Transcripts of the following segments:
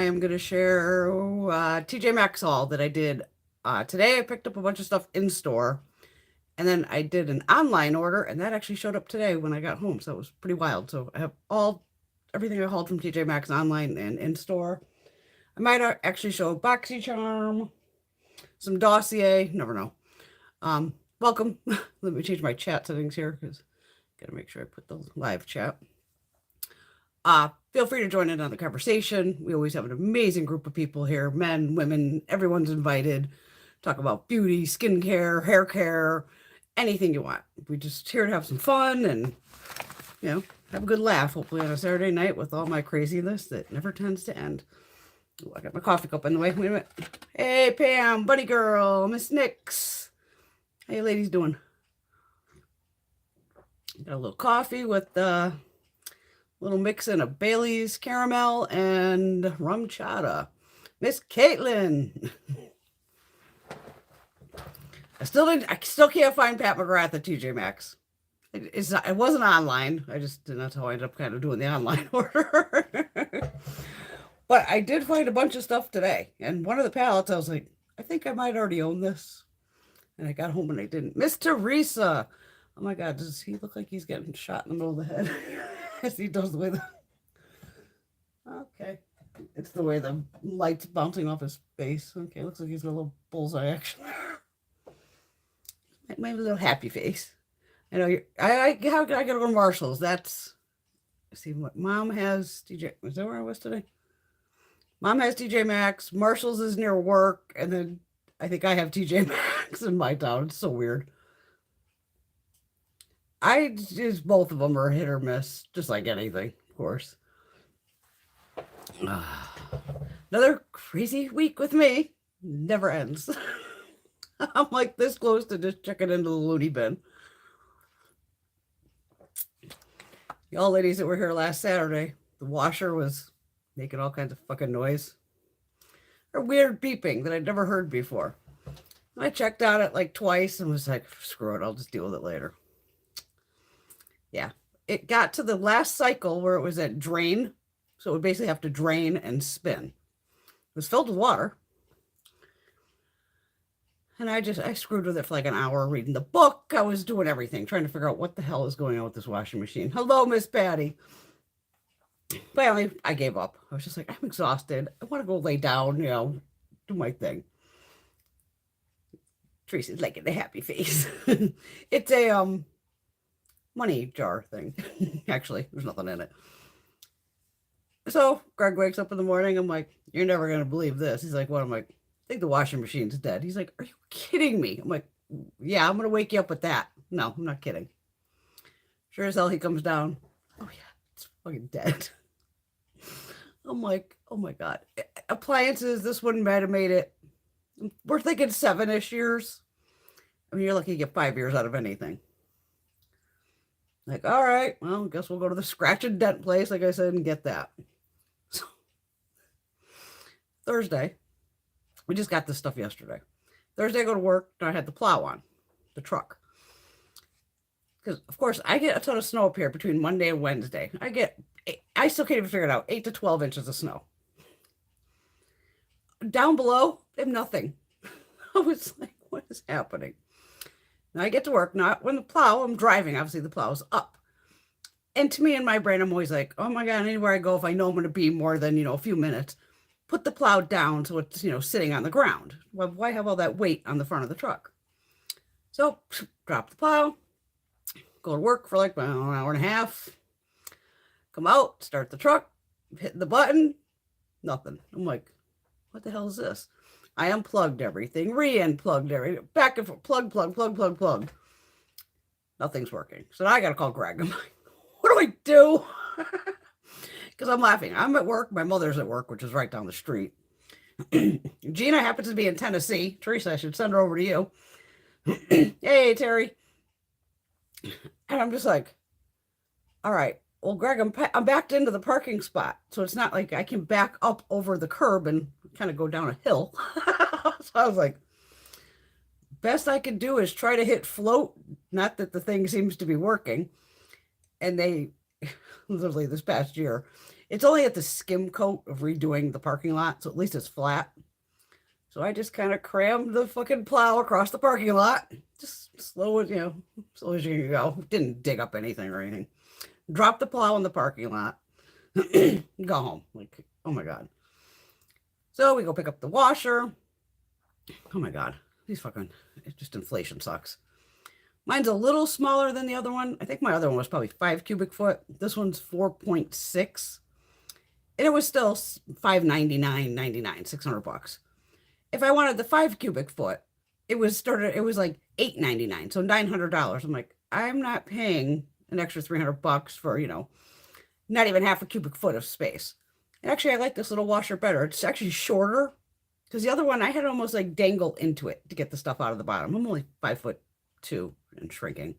I am going to share TJ Maxx haul that I did today. I picked up a bunch of stuff in store, and then I did an online order, and that actually showed up today when I got home. So it was pretty wild. So I have everything I hauled from TJ Maxx online and in store. I might actually show a Boxy charm, some dossier. Never know. Welcome. Let me change my chat settings here because I gotta make sure I put the live chat. Feel free to join in on the conversation. We always have an amazing group of people here, men, women, everyone's invited. Talk about beauty, skincare, hair care, anything you want. We just here to have some fun and, have a good laugh, hopefully on a Saturday night with all my craziness that never tends to end. Ooh, I got my coffee cup in the way. Wait a minute. Hey, Pam, Bunny Girl, Miss Nix. How you ladies doing? Got a little coffee with little mixing of Bailey's caramel and rum chata. Miss Caitlin. I still can't find Pat McGrath at TJ Maxx. It wasn't online. That's how I ended up kind of doing the online order. But I did find a bunch of stuff today. And one of the pallets, I was like, I think I might already own this. And I got home and I didn't. Miss Teresa. Oh my God, does he look like he's getting shot in the middle of the head? As he does the way okay. It's the way the light's bouncing off his face. Okay, looks like he's got a little bullseye action there. My little happy face. I know I gotta go to Marshall's. Let's see what Mom has. TJ, is that where I was today? Mom has TJ Maxx. Marshall's is near work, and then I think I have TJ Maxx in my town. It's so weird. Both of them are hit or miss, just like anything, of course. Another crazy week with me. Never ends. I'm like this close to just checking into the loony bin. Y'all ladies that were here last Saturday, the washer was making all kinds of fucking noise. Or weird beeping that I'd never heard before. I checked on it like twice and was like, screw it, I'll just deal with it later. Yeah, it got to the last cycle where it was at drain. So it would basically have to drain and spin. It was filled with water. And I screwed with it for like an hour reading the book. I was doing everything, trying to figure out what the hell is going on with this washing machine. Hello, Miss Patty. Finally, I gave up. I was just like, I'm exhausted. I want to go lay down, do my thing. Teresa's like the happy face. It's a money jar thing. Actually, there's nothing in it. So Greg wakes up in the morning. I'm like, you're never going to believe this. He's like, what? I'm like, I think the washing machine's dead. He's like, are you kidding me? I'm like, yeah, I'm going to wake you up with that. No, I'm not kidding. Sure as hell, he comes down. Oh, yeah, it's fucking dead. I'm like, oh my God. Appliances, this one might have made it. We're thinking 7-ish years. I mean, you're lucky to get 5 years out of anything. Like, all right, well, I guess we'll go to the scratch and dent place, like I said, and get that. So, Thursday, we just got this stuff yesterday. Thursday, I go to work, and I had the plow on, the truck. Because, of course, I get a ton of snow up here between Monday and Wednesday. I still can't even figure it out, 8 to 12 inches of snow. Down below, I have nothing. I was like, what is happening? Now I get to work, not when the plow, I'm driving, obviously the plow's up. And to me in my brain, I'm always like, oh my God, anywhere I go, if I know I'm going to be more than, a few minutes, put the plow down so it's, sitting on the ground. Well, why have all that weight on the front of the truck? So drop the plow, go to work for like an hour and a half, come out, start the truck, hit the button, nothing. I'm like, what the hell is this? I unplugged everything, re-unplugged everything, back and forth, plug. Nothing's working. So now I got to call Greg. I'm like, what do I do? Because I'm laughing. I'm at work. My mother's at work, which is right down the street. Gina happens to be in Tennessee. Teresa, I should send her over to you. Hey, Terry. And I'm just like, all right. Well, Greg, I'm backed into the parking spot. So it's not like I can back up over the curb and kind of go down a hill. So I was like, best I could do is try to hit float. Not that the thing seems to be working. And they, literally this past year, It's only at the skim coat of redoing the parking lot, so at least it's flat. So I just kind of crammed the fucking plow across the parking lot. Just slow as, slow as you can go. Didn't dig up anything or anything. Drop the plow in the parking lot. Go home. Like, oh my God. So we go pick up the washer. Oh my God. It's just inflation sucks. Mine's a little smaller than the other one. I think my other one was probably 5 cubic foot. This one's 4.6. And it was still $599.99, $600. If I wanted the 5 cubic foot, it was like $899, so $900. I'm like, I'm not paying an extra $300 for, not even half a cubic foot of space. And actually, I like this little washer better. It's actually shorter, because the other one, I had to almost like dangle into it to get the stuff out of the bottom. I'm only 5'2" and shrinking.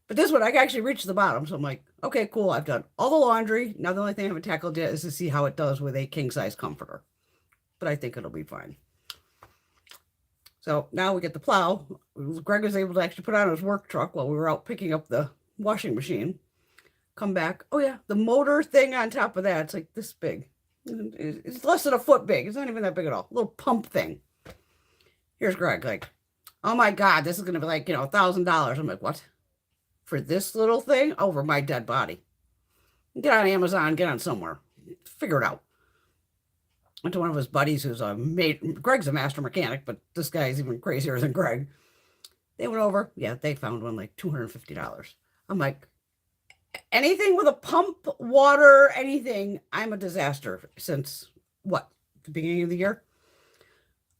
But this one, I can actually reach the bottom. So I'm like, okay, cool. I've done all the laundry. Now the only thing I haven't tackled yet is to see how it does with a king-size comforter. But I think it'll be fine. So now we get the plow. Greg was able to actually put on his work truck while we were out picking up the washing machine. Come back. Oh yeah, the motor thing on top of that, it's like this big. It's less than a foot big. It's not even that big at all. A little pump thing. Here's Greg like, oh my God, this is going to be like, $1,000. I'm like, what? For this little thing? Over my dead body. Get on Amazon, get on somewhere. Figure it out. Went to one of his buddies who's Greg's a master mechanic, but this guy's even crazier than Greg. They went over. Yeah, they found one like $250. I'm like, anything with a pump, water, anything, I'm a disaster since, what, the beginning of the year?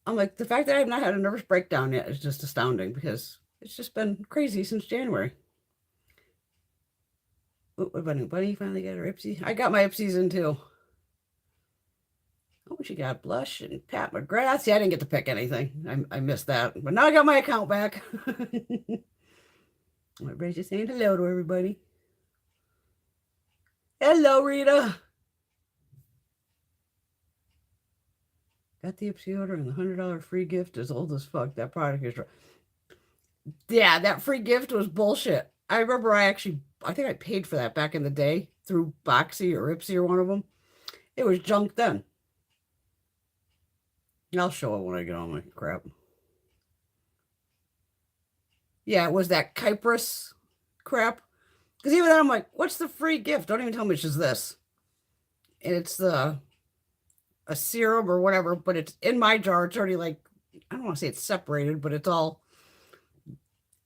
I'm like, the fact that I have not had a nervous breakdown yet is just astounding, because it's just been crazy since January. What about new Bunny finally got her Ipsy? I got my Ipsies in too. Oh, she got Blush and Pat McGrath. See, I didn't get to pick anything. I missed that. But now I got my account back. Everybody's just saying hello to everybody. Hello, Rita. Got the Ipsy order and the $100 free gift is old as fuck. That product is... Yeah, that free gift was bullshit. I remember I think I paid for that back in the day through Boxy or Ipsy or one of them. It was junk then. I'll show it when I get on my crap. Yeah, it was that Kyprus crap. Because even then I'm like, what's the free gift? Don't even tell me it's just this. And it's a serum or whatever, but it's in my jar. It's already like, I don't want to say it's separated, but it's all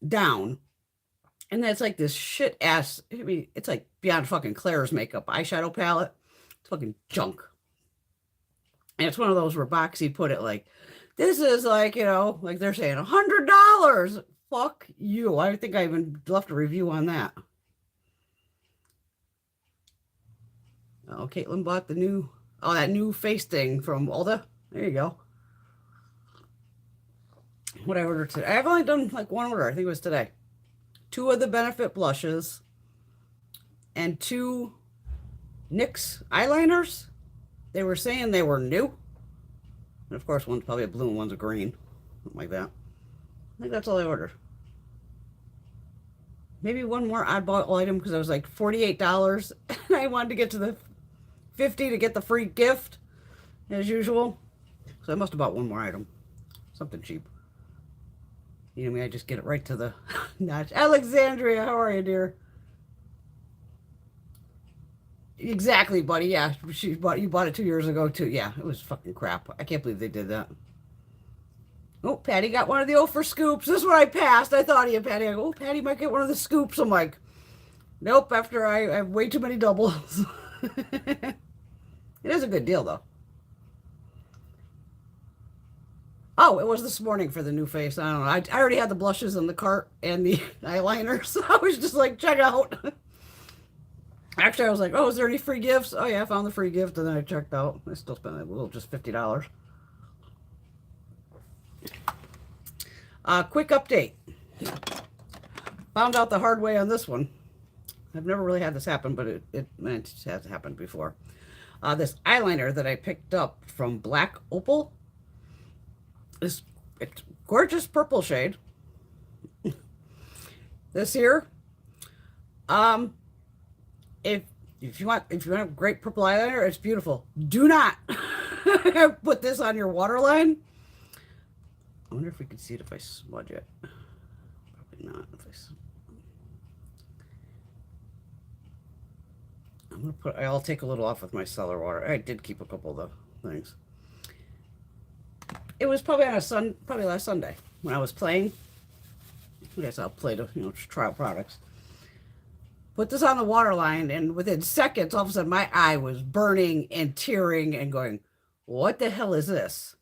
down. And that's like this shit ass, it's like beyond fucking Claire's makeup eyeshadow palette. It's fucking junk. And it's one of those where Boxy put it like, this is like, like they're saying $100. Fuck you. I think I even left a review on that. Oh, Caitlin bought that new face thing from MODA. There you go. What I ordered today. I've only done like one order. I think it was today. 2 of the Benefit blushes and 2 NYX eyeliners. They were saying they were new. And of course, one's probably a blue and one's a green. Something like that. I think that's all I ordered. Maybe one more oddball item because I was like $48. And I wanted to get to the $50 to get the free gift, as usual. So I must have bought one more item. Something cheap. You know me, I just get it right to the notch. Alexandria, how are you, dear? Exactly, buddy. Yeah, you bought it 2 years ago too. Yeah, it was fucking crap. I can't believe they did that. Oh, Patty got one of the for scoops. This is what I passed. I thought of you, Patty. I go, oh, Patty might get one of the scoops. I'm like, nope. After I have way too many doubles. It is a good deal though. Oh, it was this morning for the new face. I don't know. I already had the blushes in the cart and the eyeliner, so I was just like, check out. Actually, I was like, oh, is there any free gifts? Oh, yeah, I found the free gift, and then I checked out. I still spent a little, just $50. Quick update. Found out the hard way on this one. I've never really had this happen, but it has happened before. This eyeliner that I picked up from Black Opal, it's gorgeous purple shade. This here, if if you want a great purple eyeliner, it's beautiful. Do not put this on your waterline. I wonder if we can see it if I smudge it. Probably not. I'll take a little off with my cellar water. I did keep a couple of the things. It was probably probably last Sunday when I was playing. I guess I'll play to, try out products. Put this on the waterline, and within seconds, all of a sudden, my eye was burning and tearing and going, what the hell is this?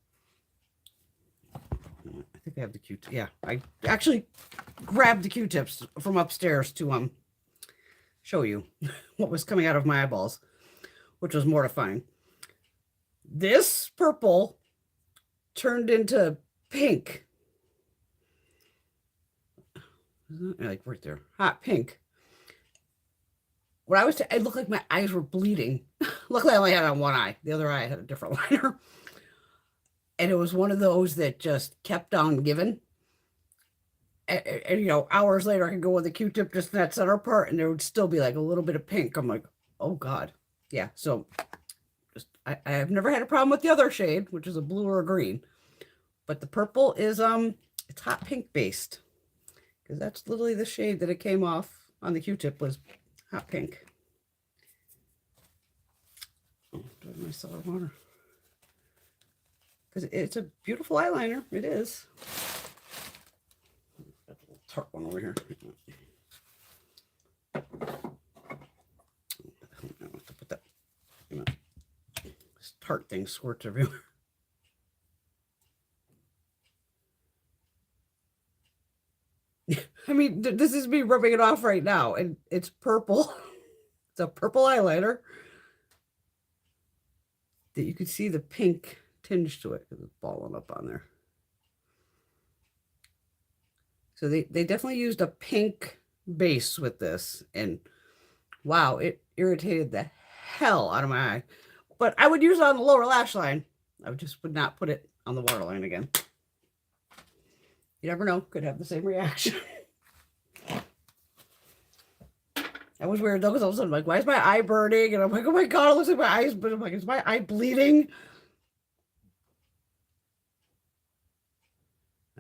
I think I have the Q-tips. Yeah, I actually grabbed the Q-tips from upstairs to show you what was coming out of my eyeballs, which was mortifying. This purple turned into pink. Like right there, hot pink. When I was, it looked like my eyes were bleeding. Luckily, I only had it on one eye. The other eye I had a different liner. And it was one of those that just kept on giving. And hours later, I could go with the Q-tip just in that center part, and there would still be like a little bit of pink. I'm like, oh God. Yeah, so I have never had a problem with the other shade, which is a blue or a green. But the purple is, it's hot pink based. Because that's literally the shade that it came off on the Q-tip was hot pink. Oh, do I have my cellar water? Because it's a beautiful eyeliner. It is. Got a little tart one over here. I have to put that. This tart thing squirts everywhere. I mean, this is me rubbing it off right now, and it's purple. It's a purple eyeliner that you can see the pink tinge to it because it's balling up on there. So they definitely used a pink base with this, and wow, it irritated the hell out of my eye. But I would use it on the lower lash line. I would not put it on the waterline again. You never know, could have the same reaction. That was weird though, because all of a sudden I'm like, why is my eye burning? And I'm like, oh my God, it looks like my eyes, but I'm like, is my eye bleeding?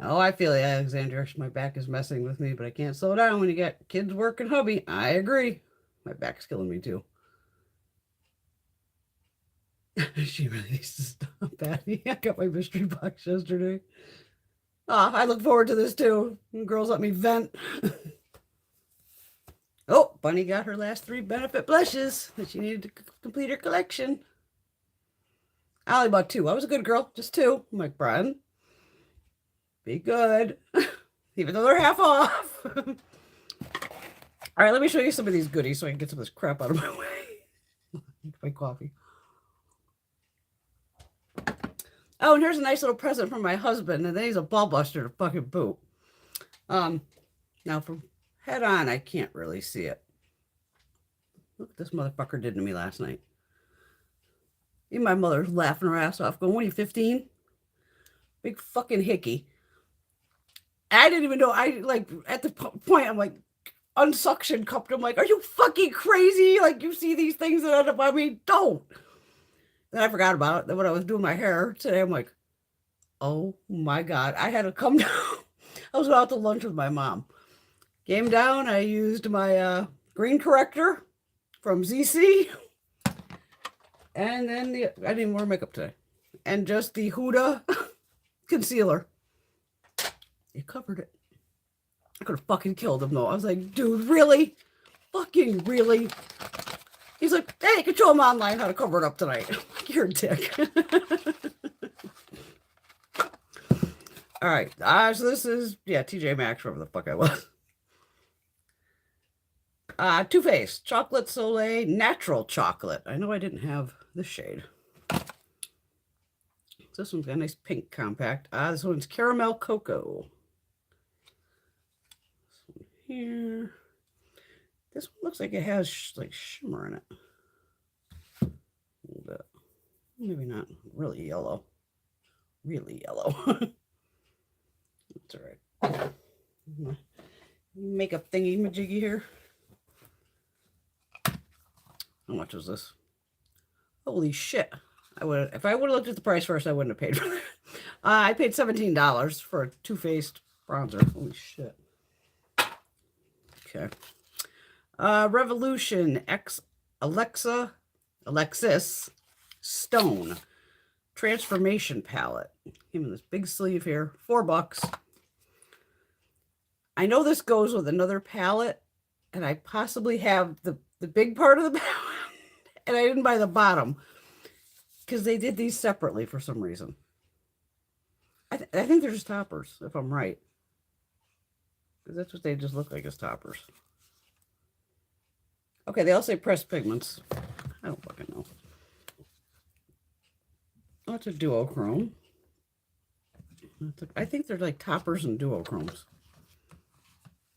Oh, I feel it, Alexandra. My back is messing with me, but I can't slow down when you get kids, work, and hubby. I agree. My back's killing me too. She really needs to stop, Patty. I got my mystery box yesterday. Oh, I look forward to this too. Girls let me vent. Oh, Bunny got her last 3 benefit blushes that she needed to complete her collection. I only bought 2. I was a good girl, just 2. I'm like, Brian, be good. Even though they're half off. All right, let me show you some of these goodies so I can get some of this crap out of my way. My coffee. Oh, and here's a nice little present from my husband, and then he's a ball buster to fucking boot. Now from head on, I can't really see it. Look what this motherfucker did to me last night. Even my mother's laughing her ass off, going, what are you, 15? Big fucking hickey. I didn't even know, at the point, I'm like, unsuction cupped. I'm like, are you fucking crazy? Like, you see these things that end up on me? Don't. Then I forgot about it. Then when I was doing my hair today, I'm like, oh my God. I had to come down. I was out to lunch with my mom. Came down. I used my green corrector from ZC. And then I didn't even wear makeup today. And just the Huda concealer. It covered it. I could have fucking killed him though. I was like, dude, really? Fucking really? He's like, hey, you can show him online how to cover it up tonight. You're a dick. All right. So this is, TJ Maxx, wherever the fuck I was. Too Faced Chocolate Soleil Natural Chocolate. I know I didn't have this shade. This one's got a nice pink compact. This one's Caramel Cocoa. This one here. This one looks like it has like shimmer in it. A little bit. Maybe not really yellow. Really yellow. That's all right. Makeup thingy majiggy here. How much was this? Holy shit. If I would have looked at the price first, I wouldn't have paid for that. I paid $17 for a Too Faced bronzer. Holy shit. Okay. Revolution X Alexis Stone Transformation Palette. Came in this big sleeve here. $4. I know this goes with another palette, and I possibly have the big part of the palette, and I didn't buy the bottom because they did these separately for some reason. I think they're just toppers, if I'm right. Because that's what they just look like as toppers. Okay, they all say pressed pigments. I don't fucking know. Oh, it's a duochrome. I think they're like toppers and duochromes.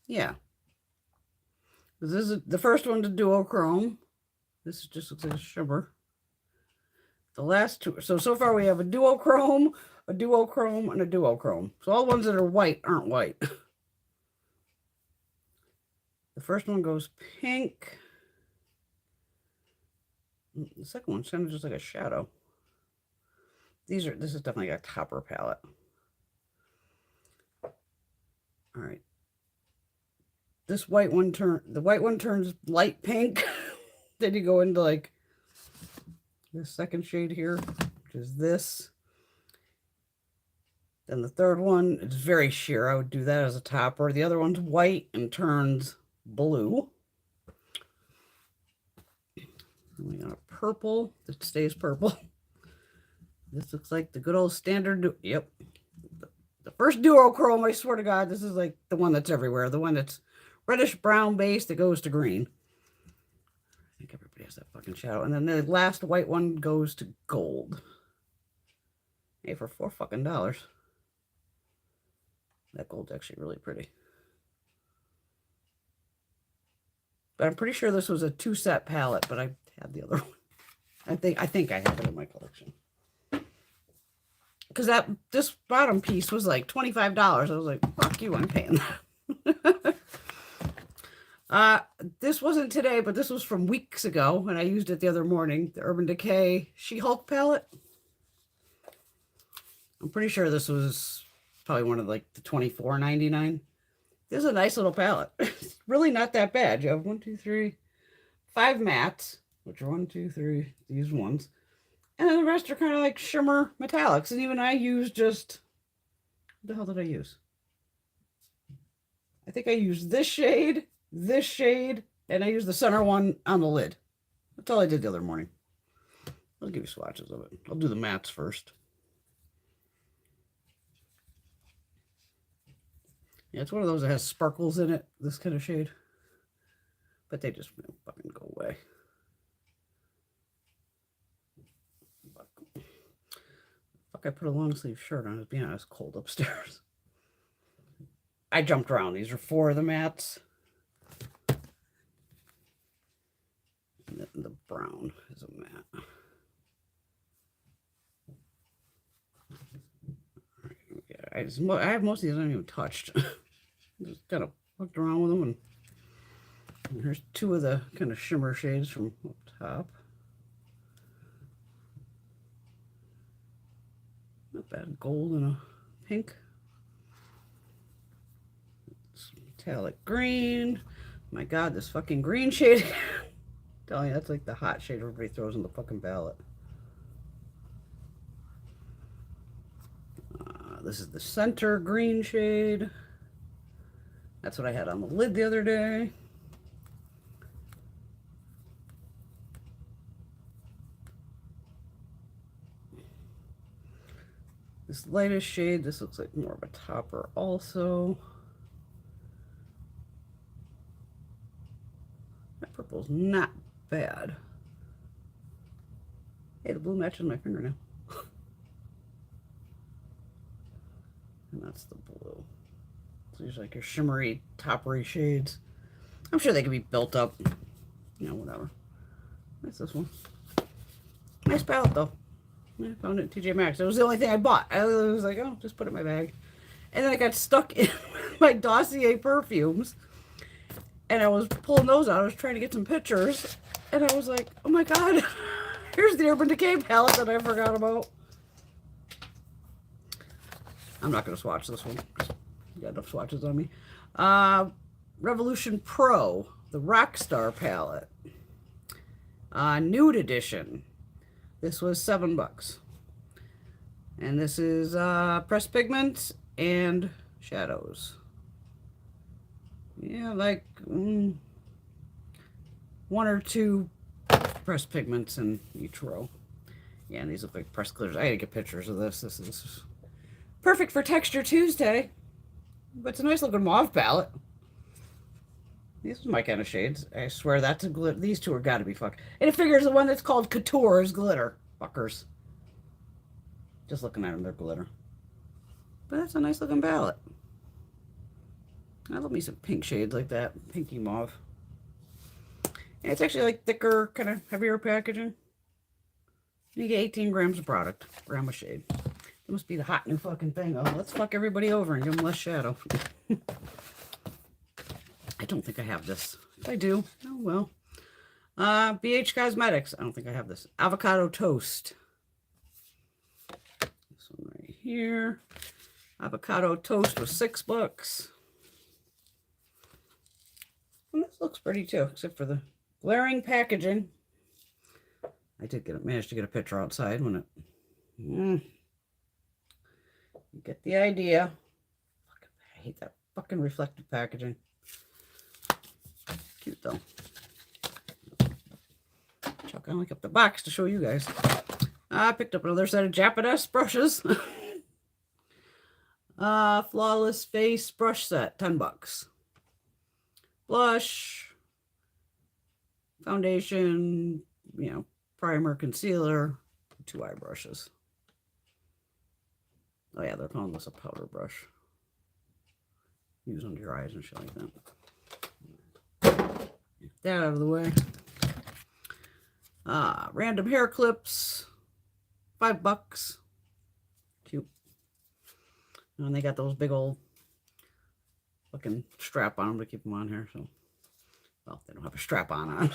Yeah. This is the first one to duochrome. This just looks like a shimmer. The last two. So far we have a duochrome, and a duochrome. So all the ones that are white aren't white. The first one goes pink. The second one's kind of just like a shadow. This is definitely a topper palette. All right. This white one turns light pink. Then you go into like this second shade here, which is this. Then the third one, it's very sheer. I would do that as a topper. The other one's white and turns blue. And we got a purple that stays purple. This looks like the good old standard. Yep. The first duochrome, I swear to God, this is like the one that's everywhere. The one that's reddish brown base that goes to green. I think everybody has that fucking shadow. And then the last white one goes to gold. Hey, for $4 fucking dollars. That gold's actually really pretty. But I'm pretty sure this was a 2-set palette, but I had the other one. I think I have it in my collection. Because this bottom piece was like $25. I was like, fuck you, I'm paying that. This wasn't today, but this was from weeks ago, and I used it the other morning. The Urban Decay She-Hulk palette. I'm pretty sure this was probably one of like the $24.99. This is a nice little palette. It's really not that bad. You have 1, 2, 3, 5 mattes, which are 1, 2, 3, these ones. And then the rest are kind of like shimmer metallics. And even I used just, what the hell did I use? I think I used this shade, and I used the center one on the lid. That's all I did the other morning. I'll give you swatches of it. I'll do the mattes first. Yeah, it's one of those that has sparkles in it, this kind of shade. But they just fucking go away. Fuck, I put a long sleeve shirt on. I was being honest, cold upstairs. I jumped around. These are 4 of the mattes. And then the brown is a matte. Yeah, I have most of these I haven't even touched. Just kind of fucked around with them. And here's 2 of the kind of shimmer shades from up top. Not bad. Gold and a pink. It's metallic green. My God, this fucking green shade. I'm telling you, that's like the hot shade everybody throws in the fucking palette. This is the center green shade. That's what I had on the lid the other day. This lightest shade, this looks like more of a topper also. That purple's not bad. Hey, the blue matches my fingernail. And that's the blue. So these are like your shimmery, toppery shades. I'm sure they can be built up. You know, whatever. That's this one. Nice palette, though. I found it at TJ Maxx. It was the only thing I bought. I was like, oh, just put it in my bag. And then I got stuck in my Dossier perfumes. And I was pulling those out. I was trying to get some pictures. And I was like, oh my God, here's the Urban Decay palette that I forgot about. I'm not going to swatch this one. Got enough swatches on me. Revolution Pro, the Rockstar palette. Nude edition. This was $7. And this is pressed pigments and shadows. Yeah, like one or two pressed pigments in each row. Yeah, and these look like pressed glitters. I had to get pictures of this. This is perfect for Texture Tuesday. But it's a nice looking mauve palette. These are my kind of shades. I swear that's a glitter. These two are got to be fuck. And it figures the one that's called Couture is glitter. Fuckers. Just looking at them, they're glitter. But that's a nice looking palette. I love me some pink shades like that. Pinky mauve. And it's actually like thicker, kind of heavier packaging. You get 18 grams of product. Gram of shade. It must be the hot new fucking thing. Oh, let's fuck everybody over and give them less shadow. I don't think I have this. If I do, oh well. BH Cosmetics. I don't think I have this. Avocado Toast. This one right here. Avocado Toast was $6. And this looks pretty too, except for the glaring packaging. I did manage to get a picture outside when it. You get the idea. I hate that fucking reflective packaging. Cute though. Chuck, I only kept the box to show you guys. I picked up another set of Japanese brushes. Flawless Face brush set, $10. Blush, foundation, primer, concealer, 2 eye brushes. Oh yeah, they're calling this a powder brush. Use under your eyes and shit like that. Get that out of the way. Random hair clips, $5. Cute. And they got those big old fucking strap on them to keep them on here. So, well, they don't have a strap on.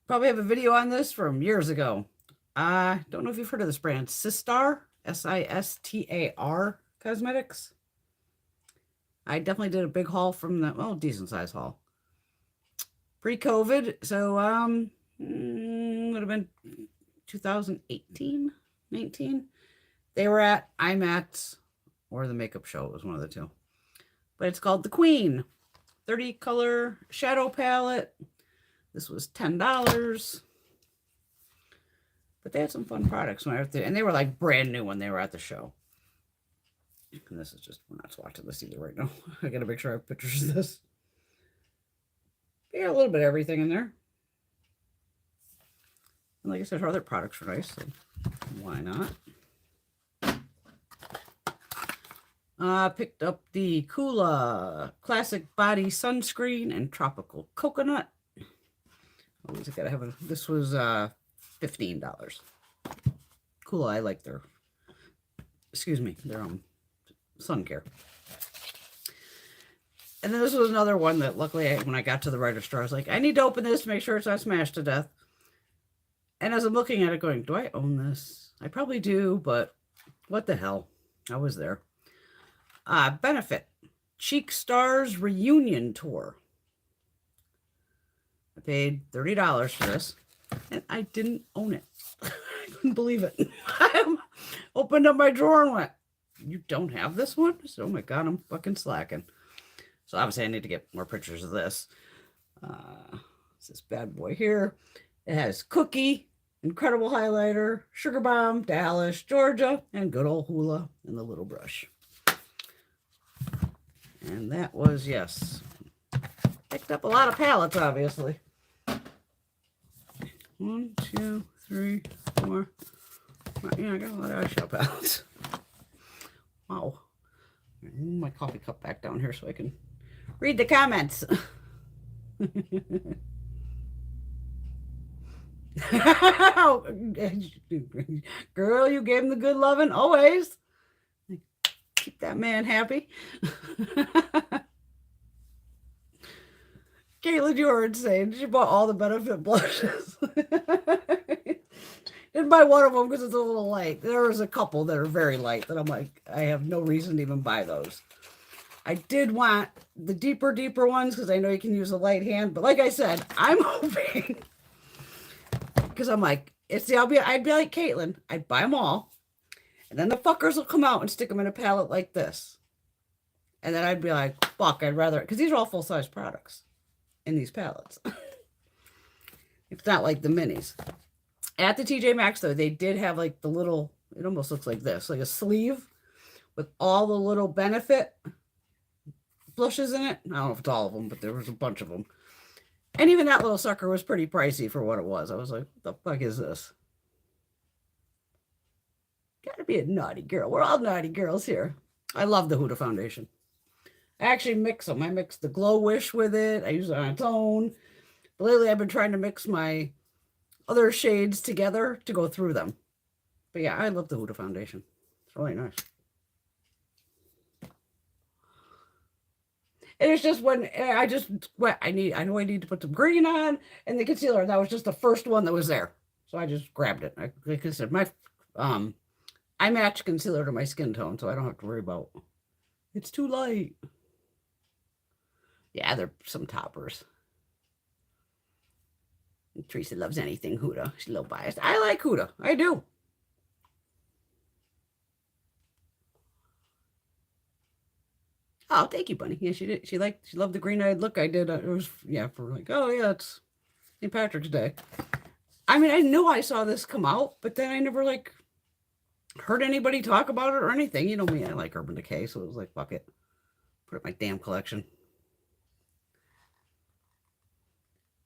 Probably have a video on this from years ago. I don't know if you've heard of this brand, Sistar, Sistar Cosmetics. I definitely did a big haul from that, well, decent size haul. Pre-COVID, so would have been 2018, 19. They were at IMATS or the makeup show. It was one of the two. But it's called The Queen. 30 color shadow palette. This was $10. But they had some fun products when I was there. And they were like brand new when they were at the show. And this is just, we're not swatching this either right now. I gotta make sure I have pictures of this. They got a little bit of everything in there. And like I said, her other products are nice, so why not? Picked up the Kula Classic Body Sunscreen and Tropical Coconut. Always gotta have a, this was $15. Kula, I like their, their sun care. And then this was another one that luckily when I got to the writer's store, I was like, I need to open this to make sure it's not smashed to death. And as I'm looking at it going, do I own this? I probably do, but what the hell? I was there. Benefit. Cheek Stars Reunion Tour. I paid $30 for this. And I didn't own it. I couldn't believe it. I opened up my drawer and went, you don't have this one? I said, oh my God, I'm fucking slacking. So obviously I need to get more pictures of this. It's this bad boy here. It has Cookie, Incredible Highlighter, Sugar Bomb, Dallas, Georgia, and good old Hula and the little brush. And that was, yes. Picked up a lot of palettes, obviously. 1, 2, 3, 4. Yeah, I got a lot of eyeshadow palettes. Wow. Move my coffee cup back down here so I can read the comments. Girl, you gave him the good loving always. Keep that man happy. Caitlin, you were insane. She bought all the Benefit blushes. Didn't buy one of them because it's a little light. There was a couple that are very light that I'm like, I have no reason to even buy those. I did want the deeper ones because I know you can use a light hand. But like I said, I'm hoping because I'm like, I'd be like Caitlin. I'd buy them all. And then the fuckers will come out and stick them in a palette like this. And then I'd be like, fuck, I'd rather, because these are all full-size products in these palettes. It's not like the minis. At the TJ Maxx, though, they did have like the little, it almost looks like this, like a sleeve with all the little Benefit blushes in it. I don't know if it's all of them, but there was a bunch of them. And even that little sucker was pretty pricey for what it was. I was like, what the fuck is this? Gotta be a naughty girl. We're all naughty girls here. I love the Huda foundation. I actually mix them. I mix the Glow Wish with it. I use it on its own. But lately, I've been trying to mix my other shades together to go through them. But yeah, I love the Huda foundation. It's really nice. And it's just when I know I need to put some green on and the concealer. That was just the first one that was there. So I just grabbed it. Like I said, I match concealer to my skin tone, so I don't have to worry about it's too light. Yeah, they're some toppers. Teresa loves anything Huda. She's a little biased. I like Huda. I do. Oh, thank you, Bunny. Yeah, she did. She loved the green-eyed look I did. It was, yeah, for like, oh, yeah, it's St. Patrick's Day. I mean, I knew I saw this come out, but then I never, like, heard anybody talk about it or anything. You know me, I like Urban Decay, so it was like, fuck it. Put it in my damn collection.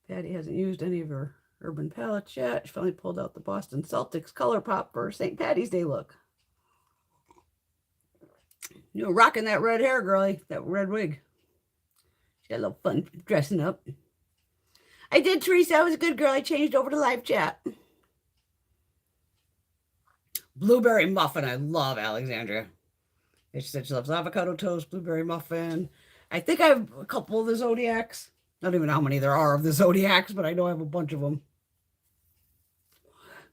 Patty hasn't used any of her Urban palettes yet. She finally pulled out the Boston Celtics Color Pop for St. Patty's Day look. You were rocking that red hair, girlie. That red wig. She had a little fun dressing up. I did, Teresa. I was a good girl. I changed over to live chat. Blueberry muffin. I love Alexandria. She said she loves avocado toast, blueberry muffin. I think I have a couple of the Zodiacs. I don't even know how many there are of the Zodiacs, but I know I have a bunch of them.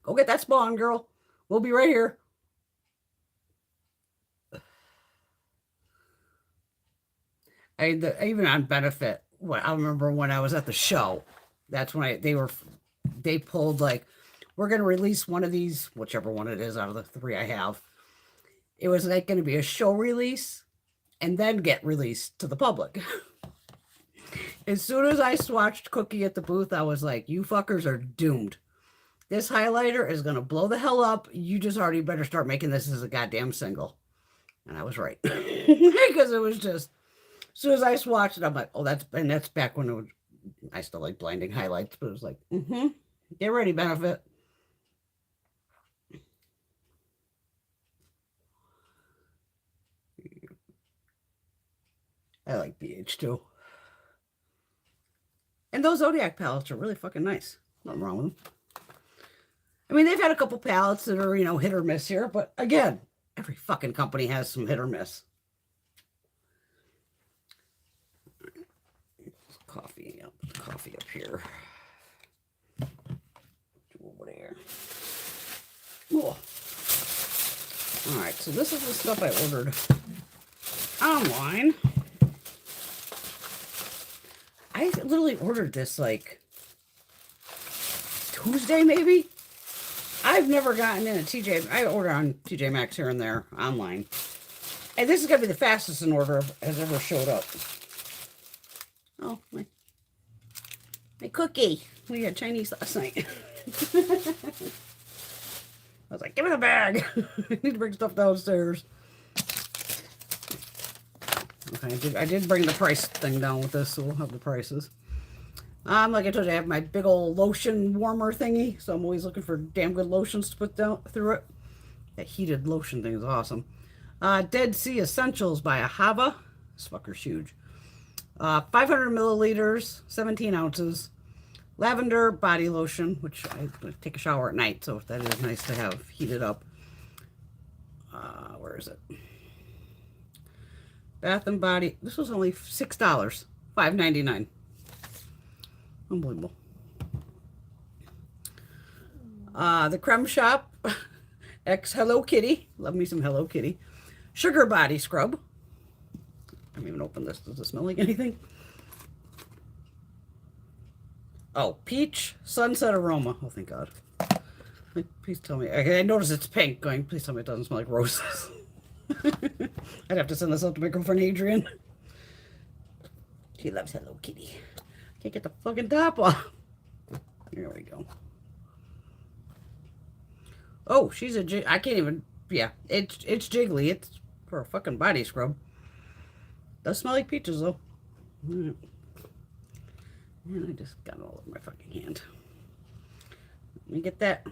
Go get that spawn, girl. We'll be right here. Even on Benefit, I remember when I was at the show, that's when they pulled like, we're going to release one of these, whichever one it is out of the three I have. It was like going to be a show release and then get released to the public. As soon as I swatched Cookie at the booth, I was like, you fuckers are doomed. This highlighter is going to blow the hell up. You just already better start making this as a goddamn single. And I was right. Because it was just, as soon as I swatched it, I'm like, oh, that's back when it was, I still like blinding highlights, but it was like, get ready, Benefit. I like BH too. And those Zodiac palettes are really fucking nice. Nothing wrong with them. I mean, they've had a couple palettes that are, hit or miss here, but again, every fucking company has some hit or miss. Coffee up here. Over there. Oh. All right, so this is the stuff I ordered online. I literally ordered this like Tuesday, maybe. I've never gotten in a TJ. I order on TJ Maxx here and there online. And this is going to be the fastest an order has ever showed up. Oh, my cookie. We had Chinese last night. I was like, give me the bag. I need to bring stuff downstairs. Okay, I did bring the price thing down with this, so we'll have the prices. Like I told you, I have my big old lotion warmer thingy, so I'm always looking for damn good lotions to put down through it. That heated lotion thing is awesome. Dead Sea Essentials by Ahava. This fucker's huge. 500 milliliters, 17 ounces. Lavender body lotion, which I take a shower at night, so that is nice to have heated up. Where is it? Bath and Body. This was only $6, $5.99. Unbelievable. The Creme Shop X Hello Kitty. Love me some Hello Kitty. Sugar Body Scrub. I haven't even opened this. Does it smell like anything? Oh, Peach Sunset Aroma. Oh, thank God. Please tell me. I notice it's pink. Going, please tell me it doesn't smell like roses. I'd have to send this out to my girlfriend Adrian. She loves Hello Kitty. Can't get the fucking top off. There we go. Oh, she's a I can't even. Yeah, it's jiggly. It's for a fucking body scrub. Does smell like peaches though. And I just got it all over my fucking hand. Let me get that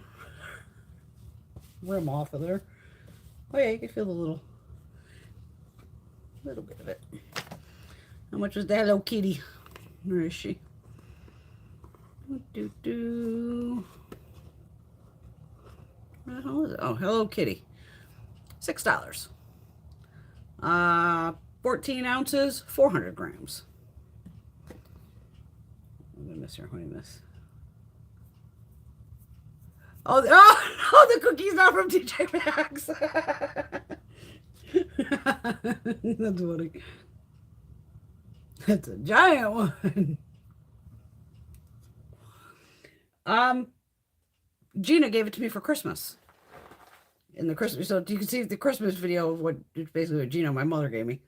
rim off of there. Oh yeah, you can feel the little bit of it. How much was that Hello Kitty? Where is she? Where the hell is it? Oh, Hello Kitty. $6. 14 ounces, 400 grams. What did I miss here? What did I miss? Oh, the cookie's not from TJ Maxx. That's funny. That's a giant one. Gina gave it to me for Christmas. In the Christmas, so you can see the Christmas video of what basically what Gina, my mother, gave me.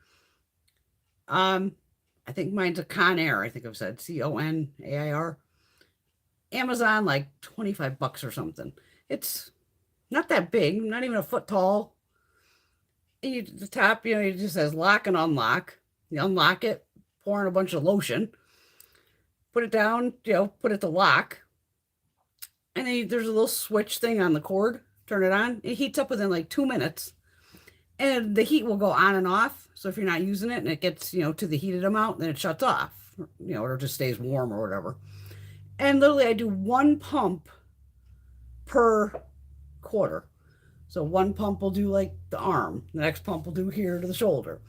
I think mine's a Conair. I think I've said Conair. Amazon, like $25 or something. It's not that big, not even a foot tall. And the top, it just says lock and unlock. You unlock it, pour in a bunch of lotion, put it down, put it to lock. And then there's a little switch thing on the cord. Turn it on. It heats up within like 2 minutes. And the heat will go on and off. So if you're not using it and it gets, to the heated amount, then it shuts off. Or it just stays warm or whatever. And literally I do one pump per quarter. So one pump will do like the arm. The next pump will do here to the shoulder.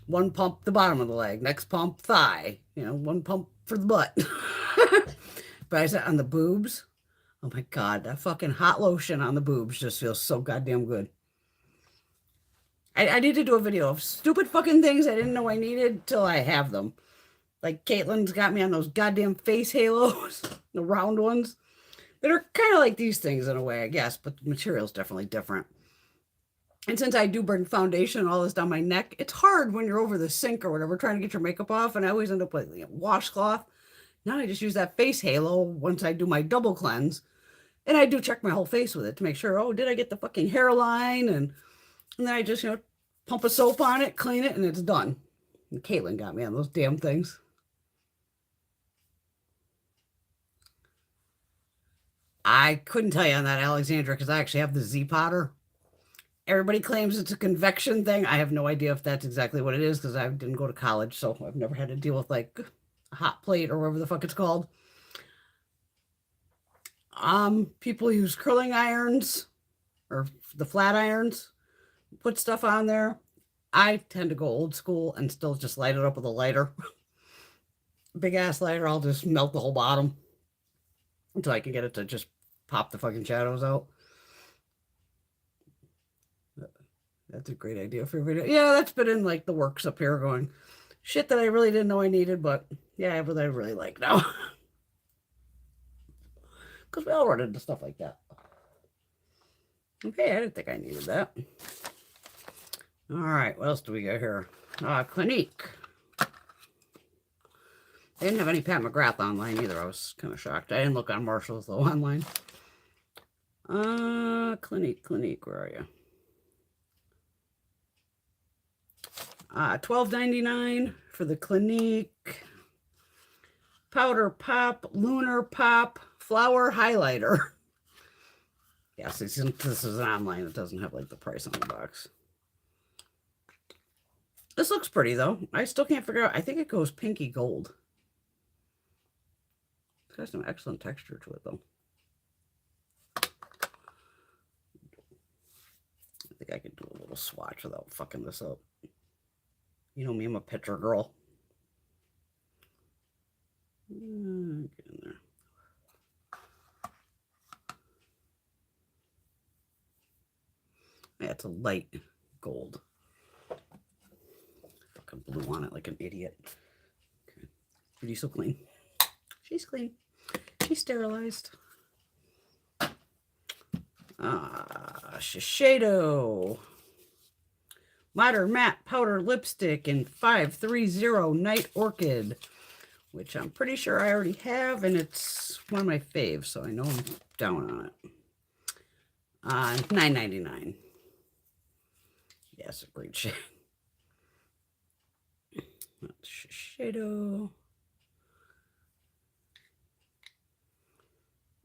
One pump the bottom of the leg. Next pump thigh. One pump for the butt. But I said on the boobs, oh my God, that fucking hot lotion on the boobs just feels so goddamn good. I need to do a video of stupid fucking things I didn't know I needed till I have them. Like Caitlin's got me on those goddamn face halos, the round ones. That are kind of like these things in a way, I guess, but the material's definitely different. And since I do burn foundation and all this down my neck, it's hard when you're over the sink or whatever trying to get your makeup off, and I always end up with a washcloth. Now I just use that face halo once I do my double cleanse. And I do check my whole face with it to make sure, oh, did I get the fucking hairline? And then I just, pump a soap on it, clean it, and it's done. And Caitlin got me on those damn things. I couldn't tell you on that, Alexandra, because I actually have the Z-Potter. Everybody claims it's a convection thing. I have no idea if that's exactly what it is because I didn't go to college, so I've never had to deal with like a hot plate or whatever the fuck it's called. People use curling irons or the flat irons, put stuff on there. I tend to go old school and still just light it up with a lighter. Big ass lighter, I'll just melt the whole bottom until I can get it to just pop the fucking shadows out. That's a great idea for a video. Yeah, that's been in like the works up here going, shit that I really didn't know I needed, but yeah, but I really like now. Because we all run into stuff like that. Okay, I didn't think I needed that. All right, what else do we got here? Clinique. They didn't have any Pat McGrath online either. I was kind of shocked. I didn't look on Marshall's though online. Clinique, where are you? $12.99 for the Clinique Powder Pop Lunar Pop Flower Highlighter. Yes, this is online. It doesn't have like the price on the box. This looks pretty though. I still can't figure out. I think it goes pinky gold. It's got some excellent texture to it though. I think I could do a little swatch without fucking this up. You know me, I'm a picture girl. Get in there. Yeah, it's a light gold. Fucking blue on it like an idiot. Okay. Beauty's so clean. She's clean. She's sterilized. Shiseido Modern Matte Powder Lipstick in 530 Night Orchid, which I'm pretty sure I already have, and it's one of my faves, so I know I'm down on it. $9.99. Yes, a great shade. That's Shiseido.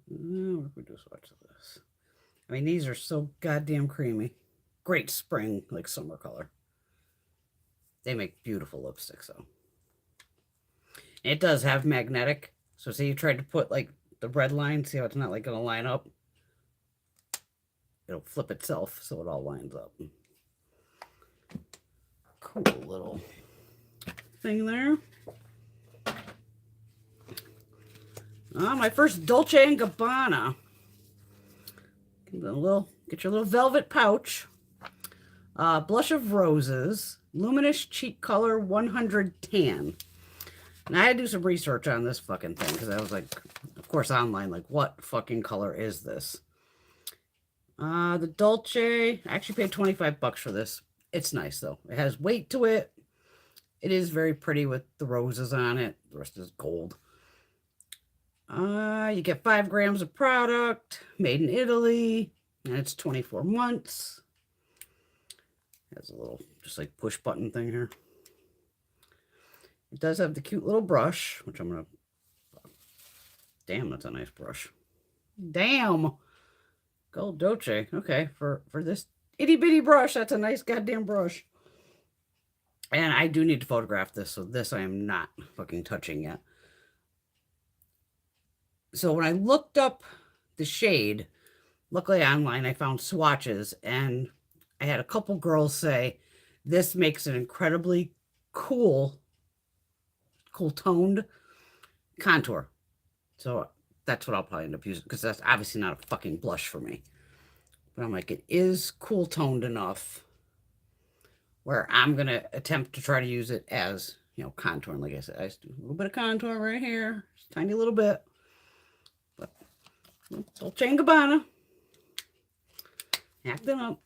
What we do swatch of this? I mean, these are so goddamn creamy. Great spring, like summer color. They make beautiful lipsticks, though. It does have magnetic. So say you tried to put like the red line, see how it's not like going to line up? It'll flip itself so it all lines up. Cool little thing there. My first Dolce & Gabbana. Get your little velvet pouch. Blush of Roses. Luminous Cheek Color 100 Tan. And I had to do some research on this fucking thing because I was like, of course, online, like, what fucking color is this? The Dolce, I actually paid 25 bucks for this. It's nice, though. It has weight to it. It is very pretty with the roses on it. The rest is gold. You get 5 grams of product, made in Italy, and it's 24 months. It has a little, just like push button thing here. It does have the cute little brush, which I'm going to, damn, that's a nice brush. Damn. Gold Dolce. Okay, for this itty bitty brush, that's a nice goddamn brush. And I do need to photograph this, so this I am not fucking touching yet. So when I looked up the shade, luckily online, I found swatches, and I had a couple girls say, this makes an incredibly cool toned contour. So that's what I'll probably end up using, because that's obviously not a fucking blush for me. But I'm like, it is cool toned enough where I'm going to attempt to try to use it as, you know, contouring. Like I said, I just do a little bit of contour right here, just a tiny little bit. But Dolce & Gabbana, acting up.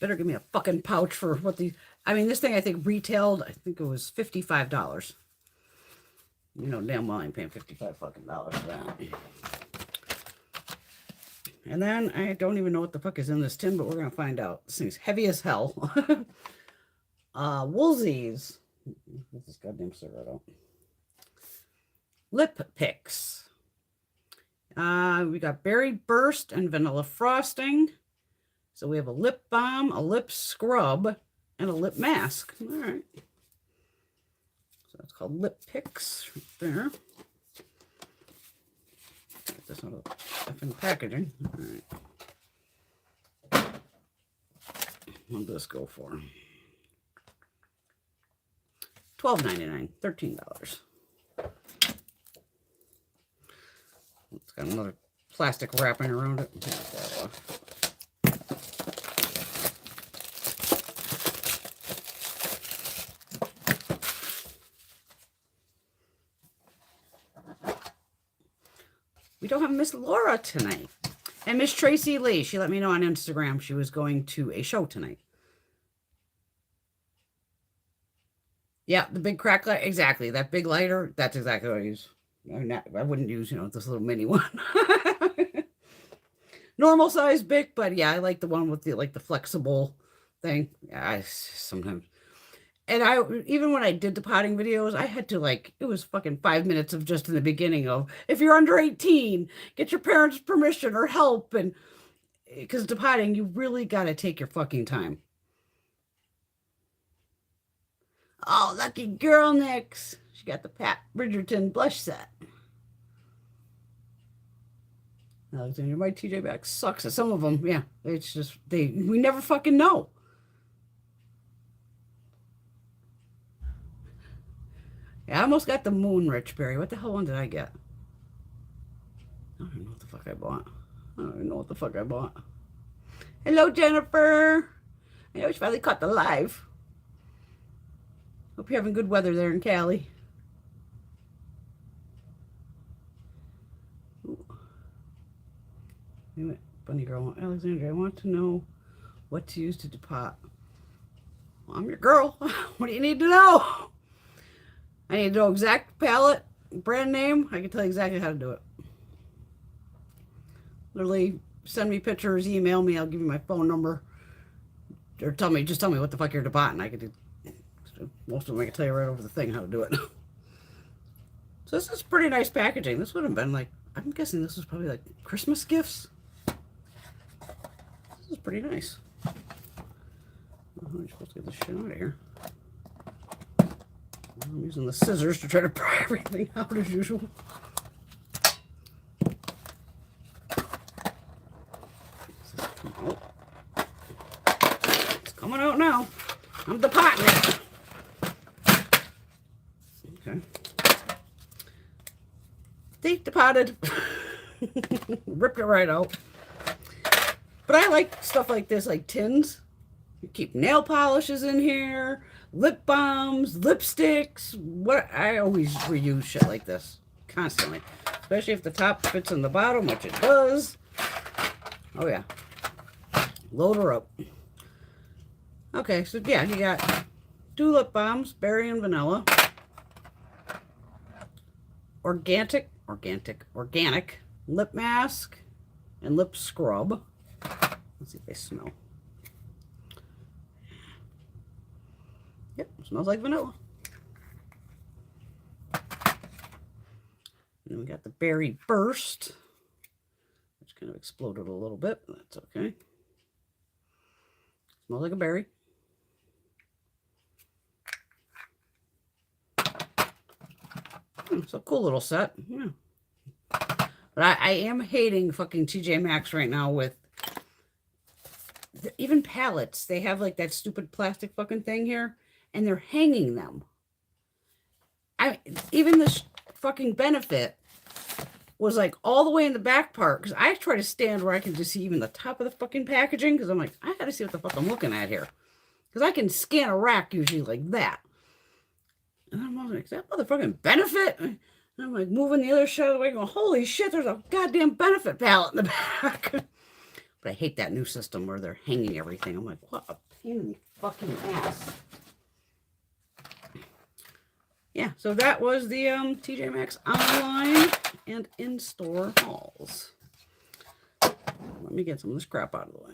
Better give me a fucking pouch for what these, I mean, this thing I think retailed, I think it was $55. You know damn well I'm paying $55 fucking dollars for that. And then I don't even know what the fuck is in this tin, but we're going to find out. This thing's heavy as hell. Woolsies. Get this goddamn cigarette out. Lip picks. We got Berry Burst and Vanilla Frosting. So we have a lip balm, a lip scrub, and a lip mask. All right. So that's called Lip Picks right there. Get this out of effing packaging. All right. What'd this go for? $12.99, $13. It's got another plastic wrapping around it. We don't have Miss Laura tonight. And Miss Tracy Lee, she let me know on Instagram she was going to a show tonight. Yeah, the big crack light. Exactly. That big lighter, that's exactly what I use. I wouldn't use, you know, this little mini one. Normal size Bic, but yeah, I like the one with the, like, the flexible thing. Yeah, I sometimes. And even when I did the potting videos, I had to, like, it was fucking 5 minutes of just in the beginning of, if you're under 18, get your parents' permission or help. And because the potting, you really got to take your fucking time. Oh, lucky girl, Nix. She got the Pat Bridgerton blush set. Alexander, my TJ Maxx sucks. Some of them, yeah. It's just, we never fucking know. Yeah, I almost got the Moon Rich Berry. What the hell one did I get? I don't even know what the fuck I bought. I don't even know what the fuck I bought. Hello, Jennifer. I know she finally caught the live. Hope you're having good weather there in Cali. Ooh. Wait a minute, bunny girl. Alexandra, I want to know what to use to depot. Well, I'm your girl. What do you need to know? I need to know exact palette, brand name. I can tell you exactly how to do it. Literally, send me pictures, email me. I'll give you my phone number. Or just tell me what the fuck you're depositing. I could do, most of them I can tell you right over the thing how to do it. So this is pretty nice packaging. This would have been like, I'm guessing this was probably like Christmas gifts. This is pretty nice. How am I supposed to get this shit out of here? I'm using the scissors to try to pry everything out as usual. It's coming out now. I'm depositing it. Okay. Deposited. Ripped it right out. But I like stuff like this, like tins. You keep nail polishes in here, lip balms, lipsticks. What I always reuse shit like this constantly, especially if the top fits in the bottom, which it does. Oh yeah, load her up. Okay, so yeah, you got 2 lip balms, berry and vanilla, organic lip mask, and lip scrub. Let's see if they smell. Yep, smells like vanilla. And then we got the berry burst, which kind of exploded a little bit, but that's okay. Smells like a berry. It's a cool little set. Yeah. But I am hating fucking TJ Maxx right now with even pallets. They have like that stupid plastic fucking thing here, and they're hanging them. Even this fucking Benefit was like all the way in the back part, because I try to stand where I can just see even the top of the fucking packaging, because I'm like, I gotta see what the fuck I'm looking at here, because I can scan a rack usually like that. And I'm like, is that motherfucking Benefit? And I'm like moving the other side of the way, going, holy shit, there's a goddamn Benefit pallet in the back. But I hate that new system where they're hanging everything. I'm like, what a pain in the fucking ass. Yeah, so that was the TJ Maxx online and in-store hauls. Let me get some of this crap out of the way.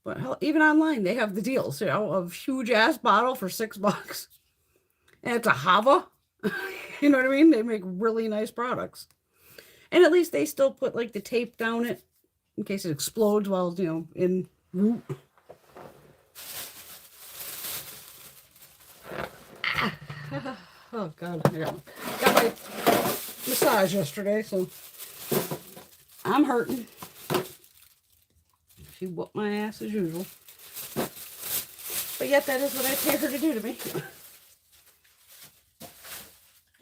But hell, even online, they have the deals, you know, of huge-ass bottle for $6. And it's a Hava. You know what I mean? They make really nice products. And at least they still put, like, the tape down it in case it explodes while, you know, en route. Oh, God. I got my massage yesterday, so I'm hurting. She whooped my ass as usual. But yet that is what I pay her to do to me.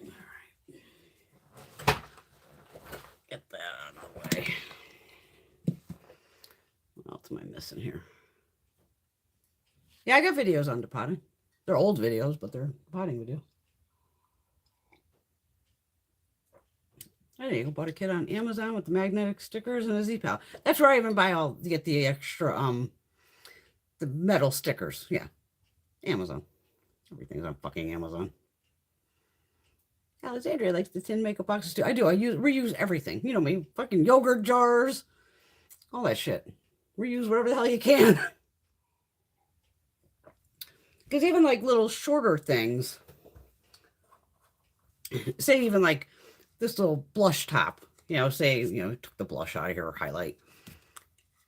Alright. Get that out of the way. What else am I missing here? Yeah, I got videos on depotting. They're old videos, but they're potting videos. There you go. Bought a kit on Amazon with the magnetic stickers and a Z-Pal. That's where I even buy all to get the extra the metal stickers. Yeah. Amazon. Everything's on fucking Amazon. Alexandria likes the tin makeup boxes too. I do. I reuse everything. You know me. Fucking yogurt jars. All that shit. Reuse whatever the hell you can. Because even like little shorter things, say even like this little blush top, you know, say, you know, took the blush out of here or highlight.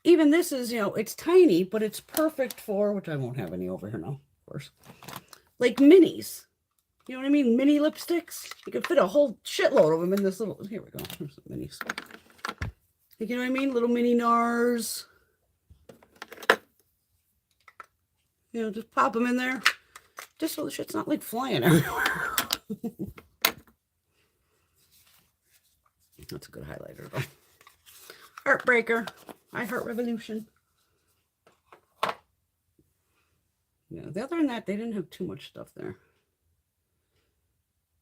Even this is, you know, it's tiny, but it's perfect for, which I won't have any over here now, of course, like minis. You know what I mean? Mini lipsticks. You can fit a whole shitload of them in this little, here we go. Here's some minis. You know what I mean? Little mini NARS. You know, just pop them in there. Just so the shit's not like flying everywhere. That's a good highlighter though. Heartbreaker. I Heart Revolution. Yeah, the other than that, they didn't have too much stuff there.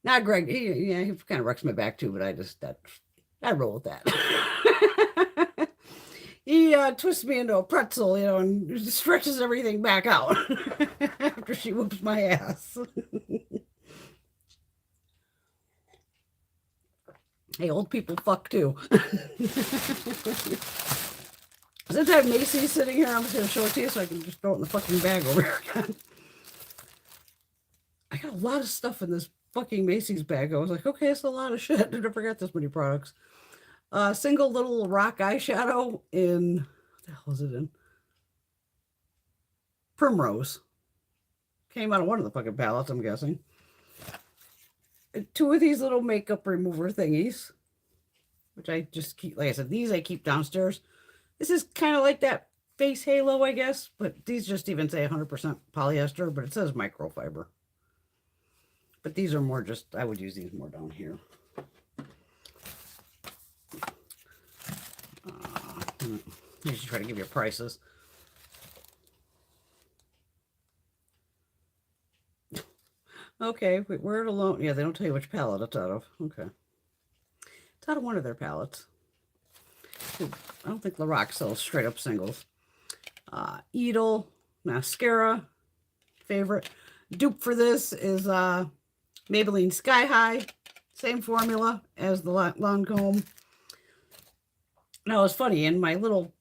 Not Greg. He kind of wrecks my back too, but I roll with that. He twists me into a pretzel, and stretches everything back out after she whoops my ass. Hey, old people fuck too. Since I have Macy sitting here, I'm just going to show it to you so I can just throw it in the fucking bag over here again. I got a lot of stuff in this fucking Macy's bag. I was like, okay, it's a lot of shit. I never forgot this many products. Single little rock eyeshadow in, what the hell is it in? Primrose. Came out of one of the fucking palettes, I'm guessing. And 2 of these little makeup remover thingies, which I just keep, like I said, these I keep downstairs. This is kind of like that face halo, I guess, but these just even say 100% polyester, but it says microfiber. But these are more just, I would use these more down here. I should try to give you prices. Okay, wait, we're alone. Yeah, they don't tell you which palette it's out of. Okay. It's out of one of their palettes. I don't think Lorac sells straight up singles. Edel, mascara, favorite. Dupe for this is Maybelline Sky High. Same formula as the Lancome. Now, it's funny, in my little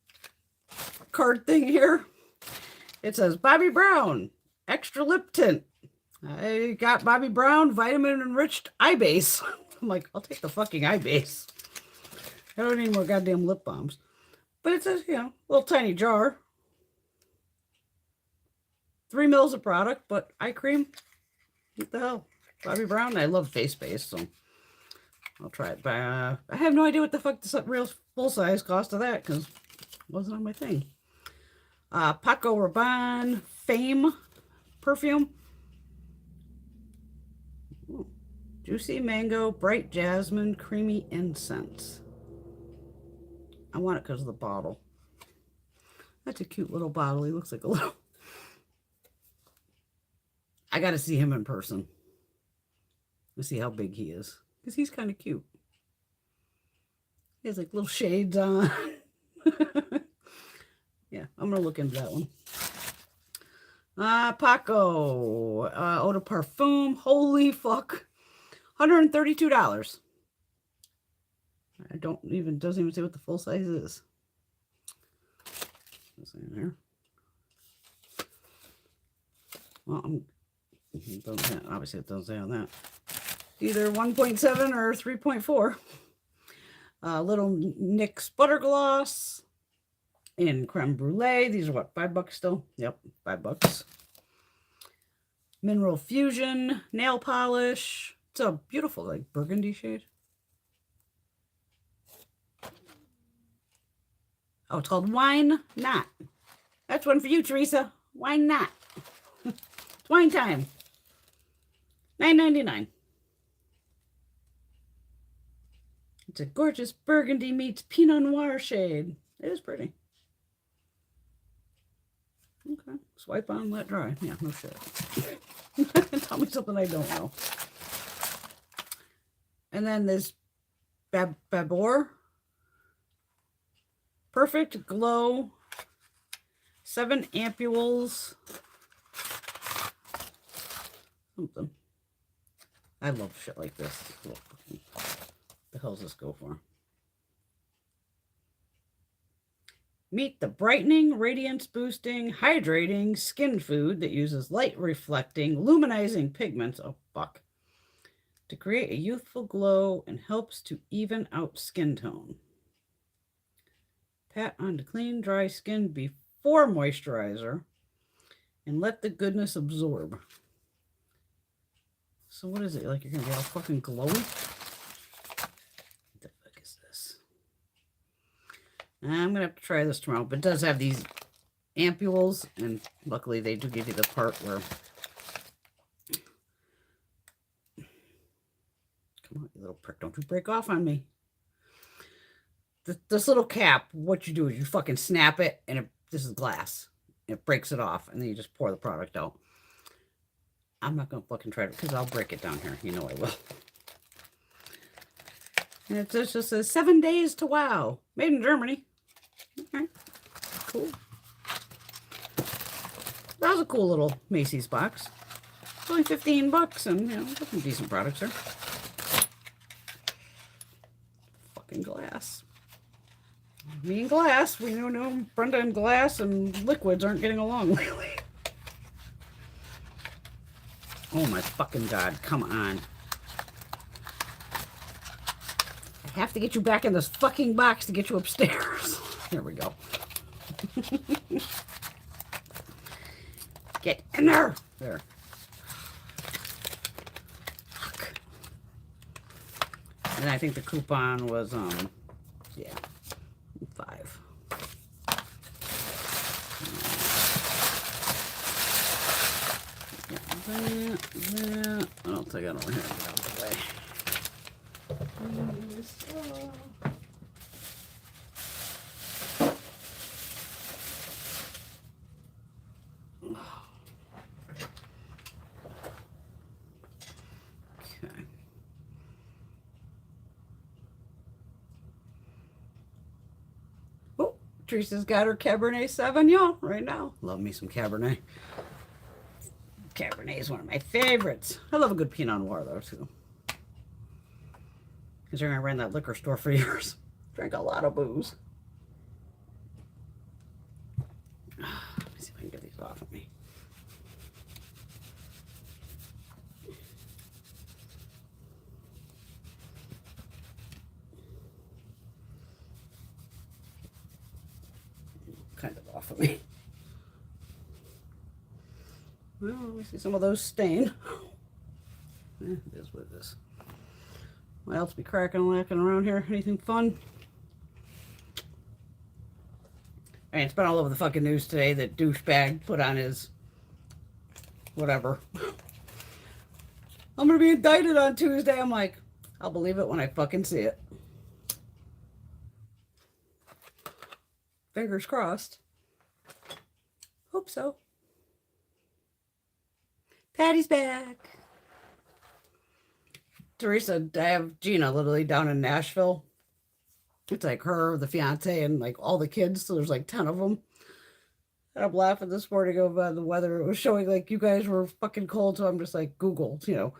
card thing here, it says Bobbi Brown, extra lip tint. I got Bobbi Brown vitamin enriched eye base. I'm like, I'll take the fucking eye base. I don't need more goddamn lip balms. But it's a, little tiny jar. 3 mils of product, but eye cream. What the hell? Bobbi Brown. I love face base, so I'll try it. But I have no idea what the fuck the real full size cost of that, because it wasn't on my thing. Paco Rabanne Fame perfume. Ooh. Juicy mango, bright jasmine, creamy incense. I want it because of the bottle. That's a cute little bottle. He looks like a little... I got to see him in person. Let's see how big he is. Because he's kind of cute. He has like little shades on. Yeah, I'm going to look into that one. Paco. Eau de Parfum. Holy fuck. $132. Doesn't even say what the full size is. What's in there? Well, obviously it doesn't say on that. Either 1.7 or 3.4. Little NYX Butter Gloss in Creme Brulee. These are what, $5 still? Yep, $5. Mineral Fusion nail polish. It's a beautiful, like, burgundy shade. Oh, it's called Wine Not. That's one for you, Teresa. Wine Not. It's wine time. $9.99. It's a gorgeous burgundy meets Pinot Noir shade. It is pretty. Okay. Swipe on, let dry. Yeah, no shit. Tell me something I don't know. And then this Babor. Perfect Glow. 7 ampules. Something. I love shit like this. What the hell does this go for? Meet the brightening, radiance boosting, hydrating skin food that uses light reflecting, luminizing pigments. Oh, fuck. To create a youthful glow and helps to even out skin tone. Pat onto clean, dry skin before moisturizer and let the goodness absorb. So what is it? Like you're going to be all fucking glowy? What the fuck is this? I'm going to have to try this tomorrow. But it does have these ampules. And luckily they do give you the part where... Come on, you little prick. Don't you break off on me. this little cap, what you do is you fucking snap it, and this is glass. It breaks it off, and then you just pour the product out. I'm not going to fucking try it, because I'll break it down here. You know I will. And it just says 7 days to wow. Made in Germany. Okay. Cool. That was a cool little Macy's box. It's only $15, and, you know, some decent products there. Fucking glass. Me and glass. We know Brenda and glass and liquids aren't getting along lately. Oh my fucking God. Come on. I have to get you back in this fucking box to get you upstairs. There we go. Get in there. There. Fuck. And I think the coupon was, yeah, 5. That. I'll take it over here and get out of the way. Okay. Oh, Teresa's got her Cabernet Sauvignon right now. Love me some Cabernet. Cabernet is one of my favorites. I love a good Pinot Noir though too. Considering I ran that liquor store for years. Drank a lot of booze. Let me see if I can get these off of me. Kind of off of me. Well, let me see some of those stain. It is what it is. What else be cracking and lacking around here? Anything fun? I mean, it's been all over the fucking news today that douchebag put on his whatever. I'm gonna be indicted on Tuesday. I'm like, I'll believe it when I fucking see it. Fingers crossed. Hope so. Patty's back. Teresa, I have Gina literally down in Nashville. It's like her, the fiance, and like all the kids. So there's like 10 of them. And I'm laughing this morning about the weather. It was showing like you guys were fucking cold. So I'm just like, Googled, you know,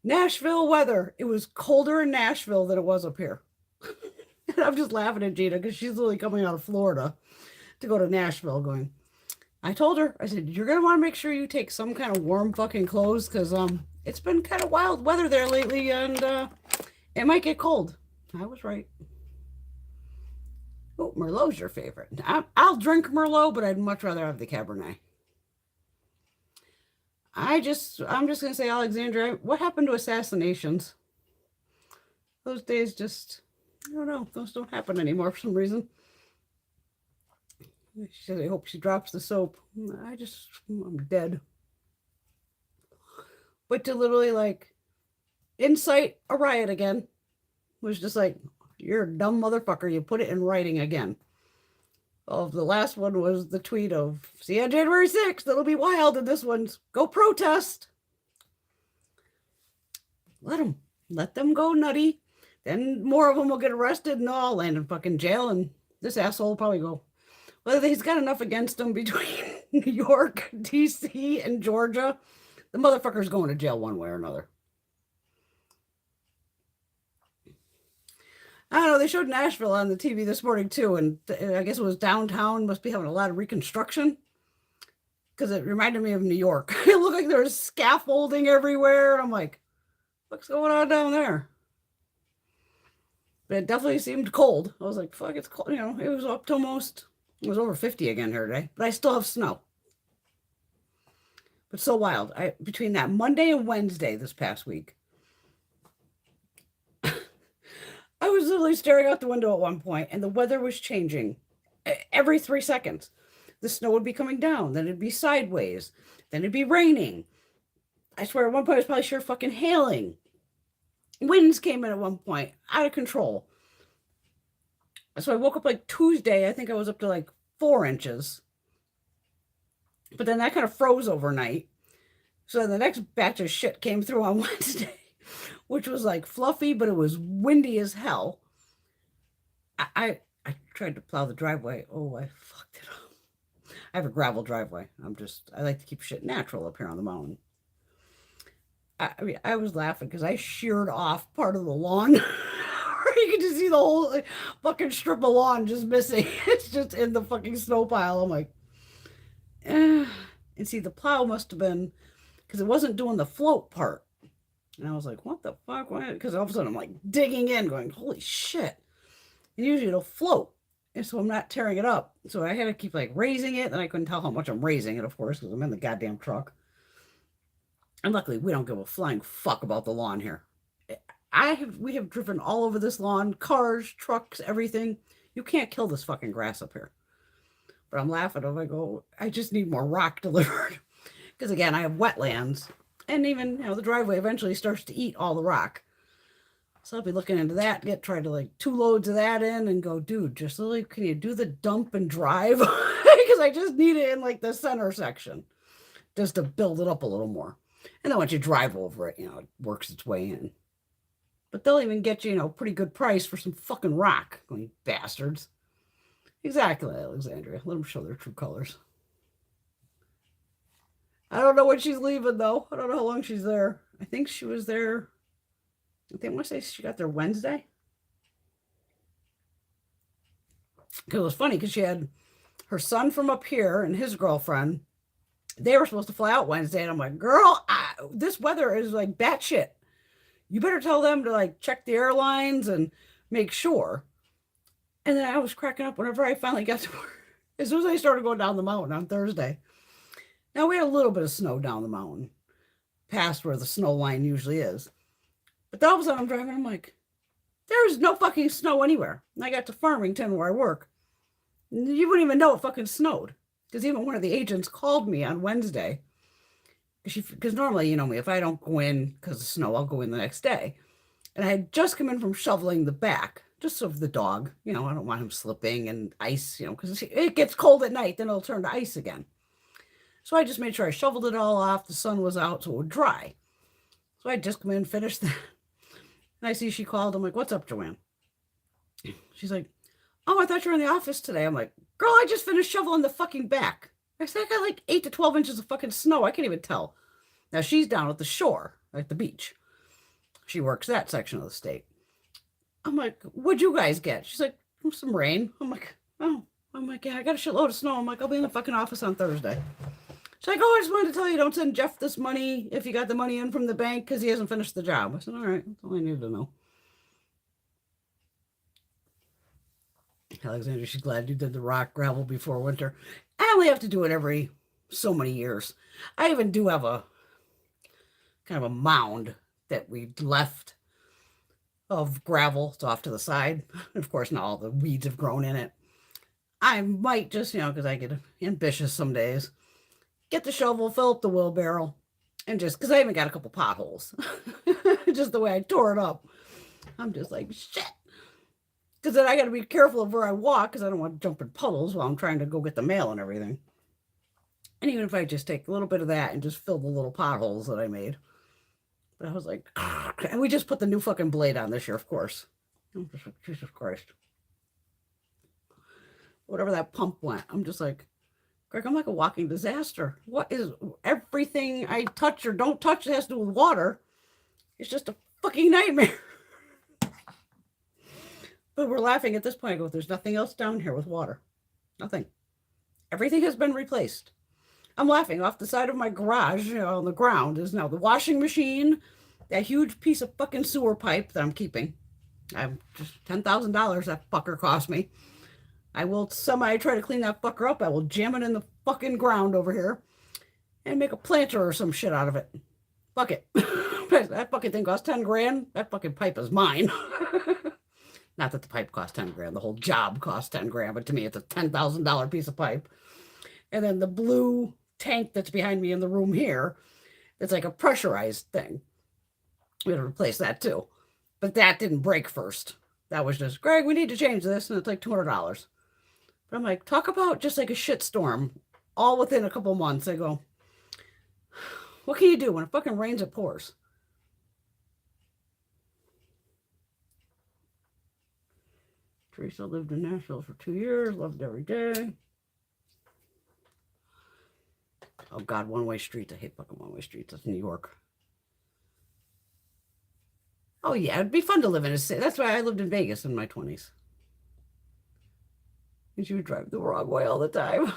Nashville weather. It was colder in Nashville than it was up here. And I'm just laughing at Gina because she's literally coming out of Florida to go to Nashville going, I told her, I said, you're going to want to make sure you take some kind of warm fucking clothes because it's been kind of wild weather there lately and it might get cold. I was right. Oh, Merlot's your favorite. I'll drink Merlot, but I'd much rather have the Cabernet. I'm just going to say, Alexandra, what happened to assassinations? Those days just, I don't know, those don't happen anymore for some reason. She said, I hope she drops the soap. I'm dead. But to literally like incite a riot again was just like, you're a dumb motherfucker. You put it in writing again. Oh, the last one was the tweet of, see you on January 6th. It'll be wild. And this one's, go protest. Let them go nutty. Then more of them will get arrested and all land in fucking jail. And this asshole will probably go, whether he's got enough against him between New York, DC, and Georgia, the motherfucker's going to jail one way or another. I don't know. They showed Nashville on the TV this morning too, and I guess it was downtown. Must be having a lot of reconstruction because it reminded me of New York. It looked like there was scaffolding everywhere. And I'm like, what's going on down there? But it definitely seemed cold. I was like, fuck, it's cold. You know, it was up to almost, it was over 50 again here today, but I still have snow. But so wild. Between that Monday and Wednesday this past week, I was literally staring out the window at one point and the weather was changing every 3 seconds. The snow would be coming down, then it'd be sideways, then it'd be raining. I swear at one point it was probably sure fucking hailing. Winds came in at one point, out of control. So I woke up like Tuesday. I think I was up to like 4 inches. But then that kind of froze overnight. So the next batch of shit came through on Wednesday, which was like fluffy, but it was windy as hell. I tried to plow the driveway. Oh, I fucked it up. I have a gravel driveway. I like to keep shit natural up here on the mountain. I mean, I was laughing because I sheared off part of the lawn. You can just see the whole fucking strip of lawn just missing. It's just in the fucking snow pile. I'm like, eh. And see, the plow must have been, because it wasn't doing the float part. And I was like, what the fuck? Because all of a sudden I'm like digging in, going, holy shit. And usually it'll float. And so I'm not tearing it up. So I had to keep like raising it. And I couldn't tell how much I'm raising it, of course, because I'm in the goddamn truck. And luckily, we don't give a flying fuck about the lawn here. We have driven all over this lawn, cars, trucks, everything. You can't kill this fucking grass up here. But I'm laughing. I'm like, oh, I just need more rock delivered. Because again, I have wetlands. And even, the driveway eventually starts to eat all the rock. So I'll be looking into that, try to like 2 loads of that in and go, dude, just like, can you do the dump and drive? Because I just need it in like the center section just to build it up a little more. And then once you drive over it, it works its way in. But they'll even get you, pretty good price for some fucking rock. Going, bastards. Exactly, Alexandria. Let them show their true colors. I don't know when she's leaving, though. I don't know how long she's there. I think she was there. I want to say she got there Wednesday. It was funny because she had her son from up here and his girlfriend. They were supposed to fly out Wednesday. And I'm like, girl, this weather is like batshit. You better tell them to like check the airlines and make sure. And then I was cracking up whenever I finally got to work. As soon as I started going down the mountain on Thursday. Now we had a little bit of snow down the mountain, past where the snow line usually is. But then all of a sudden I'm driving, I'm like, there's no fucking snow anywhere. And I got to Farmington where I work. You wouldn't even know it fucking snowed. Because even one of the agents called me on Wednesday. Because normally, you know me, if I don't go in because of snow, I'll go in the next day. And I had just come in from shoveling the back, just of the dog. I don't want him slipping and ice, because it gets cold at night, then it'll turn to ice again. So I just made sure I shoveled it all off. The sun was out, so it would dry. So I just come in, finished that. And I see she called. I'm like, what's up, Joanne? She's like, oh, I thought you were in the office today. I'm like, girl, I just finished shoveling the fucking back. I said, I got like 8 to 12 inches of fucking snow. I can't even tell. Now she's down at the shore, at the beach. She works that section of the state. I'm like, what'd you guys get? She's like, some rain. I'm like, oh. I'm like, yeah, I got a shitload of snow. I'm like, I'll be in the fucking office on Thursday. She's like, oh, I just wanted to tell you, don't send Jeff this money if you got the money in from the bank because he hasn't finished the job. I said, all right, that's all I needed to know. Alexandra, she's glad you did the rock gravel before winter. I only have to do it every so many years. I even do have a kind of a mound that we left of gravel. It's off to the side. Of course, now all the weeds have grown in it. I might just, because I get ambitious some days, get the shovel, fill up the wheelbarrow, and just, because I even got a couple potholes. Just the way I tore it up. I'm just like, shit. Because then I got to be careful of where I walk because I don't want to jump in puddles while I'm trying to go get the mail and everything. And even if I just take a little bit of that and just fill the little potholes that I made. But I was like, and we just put the new fucking blade on this year, of course. I'm just like, Jesus Christ. Whatever that pump went, I'm just like, Greg, I'm like a walking disaster. What is everything I touch or don't touch that has to do with water? It's just a fucking nightmare. But we're laughing at this point. I go, there's nothing else down here with water. Nothing. Everything has been replaced. I'm laughing. Off the side of my garage, on the ground, is now the washing machine, that huge piece of fucking sewer pipe that I'm keeping. I'm just $10,000 that fucker cost me. I will try to clean that fucker up. I will jam it in the fucking ground over here and make a planter or some shit out of it. Fuck it. That fucking thing cost 10 grand. That fucking pipe is mine. Not that the pipe cost 10 grand. The whole job cost 10 grand. But to me, it's a $10,000 piece of pipe. And then the blue tank that's behind me in the room here, it's like a pressurized thing. We had to replace that too. But that didn't break first. That was just, Greg, we need to change this. And it's like $200. But I'm like, talk about just like a shit storm all within a couple months. I go, what can you do? When it fucking rains, it pours. Teresa lived in Nashville for 2 years, loved every day. Oh God, one-way streets. I hate fucking one-way streets. That's New York. Oh yeah, it'd be fun to live in a city. That's why I lived in Vegas in my 20s. And she would drive the wrong way all the time.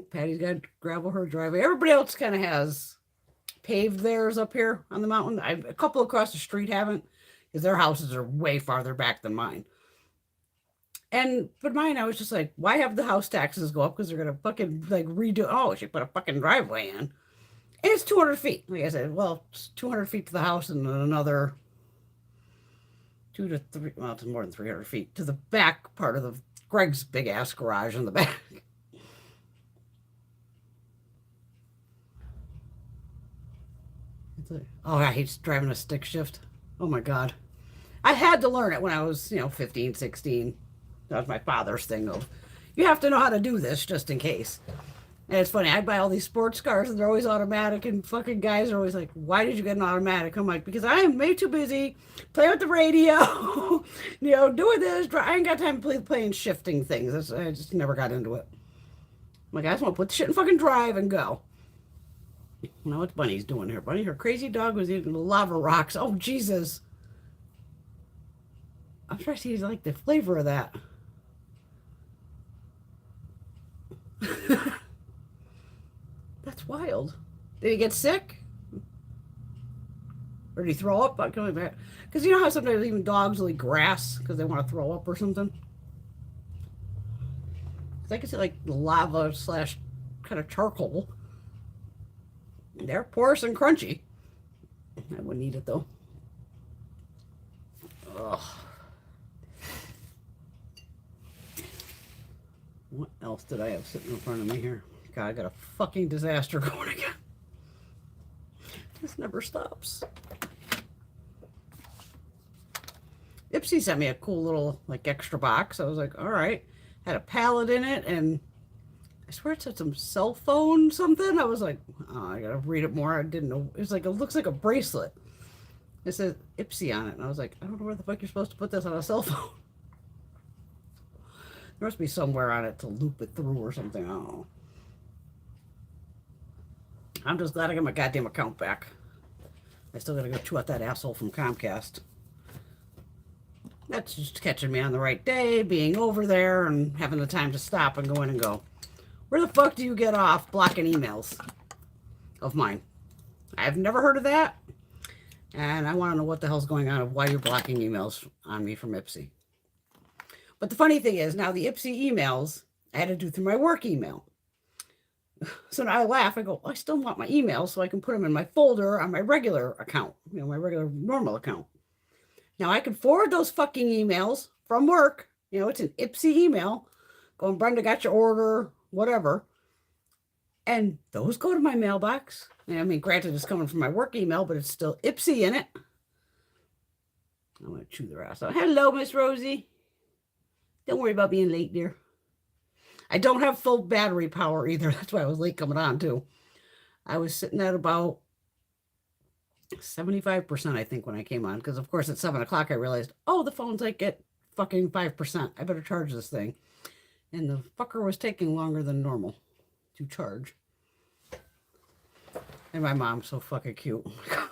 Patty's got to gravel her driveway. Everybody else kind of has paved theirs up here on the mountain. A couple across the street haven't, because their houses are way farther back than mine. But mine, I was just like, why have the house taxes go up? Because they're gonna fucking like redo. Oh, she put a fucking driveway in, and it's 200 feet. Like I said, well, it's 200 feet to the house, and then another 2 to 3. Well, it's more than 300 feet to the back part of the Greg's big ass garage in the back. Oh, I hate driving a stick shift. Oh my God. I had to learn it when I was, 15, 16. That was my father's thing of, you have to know how to do this just in case. And it's funny, I buy all these sports cars and they're always automatic, and fucking guys are always like, why did you get an automatic? I'm like, because I am way too busy playing with the radio, doing this. I ain't got time to playing shifting things. I just never got into it. I'm like, I just want to put the shit in fucking drive and go. Now what's Bunny's doing here? Bunny, her crazy dog was eating the lava rocks. Oh, Jesus. I'm trying to see like the flavor of that. That's wild. Did he get sick? Or did he throw up? Because you know how sometimes even dogs will eat grass because they want to throw up or something? I can see like the lava / kind of charcoal. They're porous and crunchy. I wouldn't eat it though. Ugh. What else did I have sitting in front of me here? God, I got a fucking disaster going again. This never stops. Ipsy sent me a cool little like extra box. I was like, all right. Had a pallet in it, and I swear it said some cell phone something. I was like, oh, I gotta read it more. I didn't know. It was like, it looks like a bracelet. It says Ipsy on it. And I was like, I don't know where the fuck you're supposed to put this on a cell phone. There must be somewhere on it to loop it through or something. I don't know. I'm just glad I got my goddamn account back. I still gotta go chew out that asshole from Comcast. That's just catching me on the right day, being over there and having the time to stop and go in and go, where the fuck do you get off blocking emails of mine? I've never heard of that. And I want to know what the hell's going on of why you're blocking emails on me from Ipsy. But the funny thing is, now the Ipsy emails, I had to do through my work email. So now I laugh. I go, I still want my emails so I can put them in my folder on my regular account, my regular normal account. Now I can forward those fucking emails from work. It's an Ipsy email going, Brenda got your order, whatever. And those go to my mailbox. I mean, granted, it's coming from my work email, but it's still Ipsy in it. I'm going to chew their ass out. Hello, Miss Rosie. Don't worry about being late, dear. I don't have full battery power either. That's why I was late coming on, too. I was sitting at about 75%, I think, when I came on. Because, of course, at 7 o'clock, I realized, oh, the phone's like at fucking 5%. I better charge this thing. And the fucker was taking longer than normal to charge. And my mom's so fucking cute. Oh my God.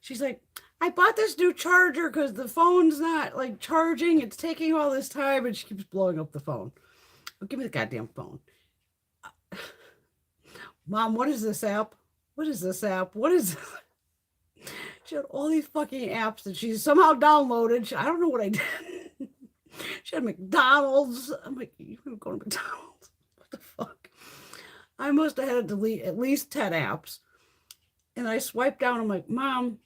She's like, I bought this new charger because the phone's not like charging. It's taking all this time. And she keeps blowing up the phone. Well, give me the goddamn phone. Mom, what is this app? What is this app? What is this? She had all these fucking apps that she somehow downloaded. I don't know what I did. She had McDonald's. I'm like, you want to go to McDonald's? What the fuck? I must have had to delete at least 10 apps. And I swiped down. I'm like, Mom,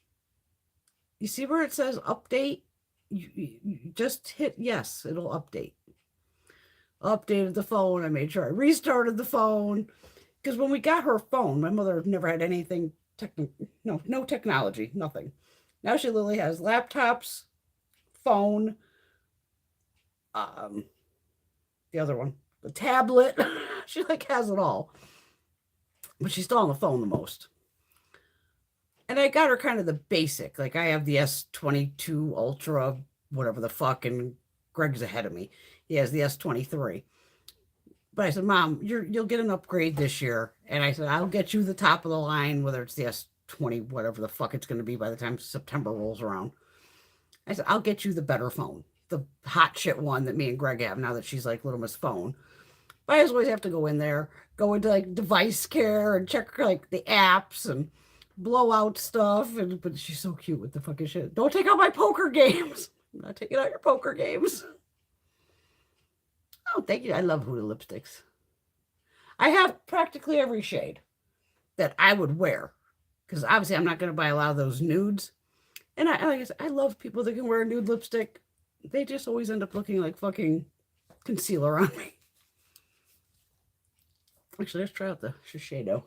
you see where it says update? You just hit yes, it'll update. Updated the phone. I made sure I restarted the phone. Because when we got her phone, my mother never had anything, no technology, nothing. Now she literally has laptops, phone, the other one, the tablet. She like has it all. But she's still on the phone the most. And I got her kind of the basic. Like I have the S22 Ultra, whatever the fuck, and Greg's ahead of me. He has the S23. But I said, Mom, you'll get an upgrade this year. And I said, I'll get you the top of the line, whether it's the S20, whatever the fuck it's going to be by the time September rolls around. I said, I'll get you the better phone, the hot shit one that me and Greg have now that she's like Little Miss Phone. But I always have to go in there, go into like device care and check like the apps and blow out stuff. But she's so cute with the fucking shit. Don't take out my poker games. I'm not taking out your poker games. Oh, thank you. I love Huda lipsticks. I have practically every shade that I would wear because obviously I'm not going to buy a lot of those nudes. And like I said, I love people that can wear a nude lipstick. They just always end up looking like fucking concealer on me. Actually, let's try out the Shiseido.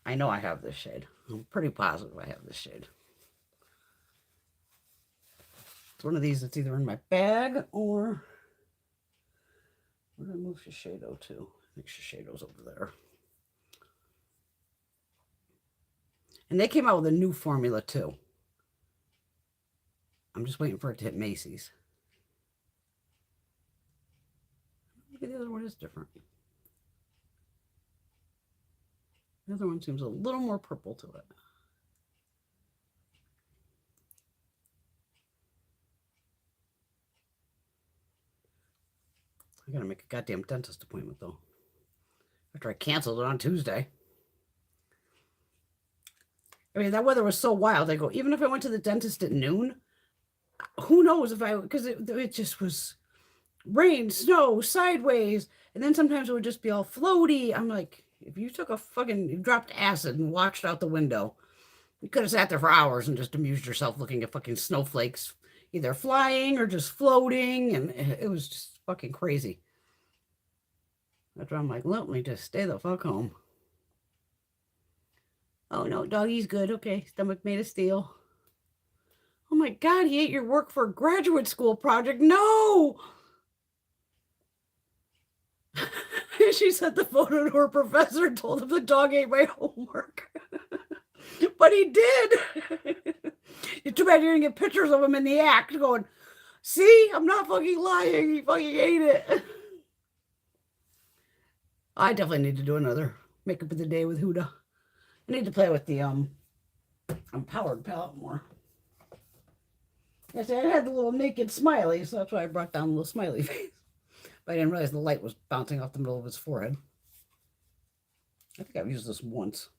I know I have this shade. I'm pretty positive I have this shade. It's one of these that's either in my bag or... Where did I move Shiseido to? I think Shiseido's over there. And they came out with a new formula too. I'm just waiting for it to hit Macy's. Maybe the other one is different. The other one seems a little more purple to it. I gotta make a goddamn dentist appointment though. After I canceled it on Tuesday. I mean, that weather was so wild. I go, even if I went to the dentist at noon, who knows if I, because it just was rain, snow, sideways. And then sometimes it would just be all floaty. I'm like, if you took a fucking, you dropped acid and watched out the window, you could have sat there for hours and just amused yourself looking at fucking snowflakes, either flying or just floating. And it was just fucking crazy. After I'm like, let me just stay the fuck home. Oh no, doggy's good. Okay, stomach made of steel. Oh my God, he ate your work for a graduate school project. No! She sent the photo to her professor and told him the dog ate my homework. But he did. It's too bad you didn't get pictures of him in the act going, see, I'm not fucking lying. He fucking ate it. I definitely need to do another makeup of the day with Huda. I need to play with the empowered palette more. Yes, I had the little naked smiley, so that's why I brought down the little smiley face. But I didn't realize the light was bouncing off the middle of his forehead. I think I've used this once.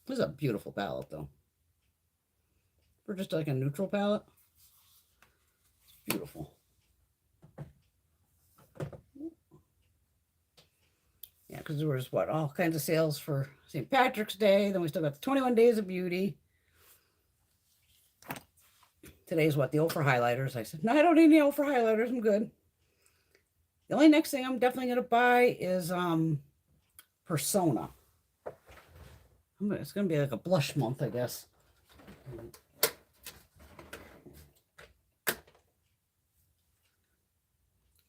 This is a beautiful palette, though. For just like a neutral palette. It's beautiful. Yeah, because there was, what, all kinds of sales for St. Patrick's Day. Then we still got the 21 Days of Beauty. Today's what, the O for highlighters. I said, no, I don't need any O for highlighters. I'm good. The only next thing I'm definitely going to buy is Persona. It's going to be like a blush month, I guess.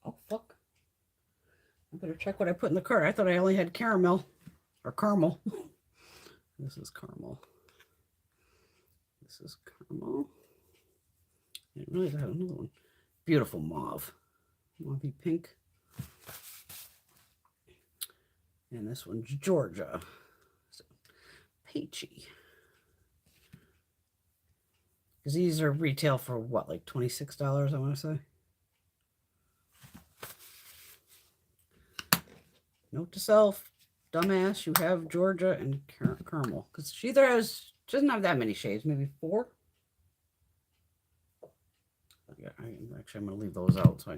Oh, fuck. I better check what I put in the cart. I thought I only had caramel. Or caramel. This is caramel. This is caramel. I didn't realize I had another one. Beautiful mauve. Mauvey pink. And this one's Georgia. So, peachy. Because these are retail for what, like $26, I want to say? Note to self, dumbass, you have Georgia and caramel. Because she either has, she doesn't have that many shades, maybe 4. Yeah, actually, I'm going to leave those out so I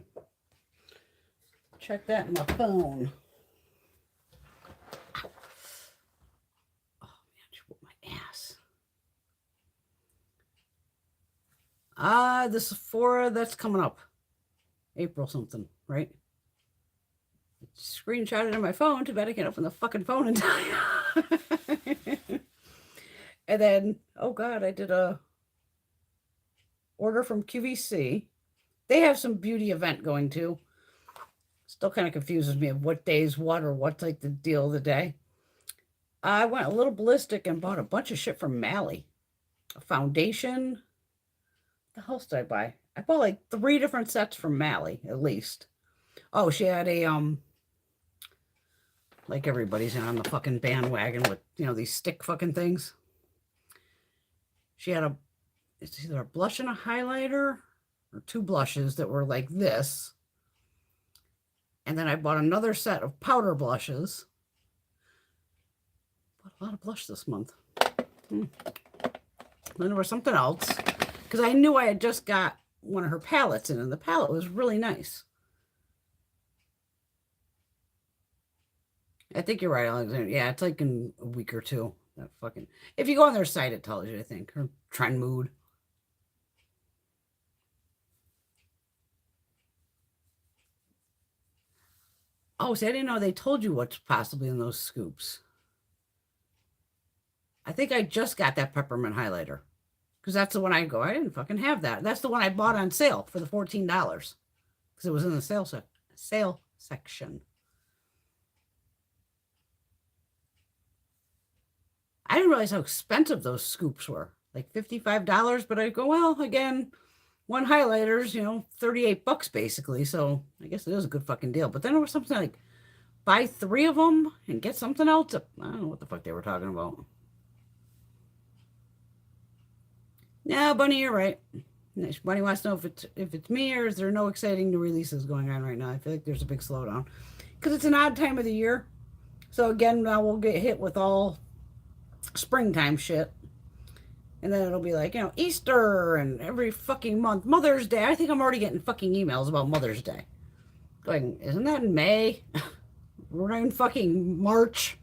check that in my phone. Oh, man, she whooped my ass. The Sephora, that's coming up. April something, right? Screenshot it on my phone. Too bad I can't open the fucking phone in time. And then, oh God, I did a order from QVC. They have some beauty event going too. Still kind of confuses me of what day's what or what's like the deal of the day. I went a little ballistic and bought a bunch of shit from Mally. A foundation. What the hell did I buy? I bought like 3 different sets from Mally, at least. Oh, she had a like everybody's on the fucking bandwagon with, these stick fucking things. She had it's either a blush and a highlighter or 2 blushes that were like this. And then I bought another set of powder blushes. Bought a lot of blush this month. Then there was something else because I knew I had just got one of her palettes in, and the palette was really nice. I think you're right, Alexander. Yeah, it's like in a week or two. That fucking. If you go on their site, it tells you. I think or Trend Mood. Oh, see, I didn't know they told you what's possibly in those scoops. I think I just got that peppermint highlighter because that's the one I go. I didn't fucking have that. That's the one I bought on sale for the $14 because it was in the sale section. I didn't realize how expensive those scoops were, like $55. But I go, well, again, one highlighter's, $38 basically. So I guess it is a good fucking deal. But then there was something like buy 3 of them and get something else. I don't know what the fuck they were talking about. Yeah, Bunny, you're right. Bunny wants to know if it's me or is there no exciting new releases going on right now. I feel like there's a big slowdown because it's an odd time of the year. So again, now we'll get hit with all springtime shit. And then it'll be like, Easter and every fucking month. Mother's Day. I think I'm already getting fucking emails about Mother's Day. Going, isn't that in May? We're in fucking March.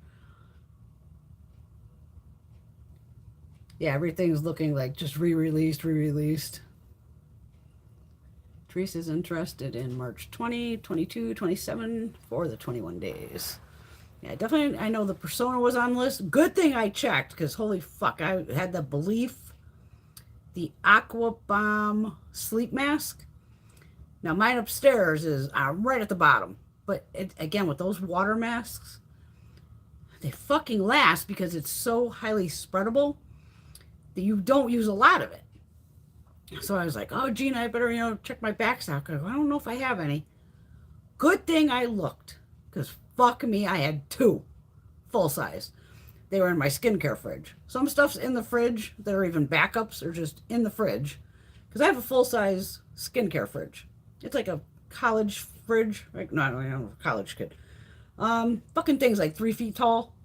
Yeah, everything's looking like just re-released. Teresa's interested in March 20, 22, 27 for the 21 days. Yeah, definitely. I know the Persona was on the list. Good thing I checked because holy fuck, I had the belief. The Aqua Bomb sleep mask. Now mine upstairs is right at the bottom. But again, with those water masks, they fucking last because it's so highly spreadable that you don't use a lot of it. So I was like, oh, Gina, I better, check my back stock. I don't know if I have any. Good thing I looked because fuck me, I had 2 full size. They were in my skincare fridge. Some stuff's in the fridge that are even backups or just in the fridge because I have a full size skincare fridge. It's like a college fridge. Like, no, I'm a college kid. Fucking things like 3 feet tall.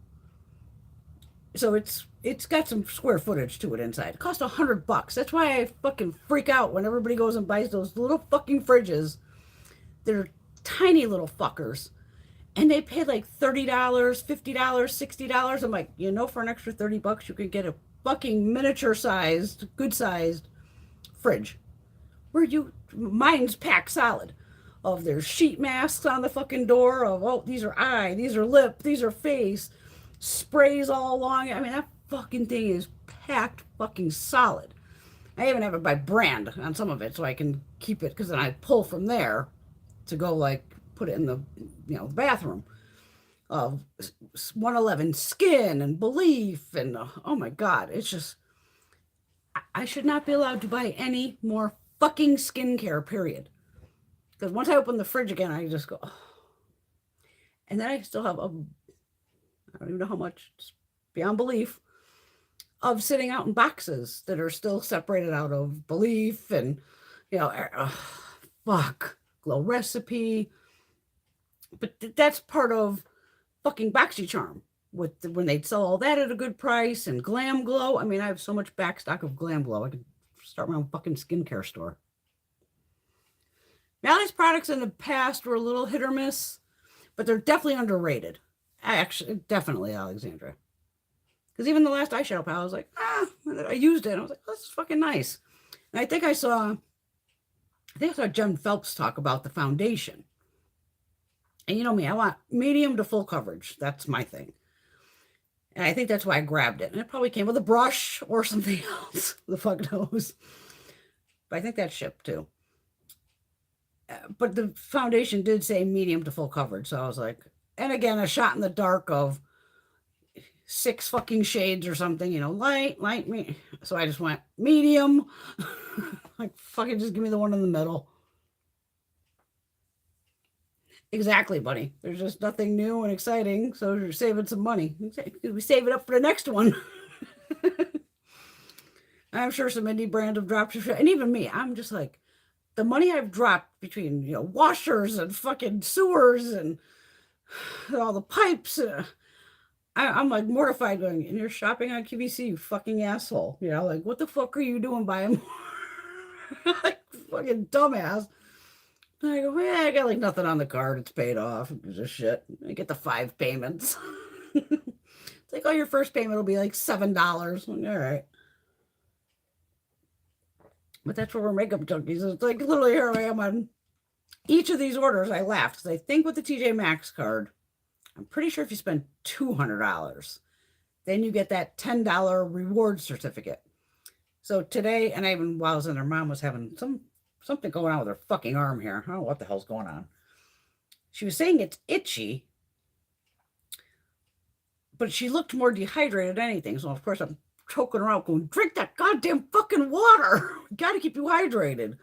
So it's got some square footage to it inside. It cost $100. That's why I fucking freak out when everybody goes and buys those little fucking fridges. They're tiny little fuckers. And they pay like $30, $50, $60. I'm like, for an extra $30, you can get a fucking miniature sized, good sized fridge. Mine's packed solid. There's sheet masks on the fucking door these are eye, these are lip, these are face, sprays all along. I mean, that fucking thing is packed fucking solid. I even have it by brand on some of it so I can keep it because then I pull from there to go put it in the the bathroom. 111 Skin and Belief and oh my god, it's just I should not be allowed to buy any more fucking skincare, period. Because once I open the fridge again, I just go, oh. And then I still have I don't even know how much, just beyond belief, of sitting out in boxes that are still separated out of Belief and fuck, Glow Recipe. But that's part of fucking Boxy Charm when they sell all that at a good price and Glam Glow. I mean, I have so much backstock of Glam Glow. I could start my own fucking skincare store. Mally's products in the past were a little hit or miss, but they're definitely underrated. Definitely, Alexandra. Because even the last eyeshadow palette, I was like, I used it. And I was like, oh, this is fucking nice. And I think I saw Jen Phelps talk about the foundation. And you know me, I want medium to full coverage. That's my thing. And I think that's why I grabbed it. And it probably came with a brush or something else. The fuck knows. But I think that's shipped too. But the foundation did say medium to full coverage. So I was like, and again, a shot in the dark of 6 fucking shades or something, you know, light, me. So I just went medium. Like, fucking just give me the one in the middle. Exactly, buddy. There's just nothing new and exciting. So you're saving some money. We save it up for the next one. I'm sure some indie brands have dropped. And even me, I'm just like, the money I've dropped between, you know, washers and fucking sewers and all the pipes. I'm like mortified going, and you're shopping on QVC, you fucking asshole. You know, like, what the fuck are you doing buying more? Like, fucking dumbass. And I go, yeah, I got like nothing on the card. It's paid off. It's just shit. I get the 5 payments. It's like, oh, your first payment will be like $7. Like, all right. But that's where we're makeup junkies. It's like literally here I am on each of these orders. I laughed because I think with the TJ Maxx card, I'm pretty sure if you spend $200, then you get that $10 reward certificate. So today, and I even while I was in there, mom was having something going on with her fucking arm here. I don't know what the hell's going on. She was saying it's itchy, but she looked more dehydrated than anything. So of course I'm choking her out going, drink that goddamn fucking water. Got to keep you hydrated.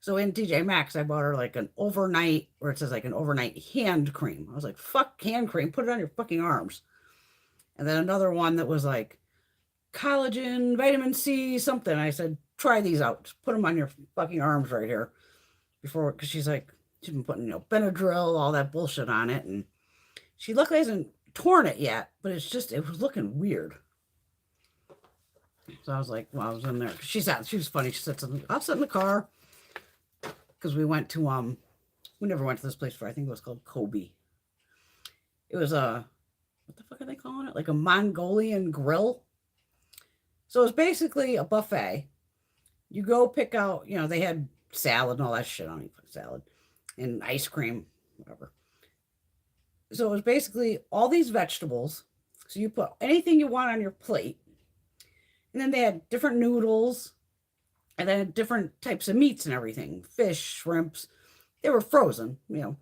So in TJ Maxx, I bought her like an overnight, where it says like an overnight hand cream. I was like, fuck hand cream, put it on your fucking arms. And then another one that was like collagen, vitamin C, something. I said, try these out. Just put them on your fucking arms right here. Before, because she's like, she's been putting, you know, Benadryl, all that bullshit on it. And she luckily hasn't torn it yet, but it's just, it was looking weird. So I was like, well, I was in there. She was funny. She said something. I'll sit in the car. Because we went to, we never went to this place before. I think it was called Kobe. It was what the fuck are they calling it? Like a Mongolian grill. So it was basically a buffet. You go pick out, you know, they had salad and all that shit. I don't even put salad. And ice cream, whatever. So it was basically all these vegetables. So you put anything you want on your plate. And then they had different noodles. And then different types of meats and everything. Fish, shrimps. They were frozen, you know.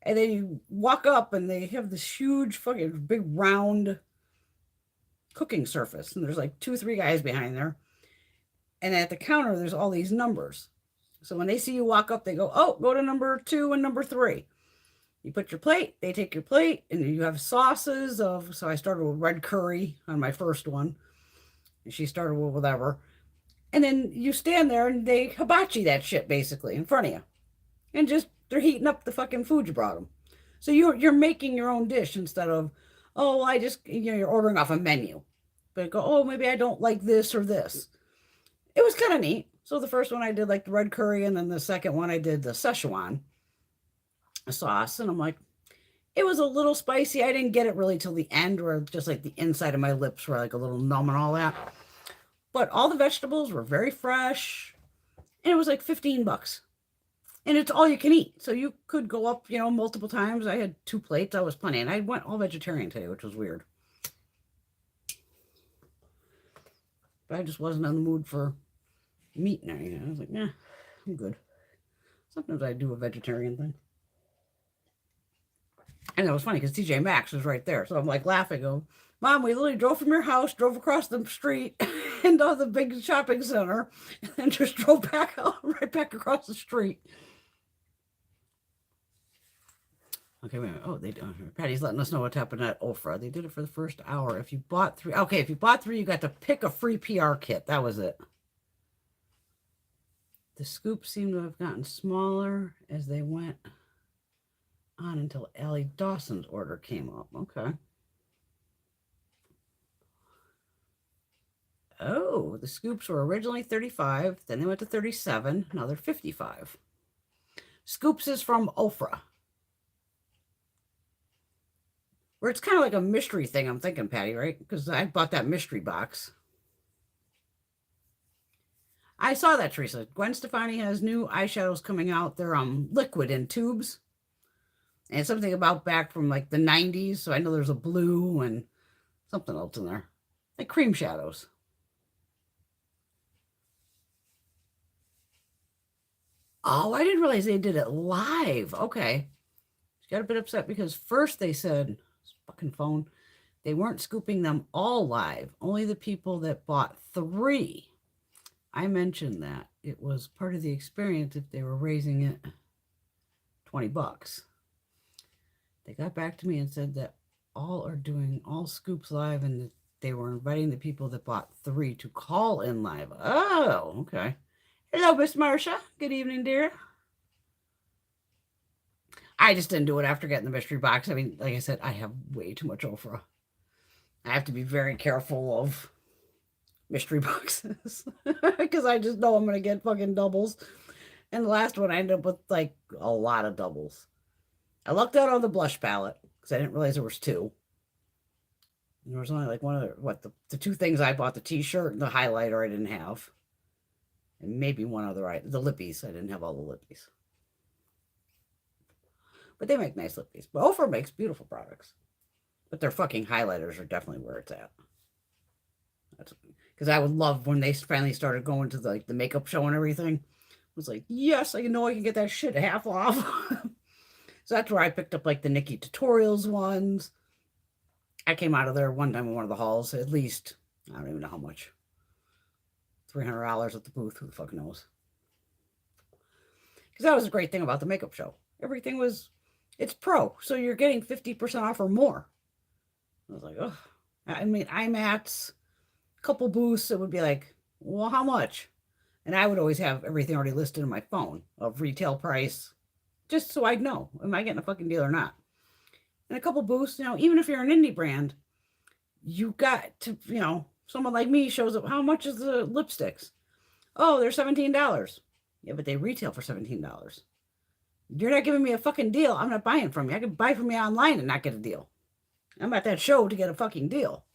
And then you walk up and they have this huge fucking big round cooking surface. And there's like 2-3 guys behind there. And at the counter, there's all these numbers. So when they see you walk up, they go, oh, go to number 2 and number 3. You put your plate, they take your plate, and you have sauces of, so I started with red curry on my first one. And she started with whatever. And then you stand there and they hibachi that shit basically in front of you. And just, they're heating up the fucking food you brought them. So you're making your own dish instead of, oh, I just, you know, you're ordering off a menu. But go, oh, maybe I don't like this or this. It was kind of neat. So the first one I did like the red curry, and then the second one I did the Szechuan sauce. And I'm like, it was a little spicy. I didn't get it really till the end, where just like the inside of my lips were like a little numb and all that. But all the vegetables were very fresh, and it was like $15. And it's all you can eat. So you could go up, you know, multiple times. I had 2 plates. I was plenty. And I went all vegetarian today, which was weird. But I just wasn't in the mood for meat now, you know. I was like, nah, I'm good. Sometimes I do a vegetarian thing. And it was funny because TJ Maxx was right there. So I'm like laughing, going, Mom, we literally drove from your house, drove across the street into the big shopping center, and then just drove back out, right back across the street. Okay, wait a minute. Oh, Patty's letting us know what happened at Ofra. They did it for the first hour. If you bought 3, okay, if you bought 3, you got to pick a free PR kit. That was it. The scoops seem to have gotten smaller as they went on until Allie Dawson's order came up. Okay. Oh, the scoops were originally 35, then they went to 37, now they're 55. Scoops is from Ofra. Where it's kind of like a mystery thing, I'm thinking, Patty, right? Because I bought that mystery box. I saw that, Teresa. Gwen Stefani has new eyeshadows coming out. They're liquid in tubes. And something about back from like the 90s. So I know there's a blue and something else in there. Like cream shadows. Oh, I didn't realize they did it live. Okay. Got a bit upset because first they said, fucking phone, they weren't scooping them all live. Only the people that bought 3. I mentioned that. It was part of the experience if they were raising it $20. They got back to me and said that all are doing all scoops live and that they were inviting the people that bought 3 to call in live. Oh, okay. Hello, Miss Marcia. Good evening, dear. I just didn't do it after getting the mystery box. I mean, like I said, I have way too much Ofra. I have to be very careful of mystery boxes because I just know I'm going to get fucking doubles. And the last one, I ended up with like a lot of doubles. I lucked out on the blush palette because I didn't realize there was 2. And there was only like one of the 2 things I bought, the t-shirt and the highlighter I didn't have. And maybe one other item, the lippies. I didn't have all the lippies. But they make nice lippies. But Ofra makes beautiful products. But their fucking highlighters are definitely where it's at. Because I would love when they finally started going to the makeup show and everything. It was like, yes, I know I can get that shit half off. So that's where I picked up like the Nikki Tutorials ones. I came out of there one time in one of the halls, at least, I don't even know how much. $300 at the booth, who the fuck knows? Because that was a great thing about the makeup show. Everything was, it's pro, so you're getting 50% off or more. I was like, oh, I mean, IMATs, a couple booths, it would be like, well, how much? And I would always have everything already listed in my phone of retail price, just so I'd know, am I getting a fucking deal or not? And a couple booths, you know, even if you're an indie brand, you got to, you know, someone like me shows up, how much is the lipsticks? Oh, they're $17. Yeah, but they retail for $17. You're not giving me a fucking deal. I'm not buying from you. I can buy from you online and not get a deal. I'm at that show to get a fucking deal.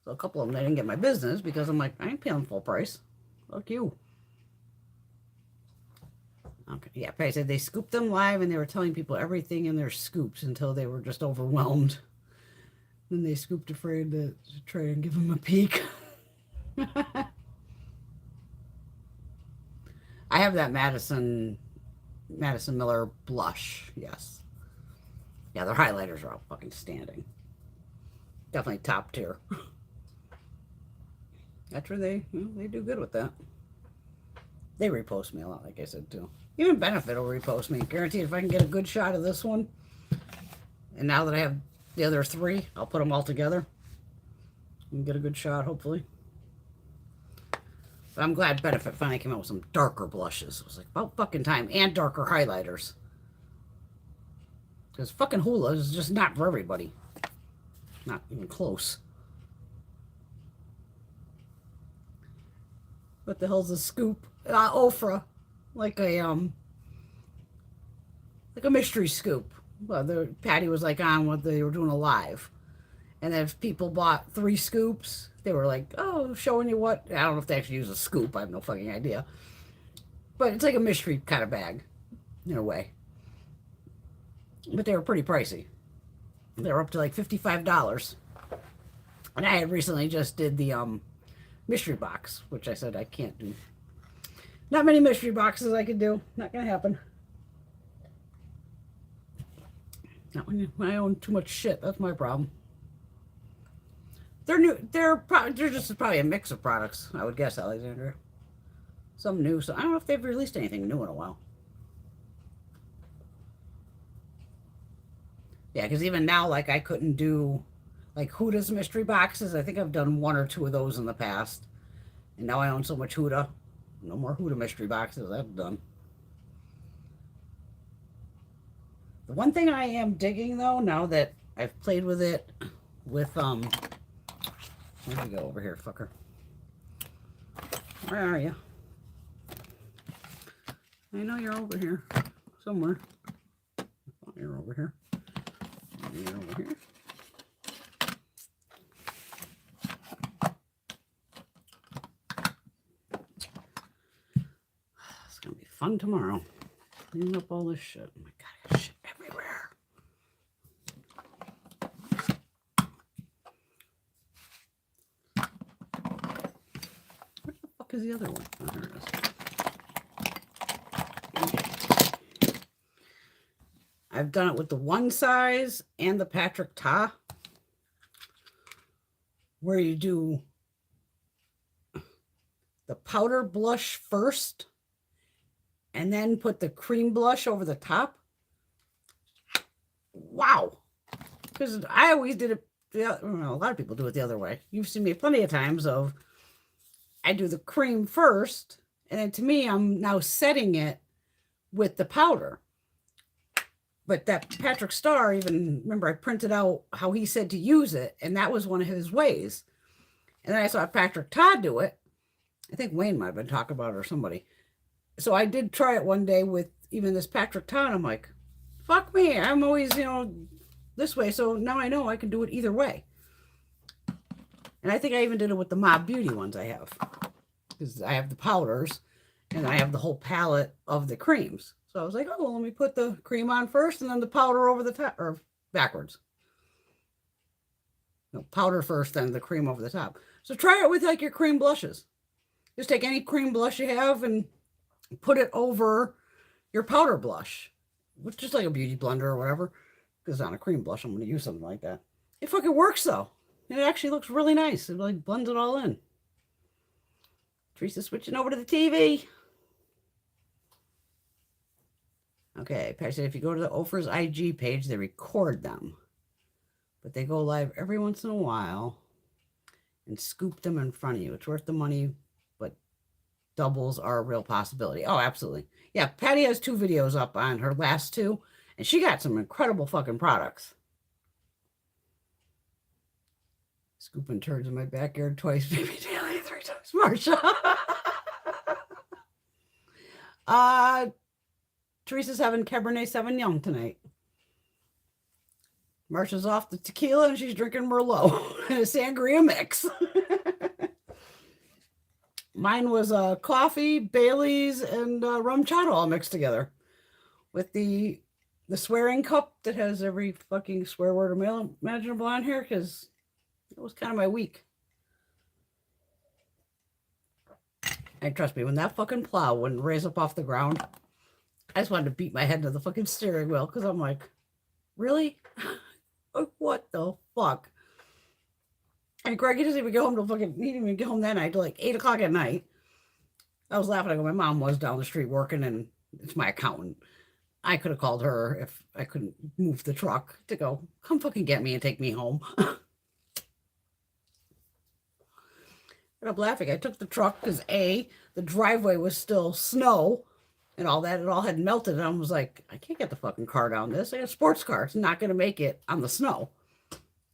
So a couple of them, they didn't get my business because I'm like, I ain't paying full price. Fuck you. Okay, yeah, I said they scooped them live and they were telling people everything in their scoops until they were just overwhelmed. Then they scooped afraid to try and give them a peek. I have that Madison Miller blush, yes. Yeah, their highlighters are all fucking standing. Definitely top tier. That's where they do good with that. They repost me a lot, like I said, too. Even Benefit will repost me. Guaranteed if I can get a good shot of this one. And now that I have the other 3, I'll put them all together. And get a good shot, hopefully. But I'm glad Benefit finally came out with some darker blushes. It was like about fucking time. And darker highlighters. Because fucking Hula is just not for everybody. Not even close. What the hell's a scoop? Ofra. Like a mystery scoop. Well, Patty was like on what they were doing a live. And then if people bought 3 scoops, they were like, oh, showing you what. I don't know if they actually use a scoop. I have no fucking idea. But it's like a mystery kind of bag, in a way. But they were pretty pricey. They were up to like $55. And I had recently just did the mystery box, which I said I can't do. Not many mystery boxes I could do. Not going to happen. Not when I own too much shit. That's my problem. They're new. They're just probably a mix of products, I would guess, Alexandra. Some new. So I don't know if they've released anything new in a while. Yeah, because even now, like, I couldn't do, like, Huda's mystery boxes. I think I've done 1 or 2 of those in the past. And now I own so much Huda. No more Huda mystery boxes. That's done. The one thing I am digging, though, now that I've played with it with, where'd you go over here, fucker? Where are you? I know you're over here somewhere. Oh, you're over here. You're over here. It's gonna be fun tomorrow. Cleaning up all this shit. Oh my god, I got shit everywhere. fuck is the other one? Oh, there it is. Okay. I've done it with the one size and the Patrick Ta, where you do the powder blush first and then put the cream blush over the top. Wow. Because I always did it, a lot of people do it the other way. You've seen me plenty of times of, I do the cream first, and then to me, I'm now setting it with the powder. But that Patrick Starr, even, remember I printed out how he said to use it, and that was one of his ways. And then I saw Patrick Todd do it. I think Wayne might have been talking about it or somebody. So I did try it one day with even this Patrick Todd. I'm like, fuck me. I'm always, this way. So now I know I can do it either way. And I think I even did it with the Mob Beauty ones I have. Because I have the powders and I have the whole palette of the creams. So I was like, oh, well, let me put the cream on first and then the powder over the top, or backwards. No, powder first, then the cream over the top. So try it with like your cream blushes. Just take any cream blush you have and put it over your powder blush. With just like a beauty blender or whatever. Because on a cream blush, I'm going to use something like that. It fucking works though. It actually looks really nice. It like blends it all in. Teresa's switching over to the TV. Okay, Patty said if you go to the Oprah's IG page, they record them. But they go live every once in a while and scoop them in front of you. It's worth the money, but doubles are a real possibility. Oh, absolutely. Yeah, Patty has 2 videos up on her last 2, and she got some incredible fucking products. Scooping turds in my backyard twice, maybe daily, 3 times. Marsha. Teresa's having Cabernet Sauvignon tonight. Marsha's off the tequila and she's drinking Merlot and a sangria mix. Mine was coffee, Bailey's, and rum chata all mixed together with the swearing cup that has every fucking swear word imaginable on here because it was kind of my week. And trust me, when that fucking plow wouldn't raise up off the ground, I just wanted to beat my head to the fucking steering wheel because I'm like, really? What the fuck? And Greg, he doesn't even get home till fucking, he didn't even get home that night till like 8 o'clock at night. I was laughing. I go, my mom was down the street working and it's my accountant. I could have called her if I couldn't move the truck to go, come fucking get me and take me home. But I'm laughing. I took the truck because the driveway was still snow and all that. It all had melted. And I was like, I can't get the fucking car down this. I got a sports car. It's not going to make it on the snow.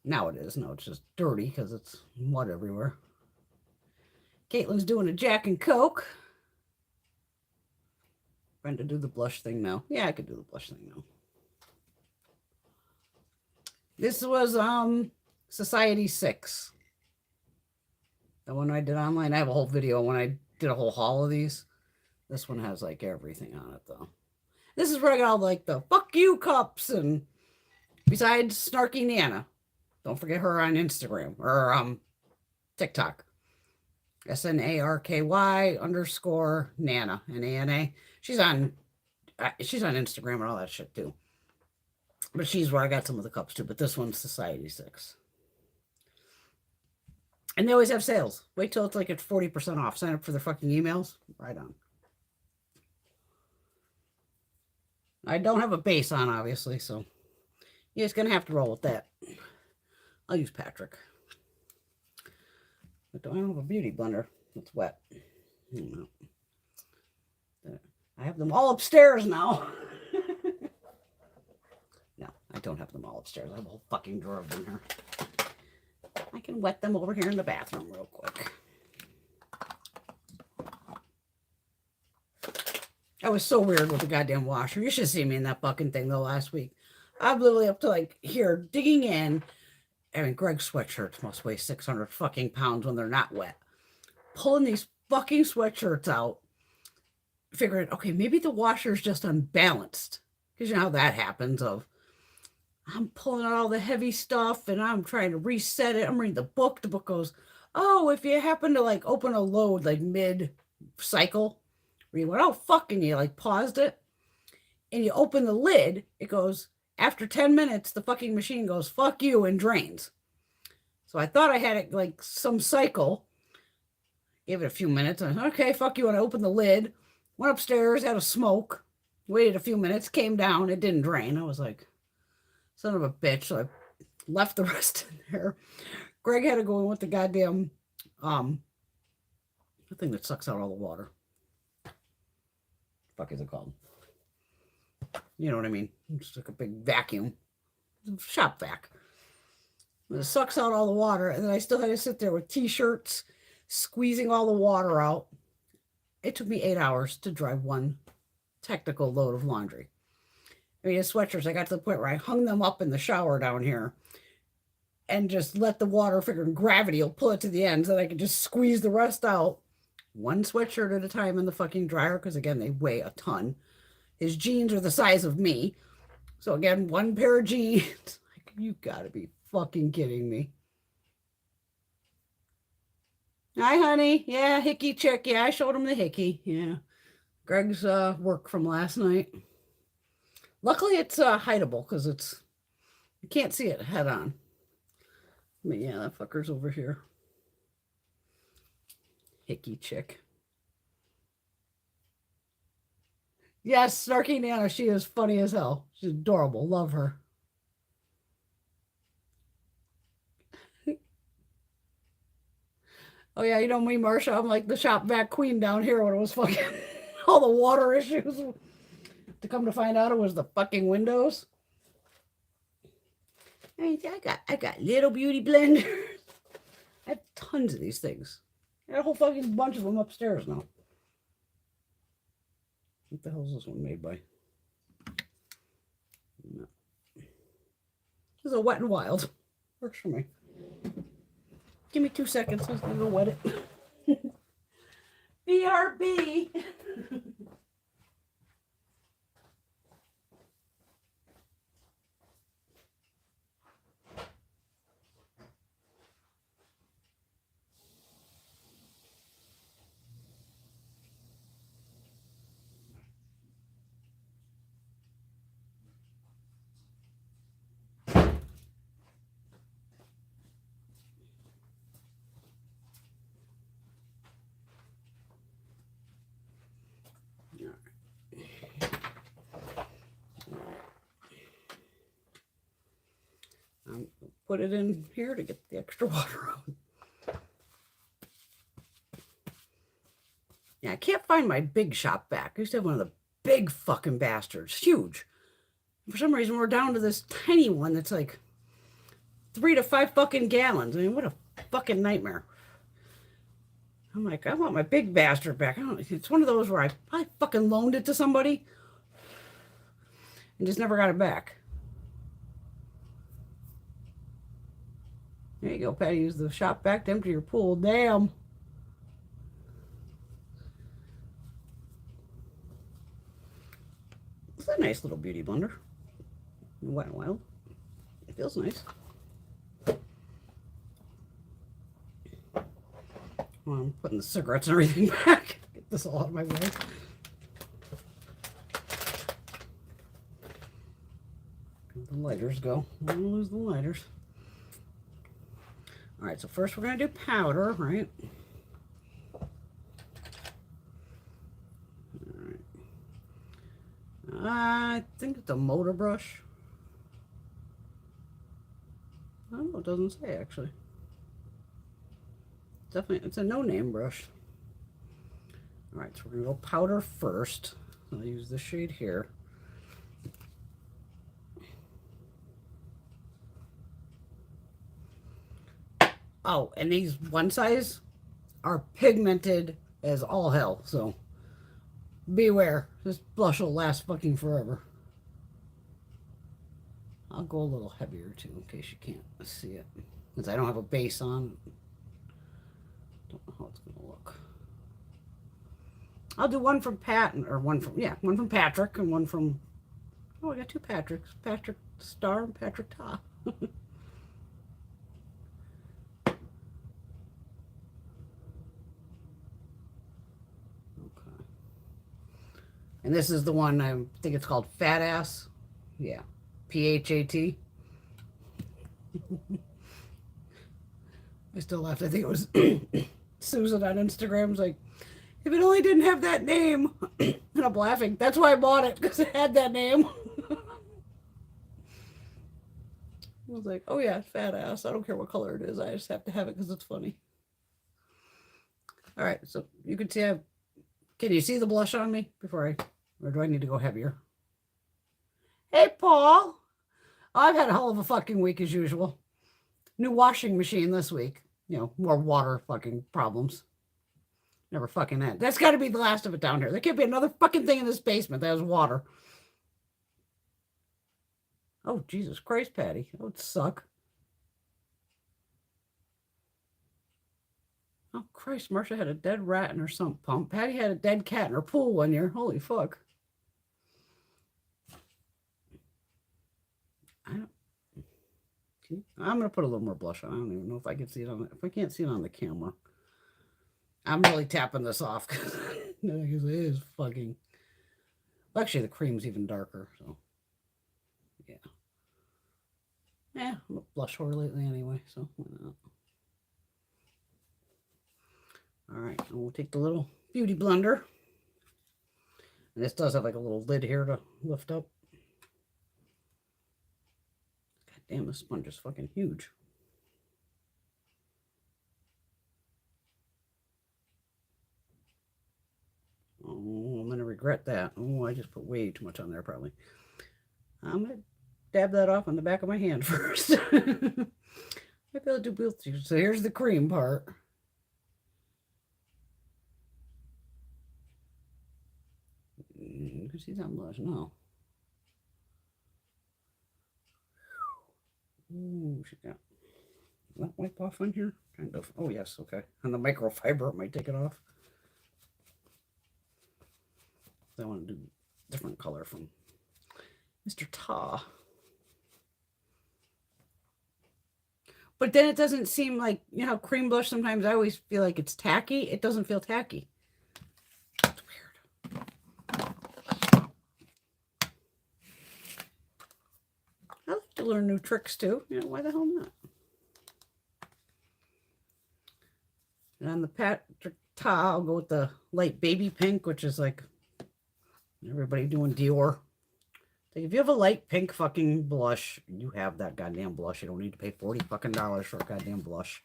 Now it is. No, it's just dirty because it's mud everywhere. Caitlin's doing a Jack and Coke. Trying to do the blush thing now. Yeah, I could do the blush thing now. This was Society 6. The one I did online. I have a whole video when I did a whole haul of these. This one has like everything on it though. This is where I got all like the fuck you cups and besides Snarky Nana. Don't forget her on Instagram or TikTok. SNARKY_Nana, Nana. She's on Instagram and all that shit too. But she's where I got some of the cups too. But this one's Society 6. And they always have sales. Wait till it's like at 40% off. Sign up for their fucking emails. Right on. I don't have a base on, obviously, so you're just going to have to roll with that. I'll use Patrick. But I don't have a beauty blender. It's wet. I have them all upstairs now. No, I don't have them all upstairs. I have a whole fucking drawer of them here. I can wet them over here in the bathroom real quick. I was so weird with the goddamn washer. You should see me in that fucking thing though last week. I'm literally up to like here digging in. I mean, Greg's sweatshirts must weigh 600 fucking pounds when they're not wet. Pulling these fucking sweatshirts out. Figuring, okay, maybe the washer's just unbalanced. Because you know how that happens of I'm pulling out all the heavy stuff and I'm trying to reset it. I'm reading the book. The book goes, oh, if you happen to like open a load like mid-cycle, where you went, oh, fuck, and you like paused it, and you open the lid, it goes, after 10 minutes, the fucking machine goes, fuck you, and drains. So I thought I had it like some cycle. Gave it a few minutes. And okay, fuck you. And I opened the lid, went upstairs, had a smoke, waited a few minutes, came down. It didn't drain. I was like, son of a bitch. So I left the rest in there. Greg had to go in with the goddamn the thing that sucks out all the water. Fuck is it called? You know what I mean? It's like a big vacuum. Shop vac. It sucks out all the water, and then I still had to sit there with t-shirts, squeezing all the water out. It took me 8 hours to drive one technical load of laundry. I mean, the sweatshirts, I got to the point where I hung them up in the shower down here and just let the water, figuring gravity will pull it to the end so that I could just squeeze the rest out. One sweatshirt at a time in the fucking dryer, because again, they weigh a ton. His jeans are the size of me. So again, one pair of jeans. Like, you gotta be fucking kidding me. Hi, honey. Yeah, hickey chick. Yeah, I showed him the hickey. Yeah. Greg's work from last night. Luckily, it's hideable because you can't see it head on. But yeah, that fucker's over here. Hickey chick. Yes, Snarky Nana. She is funny as hell. She's adorable. Love her. Oh, yeah, you know me, Marsha. I'm like the shop vac queen down here when it was fucking all the water issues. To come to find out, it was the fucking windows. I got little beauty blenders. I have tons of these things. I got a whole fucking bunch of them upstairs now. What the hell is this one made by? No. This is a Wet n Wild. Works for me. Give me 2 seconds. I'm going to go wet it. BRB. Put it in here to get the extra water out. Yeah, I can't find my big shop vac. I used to have one of the big fucking bastards. Huge. For some reason, we're down to this tiny one that's like 3 to 5 fucking gallons. I mean, what a fucking nightmare. I'm like, I want my big bastard back. It's one of those where I fucking loaned it to somebody and just never got it back. There you go, Patty. Use the shop vac to empty your pool. Damn. It's a nice little beauty blender. Wet n Wild. It feels nice. Well, I'm putting the cigarettes and everything back. Get this all out of my way. The lighters go. I don't lose the lighters. All right, so first we're going to do powder, right? All right. I think it's a MODA brush. I don't know, it doesn't say actually. Definitely, it's a no-name brush. All right, so we're going to go powder first. I'll use this shade here. Oh, and these one size are pigmented as all hell, so beware. This blush will last fucking forever. I'll go a little heavier too, in case you can't see it, because I don't have a base on. Don't know how it's gonna look. I'll do one from Pat, or one from Patrick, and one from, oh, I got 2 Patricks. Patrick Star and Patrick Ta. And this is the one, I think it's called Fat Ass. Yeah. PHAT. I still laughed. I think it was Susan on Instagram was like, if it only didn't have that name. And I'm laughing. That's why I bought it, because it had that name. I was like, oh yeah, fat ass. I don't care what color it is. I just have to have it because it's funny. All right, so you can see can you see the blush on me or do I need to go heavier? Hey, Paul. I've had a hell of a fucking week as usual. New washing machine this week. You know, more water fucking problems. Never fucking end. That's got to be the last of it down here. There can't be another fucking thing in this basement that has water. Oh, Jesus Christ, Patty. That would suck. Oh, Christ. Marcia had a dead rat in her sump pump. Patty had a dead cat in her pool one year. Holy fuck. I'm going to put a little more blush on. I don't even know if I can see it on if I can't see it on the camera. I'm really tapping this off because it is fucking. Well, actually, the cream's even darker. So, yeah. Yeah, I'm a blush whore lately anyway. So, why not? All right, and we'll take the little beauty blender. And this does have like a little lid here to lift up. God damn, this sponge is fucking huge. Oh, I'm going to regret that. Oh, I just put way too much on there probably. I'm going to dab that off on the back of my hand first. Maybe I'll do both. So here's the cream part. You can see that blush. No. Ooh, she got that wipe off on here? Kind of. Oh, yes. Okay. On the microfiber, it might take it off. I want to do a different color from Mr. Ta. But then it doesn't seem like, you know, cream blush sometimes I always feel like it's tacky. It doesn't feel tacky. It's weird. I like to learn new tricks too. You know, why the hell not? And on the Patrick Ta, I'll go with the light baby pink, which is like everybody doing Dior. Like if you have a light pink fucking blush, you have that goddamn blush. You don't need to pay $40 fucking for a goddamn blush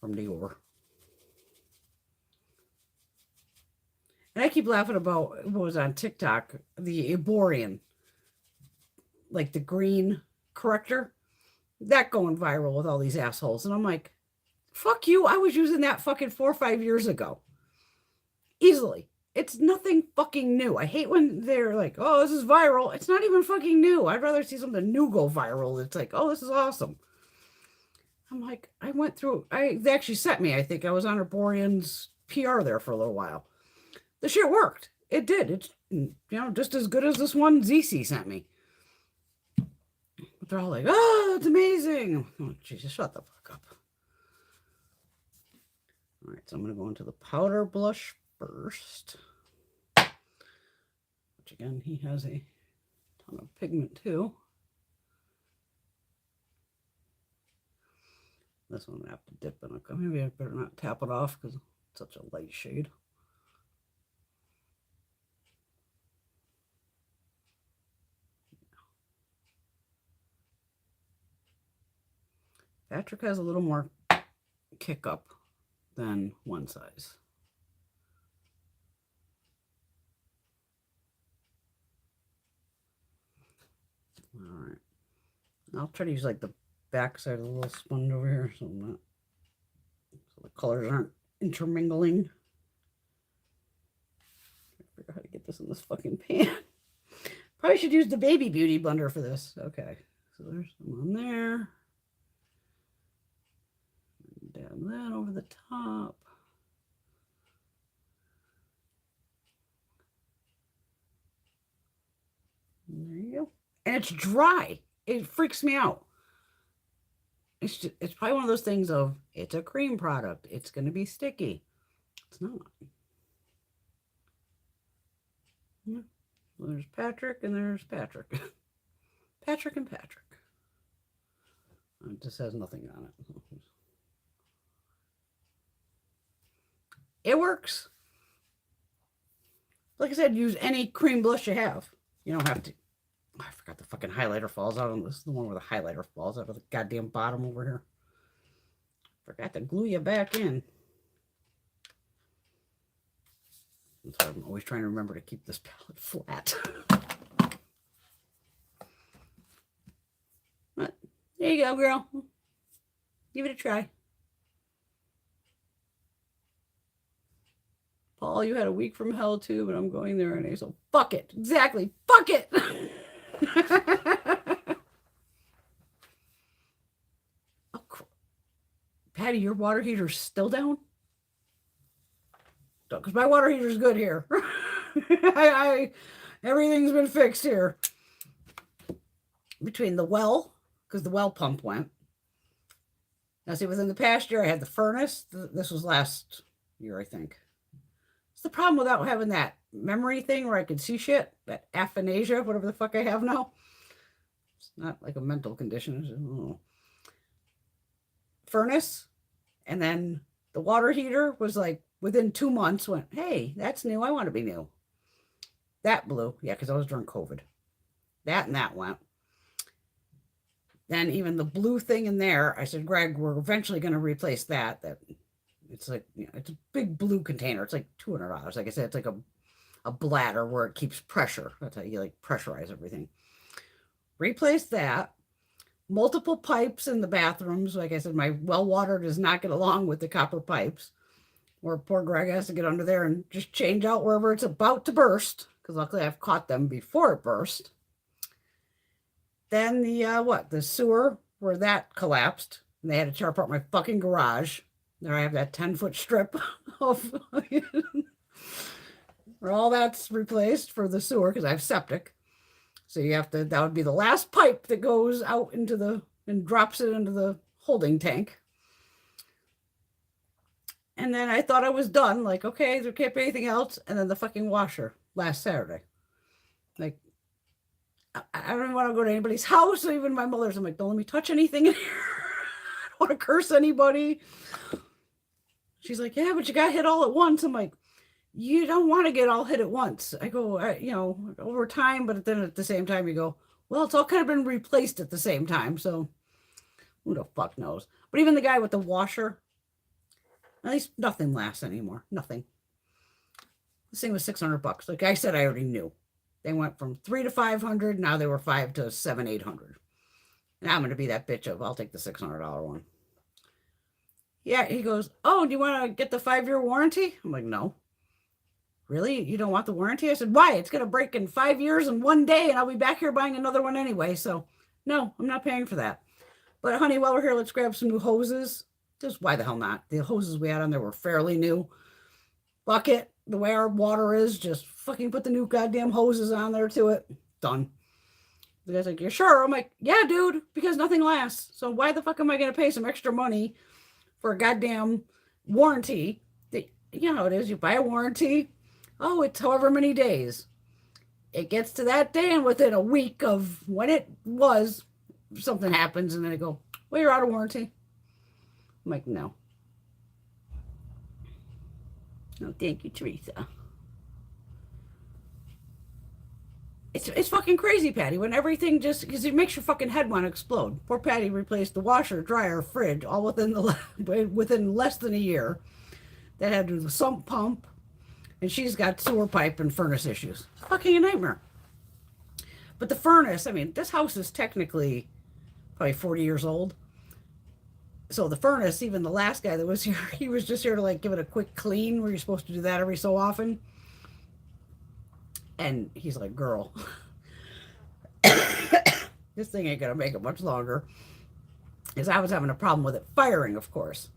from Dior. And I keep laughing about what was on TikTok, the Eborian, like the green corrector, that going viral with all these assholes. And I'm like, fuck you. I was using that fucking 4 or 5 years ago. Easily. It's nothing fucking new. I hate when they're like, oh, this is viral. It's not even fucking new. I'd rather see something new go viral. It's like, oh, this is awesome. I'm like, I went through, they actually sent me, I think I was on Herborian's PR there for a little while. The shit worked. It did. It's, you know, just as good as this one ZC sent me. But they're all like, oh, it's amazing. Oh, Jesus, shut the fuck up. All right, so I'm going to go into the powder blush first. Which again, he has a ton of pigment too. This one I have to dip in a, maybe I better not tap it off because it's such a light shade. Patrick has a little more kick up than One Size. All right. I'll try to use like the back side of the little sponge over here so the colors aren't intermingling. I figure out how to get this in this fucking pan. Probably should use the baby beauty blender for this. Okay. So there's some on there. Dab that over the top. There you go. And it's dry. It freaks me out. It's probably one of those things of, it's a cream product. It's going to be sticky. It's not. There's Patrick and there's Patrick. Patrick and Patrick. It just has nothing on it. It works. Like I said, use any cream blush you have. You don't have to. Oh, I forgot the fucking highlighter falls out on this. Is the one where the highlighter falls out of the goddamn bottom over here. Forgot to glue you back in. So I'm always trying to remember to keep this palette flat. But there you go, girl. Give it a try. Paul, you had a week from hell too, but I'm going there anyway. So fuck it. Exactly. Fuck it. Oh, Patty, your water heater's still down? Because my water heater's good here. Everything's been fixed here. Between the well, because the well pump went. Now, see, within the past year, I had the furnace. This was last year, I think. It's the problem without having that memory thing where I could see shit, that aphasia, whatever the fuck I have now. It's not like a mental condition. Furnace, and then the water heater was like within 2 months went, hey, that's new. I want to be new. That blew. Yeah, because I was during COVID. That and that went. Then even the blue thing in there, I said, Greg, we're eventually going to replace that. It's like, it's a big blue container. It's like $200. Like I said, it's like a bladder where it keeps pressure. That's how you like pressurize everything. Replace that. Multiple pipes in the bathrooms. Like I said, my well water does not get along with the copper pipes. Where poor Greg has to get under there and just change out wherever it's about to burst. Because luckily I've caught them before it burst. Then the sewer where that collapsed. And they had to tear apart my fucking garage. There I have that 10-foot strip of where all that's replaced for the sewer because I have septic. So you have to, that would be the last pipe that goes out into and drops it into the holding tank. And then I thought I was done. Like, okay, there can't be anything else. And then the fucking washer last Saturday. Like, I don't even want to go to anybody's house, or even my mother's. I'm like, don't let me touch anything in here. I don't want to curse anybody. She's like, yeah, but you got hit all at once. I'm like, you don't want to get all hit at once. I go, over time, but then at the same time you go, well, it's all kind of been replaced at the same time. So who the fuck knows? But even the guy with the washer, at least nothing lasts anymore. Nothing. This thing was $600. Like I said, I already knew. They went from 300 to 500. Now they were 500 to 700, 800. And I'm going to be that bitch of, I'll take the $600 one. Yeah, he goes, oh, do you want to get the 5-year warranty? I'm like, no. Really? You don't want the warranty? I said, why? It's going to break in 5 years and 1 day, and I'll be back here buying another one anyway. So, no, I'm not paying for that. But, honey, while we're here, let's grab some new hoses. Just why the hell not? The hoses we had on there were fairly new. Bucket, the way our water is, just fucking put the new goddamn hoses on there to it. Done. The guy's like, you sure? I'm like, yeah, dude, because nothing lasts. So why the fuck am I going to pay some extra money for a goddamn warranty? You know how it is. You buy a warranty. Oh, it's however many days. It gets to that day, and within a week of when it was, something happens, and then they go, well, you're out of warranty. I'm like, no. No, thank you, Teresa. It's fucking crazy, Patty, when everything just, because it makes your fucking head want to explode. Poor Patty replaced the washer, dryer, fridge, all within less than a year. That had to do the sump pump, and she's got sewer pipe and furnace issues. It's fucking a nightmare. But the furnace, I mean, this house is technically probably 40 years old. So the furnace, even the last guy that was here, he was just here to like give it a quick clean, where you're supposed to do that every so often. And he's like, girl, this thing ain't gonna make it much longer. Because I was having a problem with it firing, of course.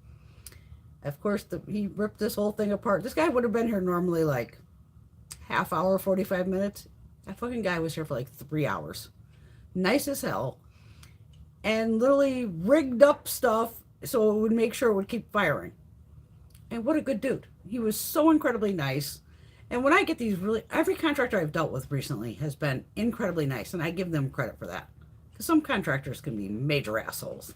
Of course, he ripped this whole thing apart. This guy would have been here normally like half hour, 45 minutes. That fucking guy was here for like 3 hours. Nice as hell. And literally rigged up stuff so it would make sure it would keep firing. And what a good dude. He was so incredibly nice. And when I get these really, every contractor I've dealt with recently has been incredibly nice, and I give them credit for that. Because some contractors can be major assholes.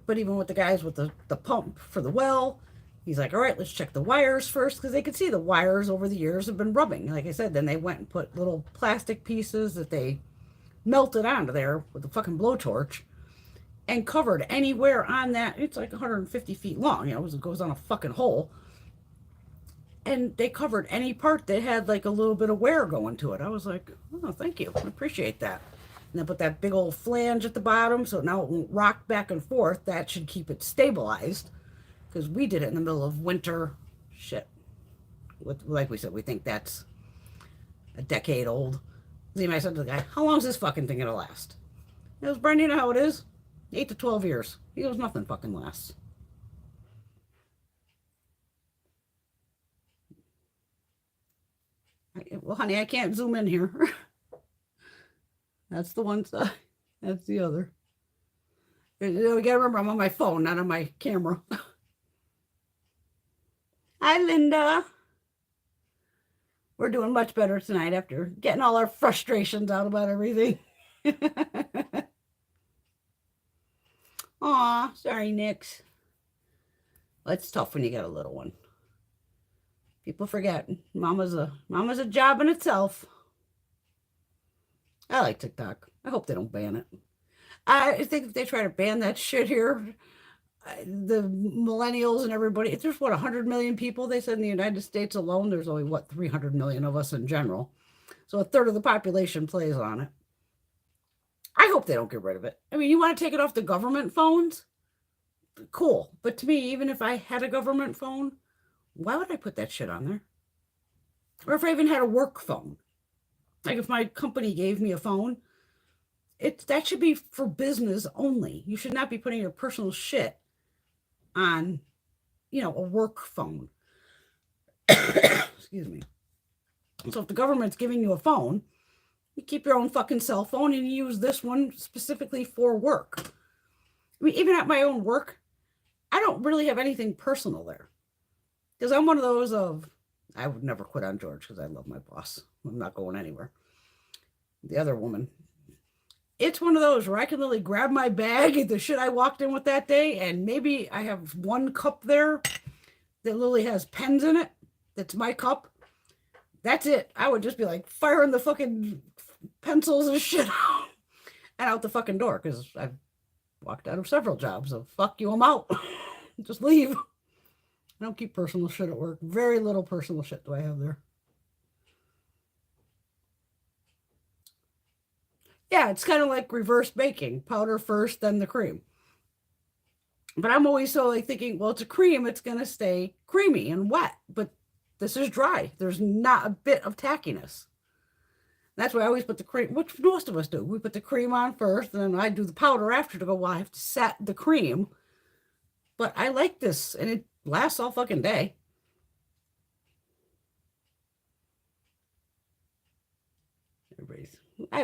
But even with the guys with the pump for the well, he's like, all right, let's check the wires first, because they could see the wires over the years have been rubbing. Like I said, then they went and put little plastic pieces that they melted onto there with a fucking blowtorch and covered anywhere on that. It's like 150 feet long, it goes on a fucking hole. And they covered any part that had like a little bit of wear going to it. I was like, oh, thank you. I appreciate that. And then put that big old flange at the bottom so now it won't rock back and forth. That should keep it stabilized. Because we did it in the middle of winter. Shit. Like we said, we think that's a decade old. I said to the guy, how long is this fucking thing going to last? He goes, Brian, you know how it is? 8 to 12 years. He goes, nothing fucking lasts. Well, honey, I can't zoom in here. That's the one side. That's the other. We gotta remember, I'm on my phone, not on my camera. Hi, Linda. We're doing much better tonight after getting all our frustrations out about everything. Aw, sorry, Nix. Well, it's tough when you get a little one. People forget mama's a job in itself. I like TikTok. I hope they don't ban it. I think if they try to ban that shit here, the millennials and everybody, if there's 100 million people, they said in the United States alone, there's only 300 million of us in general. So a third of the population plays on it. I hope they don't get rid of it. I mean, you want to take it off the government phones? Cool. But to me, even if I had a government phone, why would I put that shit on there? Or if I even had a work phone. Like if my company gave me a phone, that should be for business only. You should not be putting your personal shit on, a work phone. Excuse me. So if the government's giving you a phone, you keep your own fucking cell phone and you use this one specifically for work. I mean, even at my own work, I don't really have anything personal there. Because I'm one of those I would never quit on George because I love my boss. I'm not going anywhere. The other woman, it's one of those where I can literally grab my bag, the shit I walked in with that day, and maybe I have one cup there that literally has pens in it. That's my cup. That's it. I would just be like firing the fucking pencils and shit out and out the fucking door because I've walked out of several jobs of fuck you, I'm out. Just leave. I don't keep personal shit at work. Very little personal shit do I have there. Yeah, it's kind of like reverse baking. Powder first, then the cream. But I'm always so like thinking, well, it's a cream. It's going to stay creamy and wet. But this is dry. There's not a bit of tackiness. That's why I always put the cream, which most of us do. We put the cream on first, and then I do the powder after to go, well, I have to set the cream. But I like this, and it lasts all fucking day.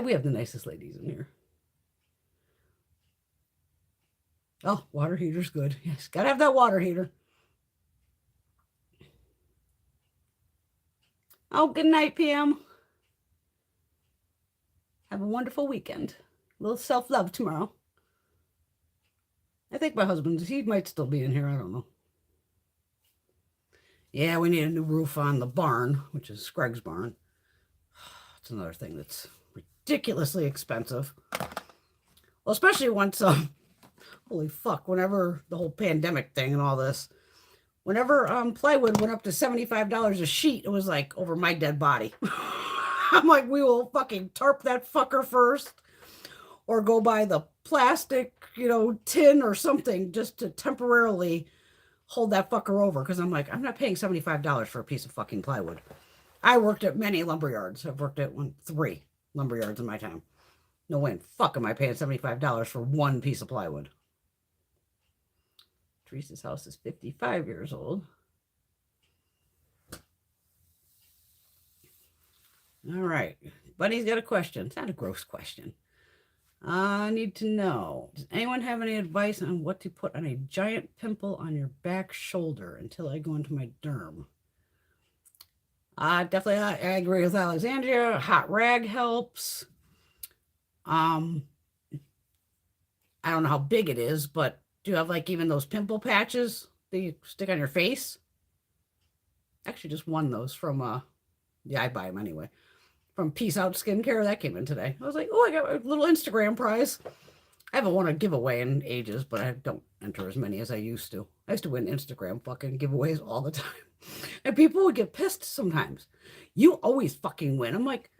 We have the nicest ladies in here. Oh, water heater's good. Yes, gotta have that water heater. Oh, good night, PM. Have a wonderful weekend. A little self-love tomorrow. I think my husband, he might still be in here. I don't know. Yeah, we need a new roof on the barn, which is Greg's barn. It's another thing that's ridiculously expensive. Well, especially once, holy fuck, whenever the whole pandemic thing and all this, whenever plywood went up to $75 a sheet, it was like over my dead body. I'm like, we will fucking tarp that fucker first or go buy the plastic, tin or something just to temporarily hold that fucker over. Because I'm like, I'm not paying $75 for a piece of fucking plywood. I worked at many lumber yards. I've worked at 3 lumber yards in my time. No way in fuck am I paying $75 for one piece of plywood. Teresa's house is 55 years old. All right. Buddy's got a question. It's not a gross question. I need to know, does anyone have any advice on what to put on a giant pimple on your back shoulder until I go into my derm? Definitely, I agree with Alexandria. Hot rag helps. Um, I don't know how big it is, but do you have like even those pimple patches that you stick on your face? Actually, just won those from yeah, I buy them anyway. From Peace Out Skincare. That came in today. I was like, oh, I got a little Instagram prize. I haven't won a giveaway in ages, but I don't enter as many as I used to. I used to win Instagram fucking giveaways all the time. And people would get pissed sometimes. You always fucking win. I'm like,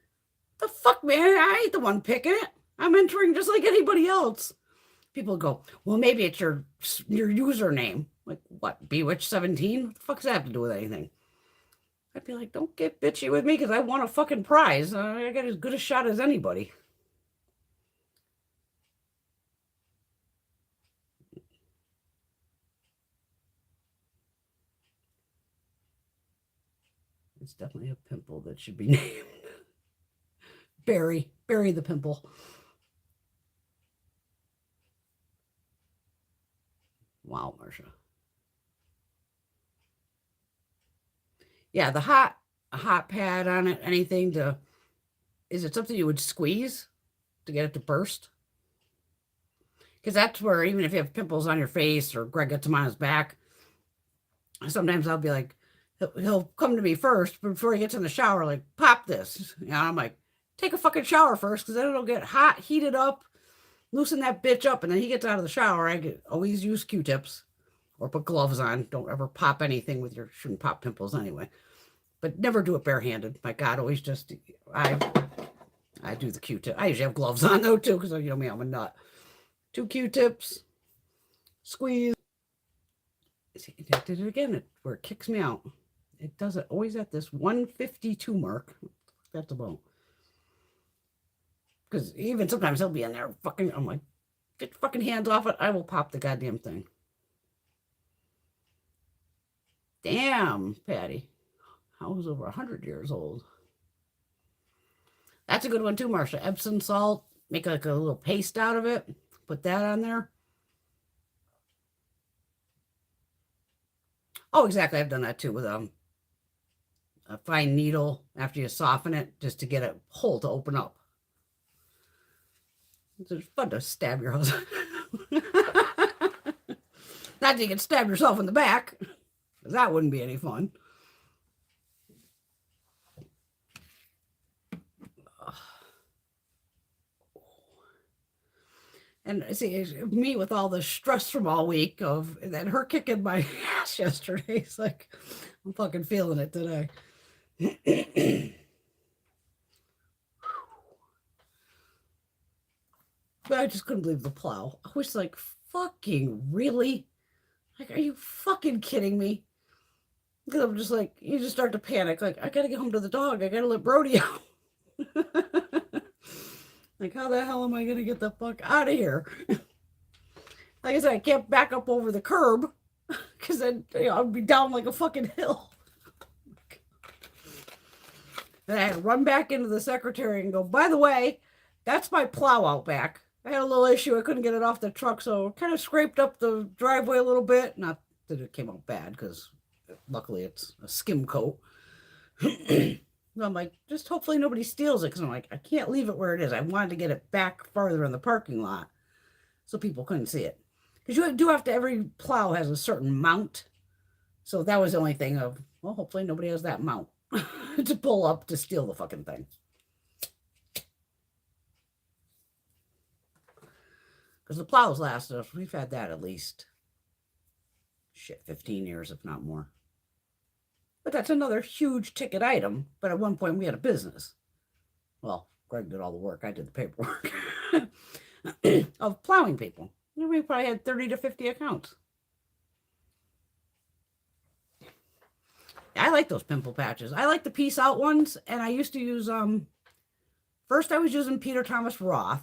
the fuck, man? I ain't the one picking it. I'm entering just like anybody else. People go, well, maybe it's your username. Like, what, Bewitch17? What the fuck does that have to do with anything? I'd be like, don't get bitchy with me because I won a fucking prize. I got as good a shot as anybody. It's definitely a pimple that should be named. Bury the pimple. Wow, Marsha. Yeah, the hot pad on it, anything to, is it something you would squeeze to get it to burst? Because that's where, even if you have pimples on your face or Greg gets them on his back, sometimes I'll be like, he'll come to me first before he gets in the shower, like, pop this. You know, I'm like, take a fucking shower first, because then it'll get hot, heated up, loosen that bitch up, and then he gets out of the shower. Always use Q-tips or put gloves on. Don't ever pop anything with your, shouldn't pop pimples anyway. But never do it barehanded. My God, always just, I do the Q-tip. I usually have gloves on though too, because you know me, I'm a nut. 2 Q-tips, squeeze. See, it did it again, where it kicks me out. It does it always at this 152 mark. That's about. Because even sometimes he'll be in there fucking, I'm like, get your fucking hands off it. I will pop the goddamn thing. Damn, Patty. I was over 100 years old. That's a good one too, Marsha. Epsom salt. Make like a little paste out of it. Put that on there. Oh, exactly. I've done that too with a fine needle after you soften it, just to get a hole to open up. It's fun to stab your husband. Not that you can stab yourself in the back, because that wouldn't be any fun. And see, me with all the stress from all week of that, her kicking my ass yesterday. It's like, I'm fucking feeling it today. But I just couldn't believe the plow. I was like, fucking really? Like, are you fucking kidding me? Because I'm just like, you just start to panic. Like, I gotta get home to the dog. I gotta let Brody out. Like, how the hell am I gonna get the fuck out of here? Like I said, I can't back up over the curb because then I'd be down like a fucking hill. And I had to run back into the secretary and go, by the way, that's my plow out back. I had a little issue. I couldn't get it off the truck, so kind of scraped up the driveway a little bit. Not that it came out bad, because luckily it's a skim coat. I'm like, just hopefully nobody steals it, because I'm like, I can't leave it where it is. I wanted to get it back farther in the parking lot so people couldn't see it. Because you do have to, every plow has a certain mount. So that was the only thing of, well, hopefully nobody has that mount to pull up to steal the fucking thing. Because the plows last us, we've had that at least, 15 years, if not more. But that's another huge ticket item. But at one point we had a business. Well, Greg did all the work. I did the paperwork of plowing people. We probably had 30 to 50 accounts. I like those pimple patches. I like the Peace Out ones. And I used to use, first I was using Peter Thomas Roth,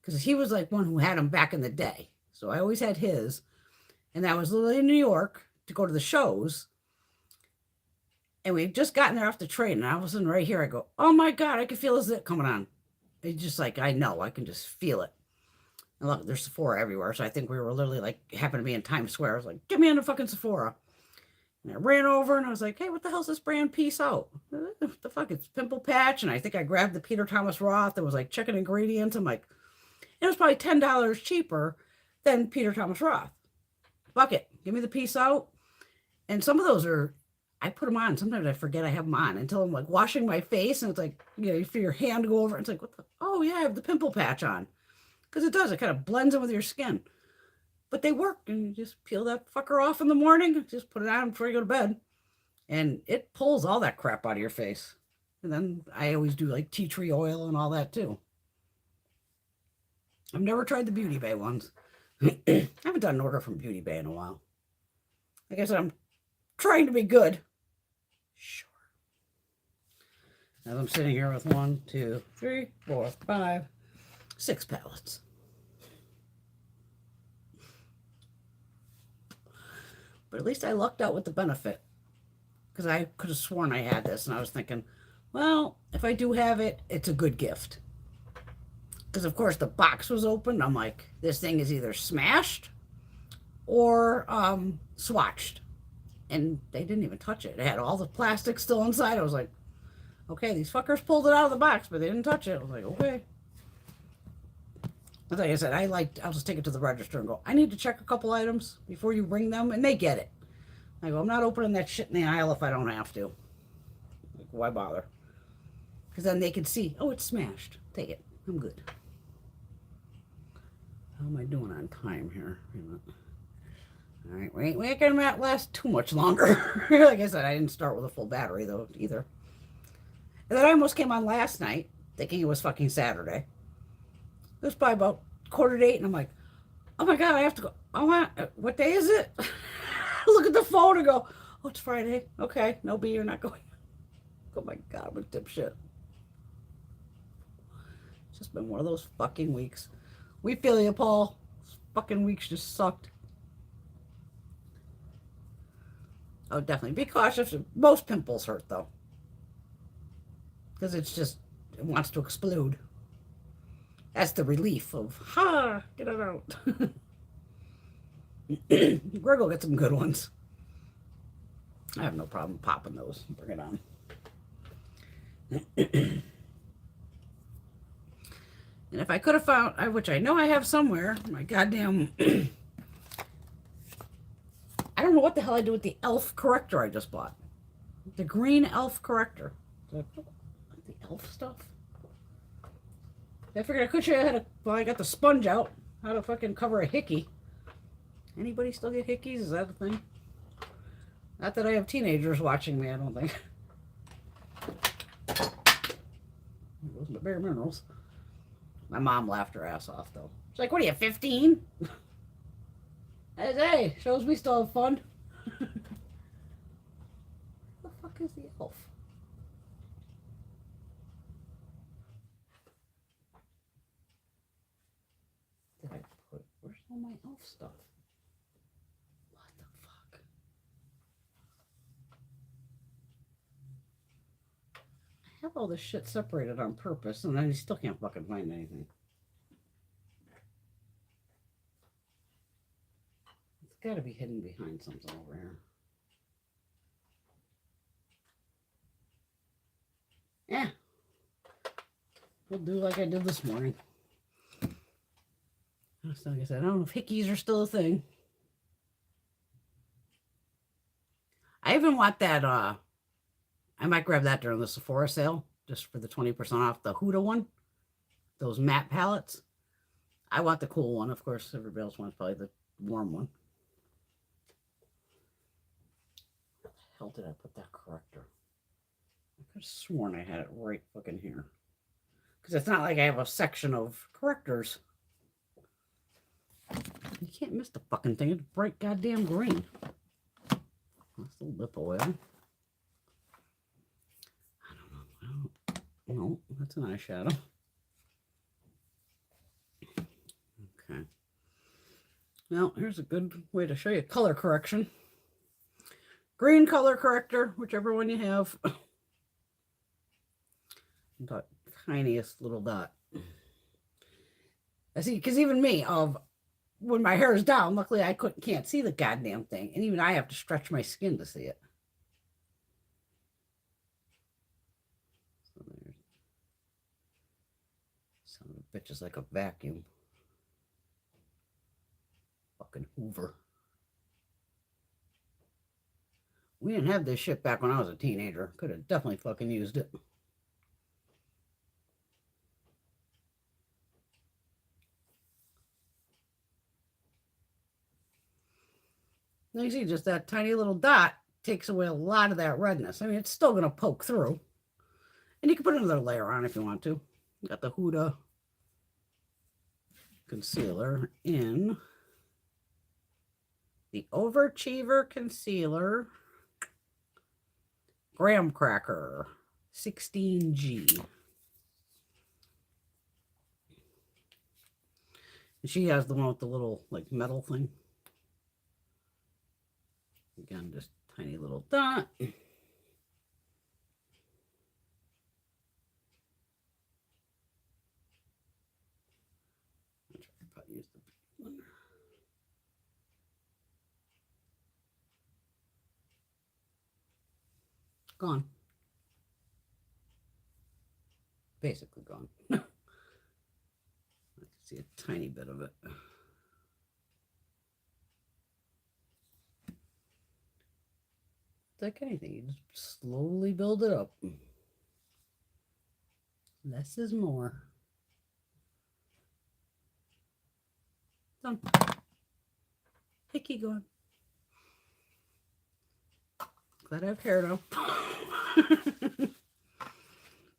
because he was like one who had them back in the day. So I always had his. And that was literally in New York to go to the shows. And we had just gotten there off the train. And all of a sudden right here, I go, oh my God, I can feel a zit coming on. It's just like, I know, I can just feel it. And look, there's Sephora everywhere. So I think we were literally like, happened to be in Times Square. I was like, get me on the fucking Sephora. And I ran over and I was like, hey, what the hell's this brand? Peace out. What the fuck? It's Pimple Patch. And I think I grabbed the Peter Thomas Roth. There was like chicken ingredients. I'm like, it was probably $10 cheaper than Peter Thomas Roth. Fuck it. Give me the Peace Out. And some of those are, I put them on. Sometimes I forget I have them on until I'm like washing my face. And it's like, you know, you feel your hand go over. It's like, what the? Oh, yeah, I have the Pimple Patch on. Because it does. It kind of blends in with your skin. But they work. And you just peel that fucker off in the morning. Just put it on before you go to bed. And it pulls all that crap out of your face. And then I always do like tea tree oil and all that too. I've never tried the Beauty Bay ones. I haven't done an order from Beauty Bay in a while. Like I said, I'm trying to be good. Sure. As I'm sitting here with 1, 2, 3, 4, 5, 6 pallets. But at least I lucked out with the benefit. Because I could have sworn I had this. And I was thinking, well, if I do have it, it's a good gift. Because, of course, the box was open. I'm like, this thing is either smashed or swatched. And they didn't even touch it. It had all the plastic still inside. I was like, okay, these fuckers pulled it out of the box, but they didn't touch it. I was like, okay. But like I said, I'll just take it to the register and go, I need to check a couple items before you bring them. And they get it. I go, I'm not opening that shit in the aisle if I don't have to. Like, why bother? Because then they can see, oh, it's smashed. Take it. I'm good. How am I doing on time here? All right, we ain't gonna last too much longer. Like I said, I didn't start with a full battery though either. And then I almost came on last night thinking it was fucking Saturday. It was probably about 7:45, and I'm like, oh my God, I have to go. What day is it? Look at the phone and go, oh, it's Friday. Okay, no B, you're not going. Oh my God, I'm a dipshit. It's just been one of those fucking weeks. We feel you, Paul. These fucking weeks just sucked. Oh, definitely. Be cautious. Most pimples hurt, though. Because it wants to explode. That's the relief of, get it out. Greg will get some good ones. I have no problem popping those. Bring it on. And if I could have found, which I know I have somewhere, my goddamn, I don't know what the hell I did with the e.l.f. corrector I just bought. The green e.l.f. corrector. The e.l.f. stuff. I figured I could show you how to, well, I got the sponge out, how to fucking cover a hickey. Anybody still get hickeys? Is that a thing? Not that I have teenagers watching me, I don't think. Those are bare minerals. My mom laughed her ass off, though. She's like, what are you, 15? Hey, shows we still have fun. What the fuck is the e.l.f.? Did I put, where's all my e.l.f. stuff? What the fuck? I have all this shit separated on purpose, and I still can't fucking find anything. It's got to be hidden behind something over here. Yeah. We'll do like I did this morning. Like I said, I don't know if hickeys are still a thing. I even want that, I might grab that during the Sephora sale, just for the 20% off the Huda one. Those matte palettes. I want the cool one. Of course, everybody else wants probably the warm one. Where the hell did I put that corrector? I could have sworn I had it right fucking here. Because it's not like I have a section of correctors. You can't miss the fucking thing. It's bright goddamn green. That's the lip oil. I don't know. No, that's an eyeshadow. Okay. Now, here's a good way to show you color correction. Green color corrector, whichever one you have. The tiniest little dot. I see, because even me, when my hair is down, luckily I can't see the goddamn thing. And even I have to stretch my skin to see it. So there's son of a bitch is like a vacuum. Fucking Hoover. We didn't have this shit back when I was a teenager. Could have definitely fucking used it. And you see, just that tiny little dot takes away a lot of that redness. I mean, it's still going to poke through. And you can put another layer on if you want to. You got the Huda concealer in the Overachiever Concealer Graham Cracker 16G. And she has the one with the little like metal thing. Again, just tiny little dot. Use the big one. Gone. Basically gone. I can see a tiny bit of it. It's like anything, you just slowly build it up. Less is more. Done. Hickey going. Glad I have hair now.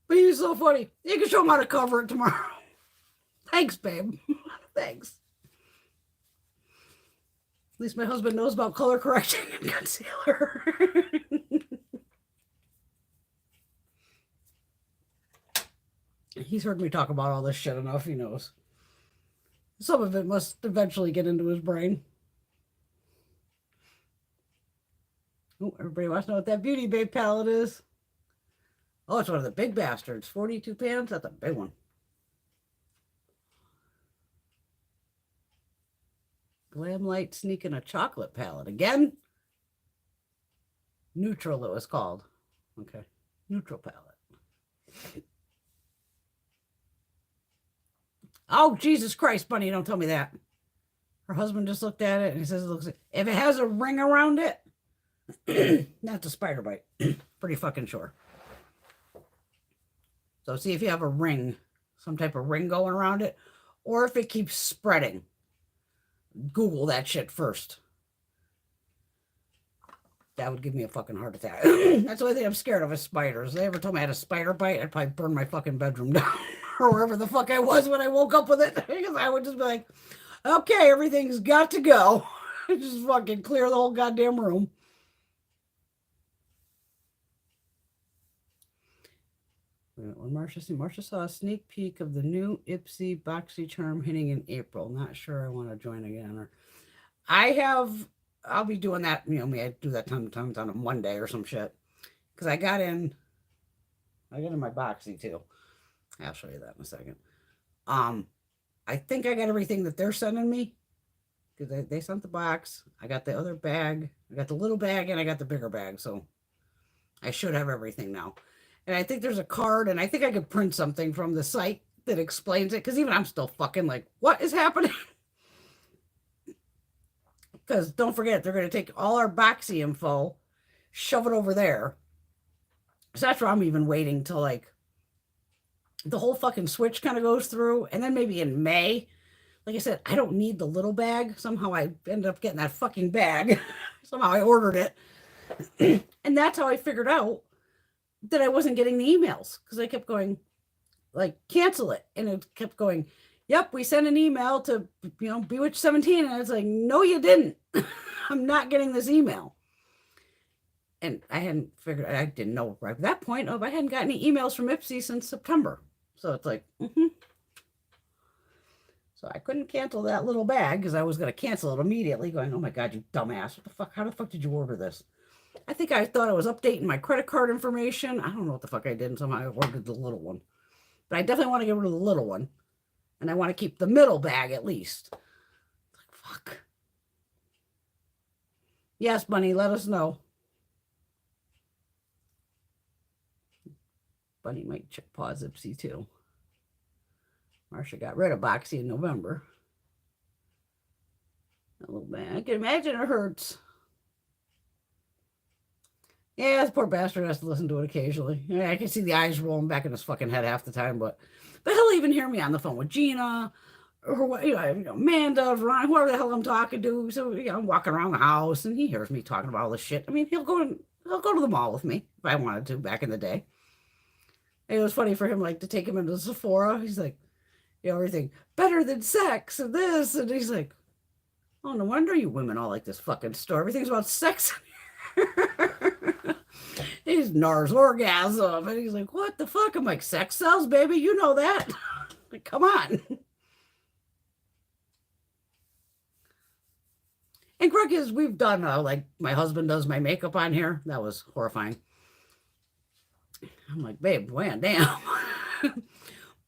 But you're so funny. You can show them how to cover it tomorrow. Thanks, babe. Thanks. At least my husband knows about color correction and concealer. He's heard me talk about all this shit enough. He knows. Some of it must eventually get into his brain. Oh, everybody wants to know what that Beauty Babe palette is. Oh, it's one of the big bastards. 42 pounds. That's a big one. Glam Light Sneaking a Chocolate palette. Again, Neutral it was called. Okay. Neutral palette. Oh, Jesus Christ, Bunny, don't tell me that. Her husband just looked at it and he says, "It looks like, if it has a ring around it," that's a spider bite. Pretty fucking sure. So see if you have a ring, some type of ring going around it, or if it keeps spreading. Google that shit first. That would give me a fucking heart attack. That's the only thing I'm scared of is spiders. If they ever told me I had a spider bite, I'd probably burn my fucking bedroom down. Or wherever the fuck I was when I woke up with it. Because I would just be like, okay, everything's got to go. Just fucking clear the whole goddamn room. When Marcia saw a sneak peek of the new Ipsy Boxy charm hitting in April. Not sure I want to join again. Or I'll be doing that. You know, I do that sometimes on a Monday or some shit. Because I got in my Boxy too. I'll show you that in a second. I think I got everything that they're sending me. Because they sent the box. I got the other bag. I got the little bag and I got the bigger bag. So I should have everything now. And I think there's a card, and I think I could print something from the site that explains it. Because even I'm still fucking like, what is happening? Because don't forget, they're going to take all our Boxy info, shove it over there. So that's where I'm even waiting till like the whole fucking switch kind of goes through. And then maybe in May, like I said, I don't need the little bag. Somehow I ended up getting that fucking bag. Somehow I ordered it. And that's how I figured out that I wasn't getting the emails. Because I kept going, like, cancel it. And it kept going, yep, we sent an email to, Bewitch 17. And I was like, no, you didn't. I'm not getting this email. And I hadn't figured, I didn't know right at that point, I hadn't got any emails from Ipsy since September. So it's like, So I couldn't cancel that little bag because I was going to cancel it immediately going, oh my God, you dumbass. What the fuck? How the fuck did you order this? I think I thought I was updating my credit card information. I don't know what the fuck I did. And somehow I ordered the little one. But I definitely want to get rid of the little one. And I want to keep the middle bag at least. Like, Fuck. Yes, Bunny, let us know. Bunny might check pause Ipsy too. Marsha got rid of Boxy in November. A little bit. I can imagine it hurts. Yeah, this poor bastard has to listen to it occasionally. Yeah, I can see the eyes rolling back in his fucking head half the time, but he'll even hear me on the phone with Gina or what, Amanda, Ron, whoever the hell I'm talking to. So I'm walking around the house and he hears me talking about all this shit. I mean, he'll go to the mall with me if I wanted to back in the day. And it was funny for him, like, to take him into Sephora. He's like, everything better than sex and this, and he's like, oh, no wonder you women all like this fucking store. Everything's about sex. He's Nars orgasm. And he's like, what the fuck? I'm like, sex sells, baby. You know that. Like, come on. And Greg we've done, like, my husband does my makeup on here. That was horrifying. I'm like, babe, man, damn.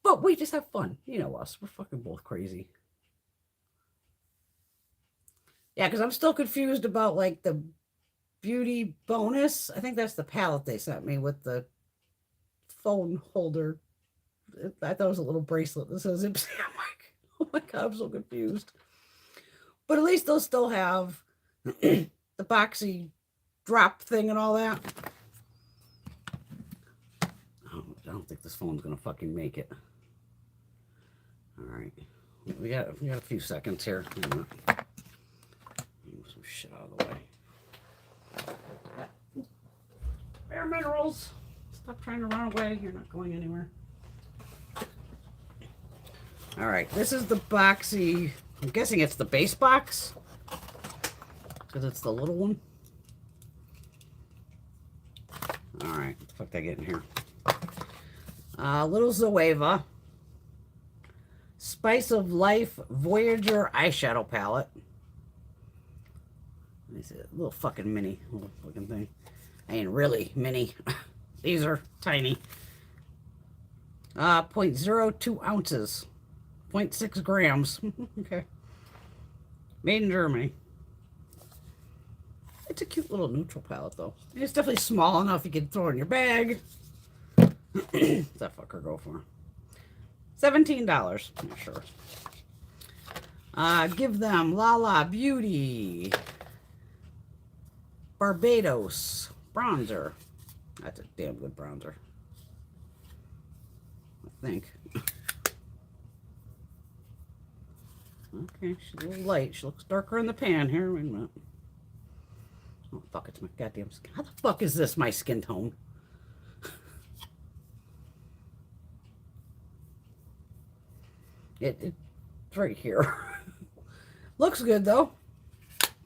But we just have fun. You know us. We're fucking both crazy. Yeah, because I'm still confused about, like, the beauty bonus. I think that's the palette they sent me with the phone holder. I thought it was a little bracelet that says Ipsy. I'm like, oh my God, I'm so confused. But at least they'll still have the Boxy drop thing and all that. Oh, I don't think this phone's going to fucking make it. All right. We got a few seconds here. Move some shit out of the way. Bare minerals. Stop trying to run away. You're not going anywhere. All right. This is the Boxy. I'm guessing it's the base box because it's the little one. All right. What the fuck did I get in here? Little Zoeva. Spice of Life Voyager eyeshadow palette. Let me see, a little fucking mini little fucking thing. I ain't really mini. These are tiny. 0.02 ounces. 0.6 grams. Okay. Made in Germany. It's a cute little neutral palette, though. It's definitely small enough you can throw it in your bag. What's that fucker go for? $17. Not sure. Give them Lala Beauty. Barbados bronzer. That's a damn good bronzer. I think. Okay, she's a little light. She looks darker in the pan here. Wait a minute. Oh, fuck, it's my goddamn skin. How the fuck is this my skin tone? It's right here. Looks good, though.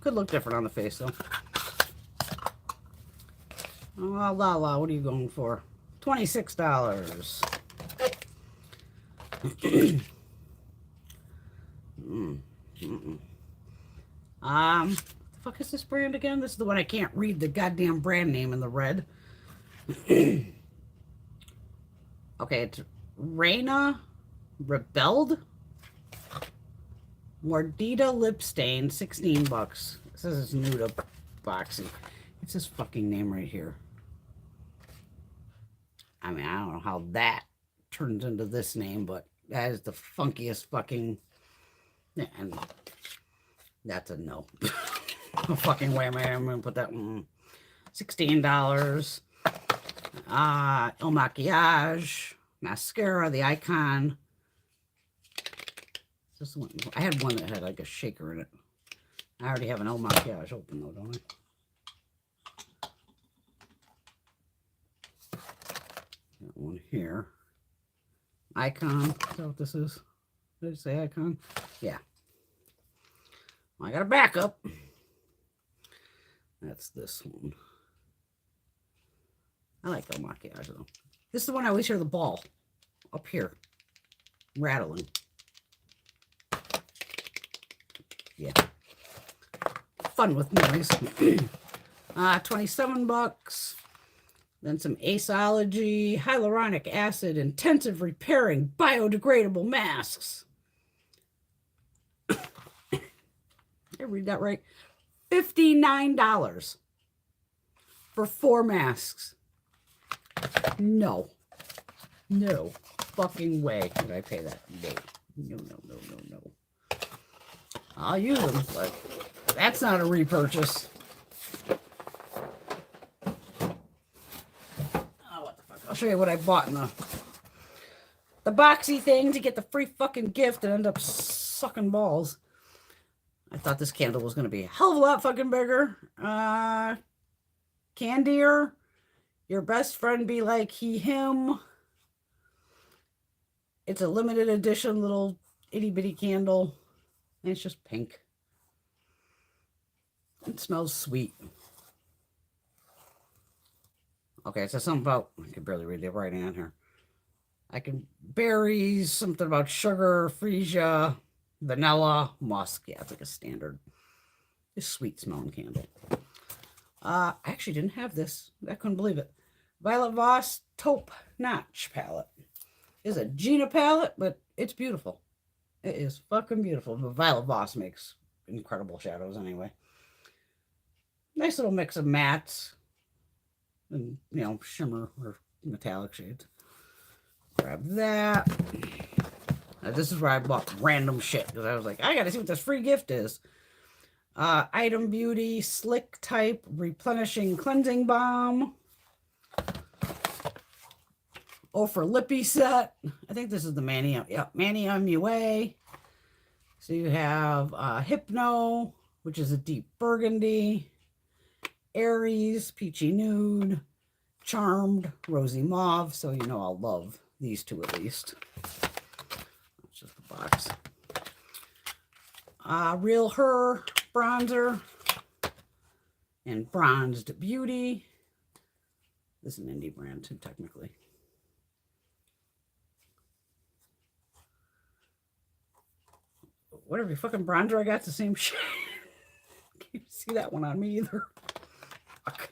Could look different on the face, though. Oh, Lala, what are you going for? $26. What the fuck is this brand again? This is the one I can't read the goddamn brand name in the red. Okay, it's Reina Rebelled Mordida Lip Stain, $16. It says it's new to Boxy. It's this fucking name right here. I mean, I don't know how that turns into this name, but that is the funkiest fucking... And that's a no. No fucking way, man. I'm going to put that one. $16. El Maquillage. Mascara, the Icon. This one, I had one that had like a shaker in it. I already have an El Maquillage open though, don't I? That one here. Icon. Is that what this is? Did I say Icon? Yeah. Well, I got a backup. That's this one. I like El Maquillage though. This is the one I always hear the ball up here rattling. Yeah. Fun with noise. $27. Then some Aceology hyaluronic acid intensive repairing biodegradable masks. I read that right. $59 for 4 masks. No. No fucking way did I pay that. No. I'll use them, but that's not a repurchase. Oh, what the fuck? I'll show you what I bought in the Boxy thing to get the free fucking gift and end up sucking balls. I thought this candle was going to be a hell of a lot fucking bigger. Candier, your best friend be like he, him. It's a limited edition little itty bitty candle. And it's just pink. It smells sweet. Okay, it says something about, I can barely read the writing on here. I can berries, something about sugar, freesia, vanilla, musk. Yeah, it's like a standard. This sweet smelling candle. I actually didn't have this. I couldn't believe it. Violet Voss Taupe Notch palette. It's a Gina palette, but it's beautiful. It is fucking beautiful. But Violet Voss makes incredible shadows anyway. Nice little mix of mattes and, you know, shimmer or metallic shades. Grab that. Now, this is where I bought random shit because I was like, I gotta see what this free gift is. Item Beauty Slick Type Replenishing Cleansing Balm. Oh, for Lippy set. I think this is the Manny. Yeah, Manny MUA. So you have Hypno, which is a deep burgundy. Aries, Peachy Nude. Charmed, Rosy Mauve. So you know I'll love these two at least. That's just the box. Real Her bronzer. And Bronzed Beauty. This is an indie brand too, technically. Whatever fucking bronzer I got, the same shit. Can't see that one on me either. Fuck.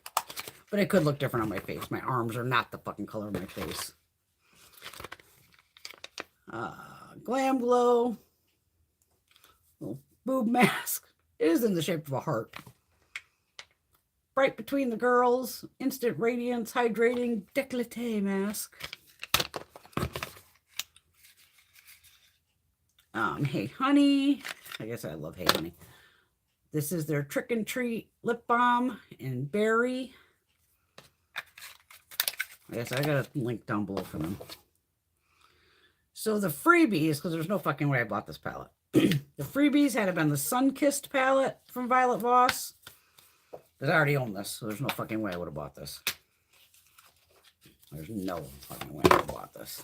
But it could look different on my face. My arms are not the fucking color of my face. Glam Glow. Little boob mask. It is in the shape of a heart. Bright Between the Girls. Instant Radiance Hydrating Décolleté Mask. Hey Honey. I guess I love Hey Honey. This is their Trick and Treat Lip Balm in Berry. I guess I got a link down below for them. So the freebies, because there's no fucking way I bought this palette. The freebies had been the Sun-Kissed palette from Violet Voss. But I already own this, so there's no fucking way I would have bought this. There's no fucking way I would have bought this.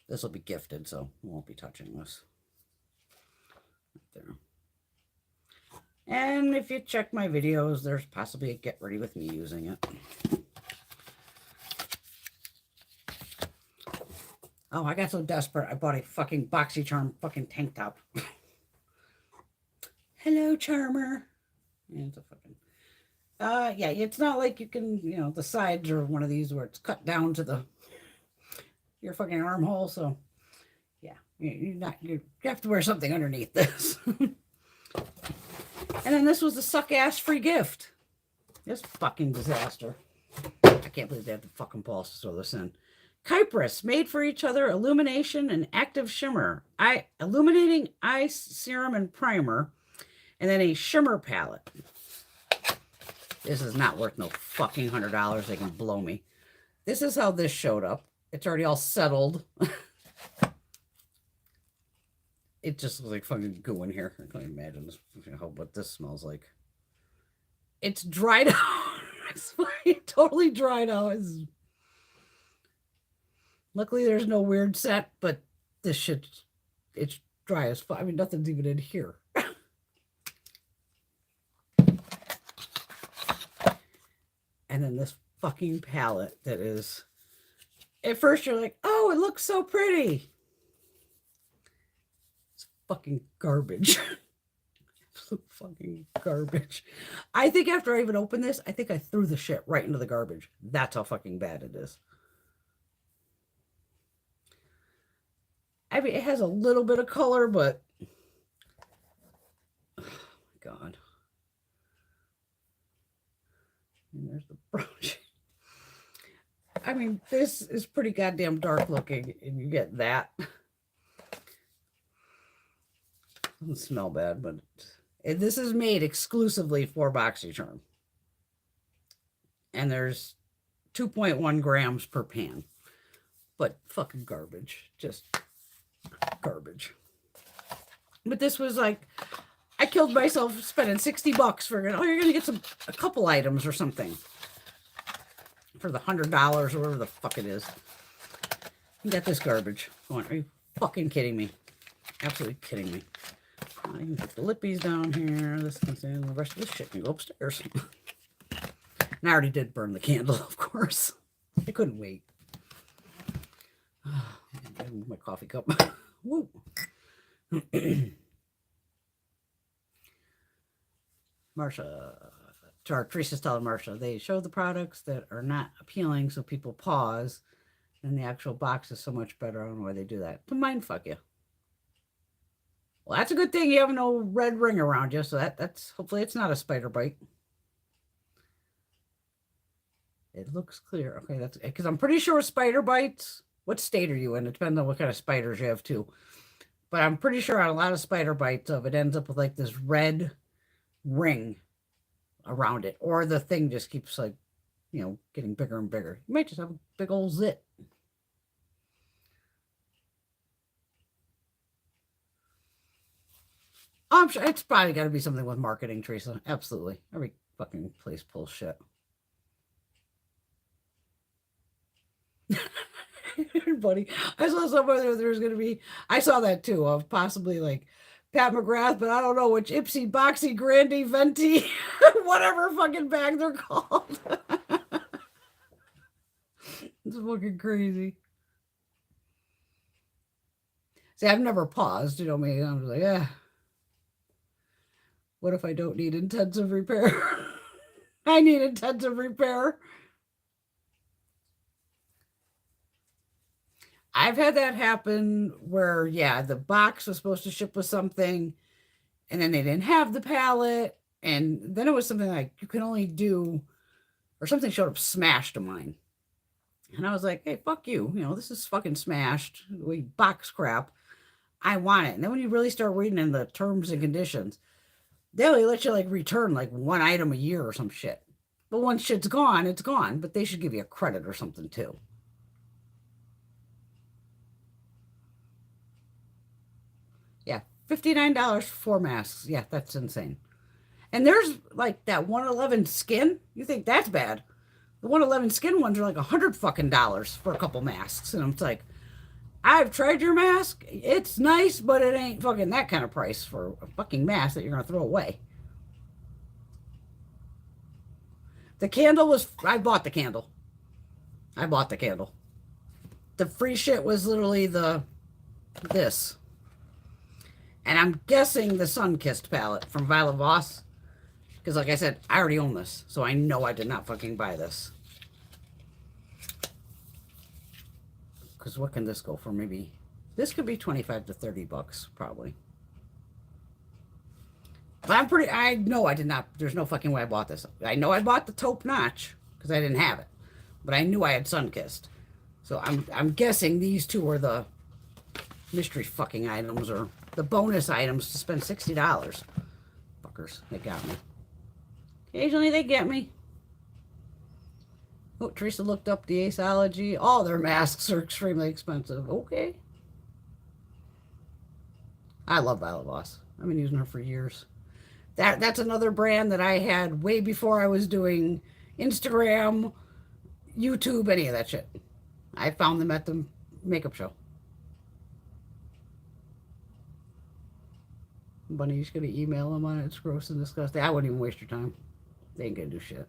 This will be gifted, so we won't be touching this. Right there. And if you check my videos, there's possibly a get ready with me using it. Oh, I got so desperate, I bought a fucking Boxy Charm fucking tank top. Hello, Charmer. Yeah, it's a fucking... yeah, it's not like you can, you know, the sides are one of these where it's cut down to your fucking armhole. So, yeah, you have to wear something underneath this. And then this was the suck-ass free gift. This fucking disaster. I can't believe they had the fucking balls to throw this in. Kypress, Made for Each Other, Illumination and Active Shimmer. Illuminating Eye Serum and Primer. And then a shimmer palette. This is not worth no fucking $100. They can blow me. This is how this showed up. It's already all settled. It just looks like fucking goo in here. I can't imagine what this smells like. It's dried out. It's fucking totally dried out. Luckily, there's no weird set, but this shit, it's dry as fuck. I mean, nothing's even in here. And then this fucking palette that is, at first you're like, oh, it looks so pretty. It's fucking garbage. Absolute fucking garbage. I think after I even opened this, I think I threw the shit right into the garbage. That's how fucking bad it is. I mean, it has a little bit of color, but oh my God. And there's the brush. I mean, this is pretty goddamn dark looking, and you get that. Doesn't smell bad, but this is made exclusively for BoxyCharm. And there's 2.1 grams per pan. But fucking garbage. Just garbage. But this was like, I killed myself spending $60 for it. Oh, you're going to get a couple items or something. For the $100 or whatever the fuck it is. You got this garbage. Are you fucking kidding me? Absolutely kidding me. I can put the lippies down here. This can stay in. The rest of this shit can go upstairs. And I already did burn the candle, of course. I couldn't wait. I move my coffee cup. Woo. Marsha. Teresa's telling Marsha, they show the products that are not appealing, so people pause, and the actual box is so much better. I don't know why they do that. To mind fuck you. Well, that's a good thing you have no red ring around you, so that's hopefully it's not a spider bite. It looks clear. Okay, that's because I'm pretty sure spider bites. What state are you in? It depends on what kind of spiders you have too. But I'm pretty sure on a lot of spider bites it ends up with like this red ring around it, or the thing just keeps like, getting bigger and bigger. You might just have a big old zit. I'm sure it's probably got to be something with marketing, Teresa. Absolutely. Every fucking place pulls shit. Buddy, I saw somewhere there was going to be, I saw that too, of possibly like Pat McGrath, but I don't know which Ipsy, Boxy, Grandy, Venti, whatever fucking bag they're called. It's fucking crazy. See, I've never paused, me. I'm like, yeah. What if I don't need intensive repair? I need intensive repair. I've had that happen where, the box was supposed to ship with something, and then they didn't have the pallet, and then it was something like you can only do, or something showed up smashed to mine. And I was like, hey, fuck you. This is fucking smashed. We box crap. I want it. And then when you really start reading in the terms and conditions, they only let you like return like one item a year or some shit. But once shit's gone, it's gone. But they should give you a credit or something too. Yeah, $59 for 4 masks. Yeah, that's insane. And there's like that 111 skin. You think that's bad? The 111 skin ones are like $100 fucking for a couple masks, and it's like, I've tried your mask. It's nice, but it ain't fucking that kind of price for a fucking mask that you're gonna throw away. The candle was, I bought the candle. The free shit was literally this. And I'm guessing the Sun-Kissed palette from Violet Voss. Because like I said, I already own this. So I know I did not fucking buy this. Because what can this go for? Maybe, this could be 25 to 30 bucks, probably. But I know I did not, there's no fucking way I bought this. I know I bought the taupe notch, because I didn't have it. But I knew I had Sun-Kissed. So I'm guessing these two are the mystery fucking items, or the bonus items to spend $60. Fuckers, they got me. Occasionally they get me. Oh, Teresa looked up the Aceology. All their masks are extremely expensive. Okay. I love Violet Voss. I've been using her for years. That's another brand that I had way before I was doing Instagram, YouTube, any of that shit. I found them at the makeup show. Bunny's gonna email them on it. It's gross and disgusting. I wouldn't even waste your time. They ain't gonna do shit.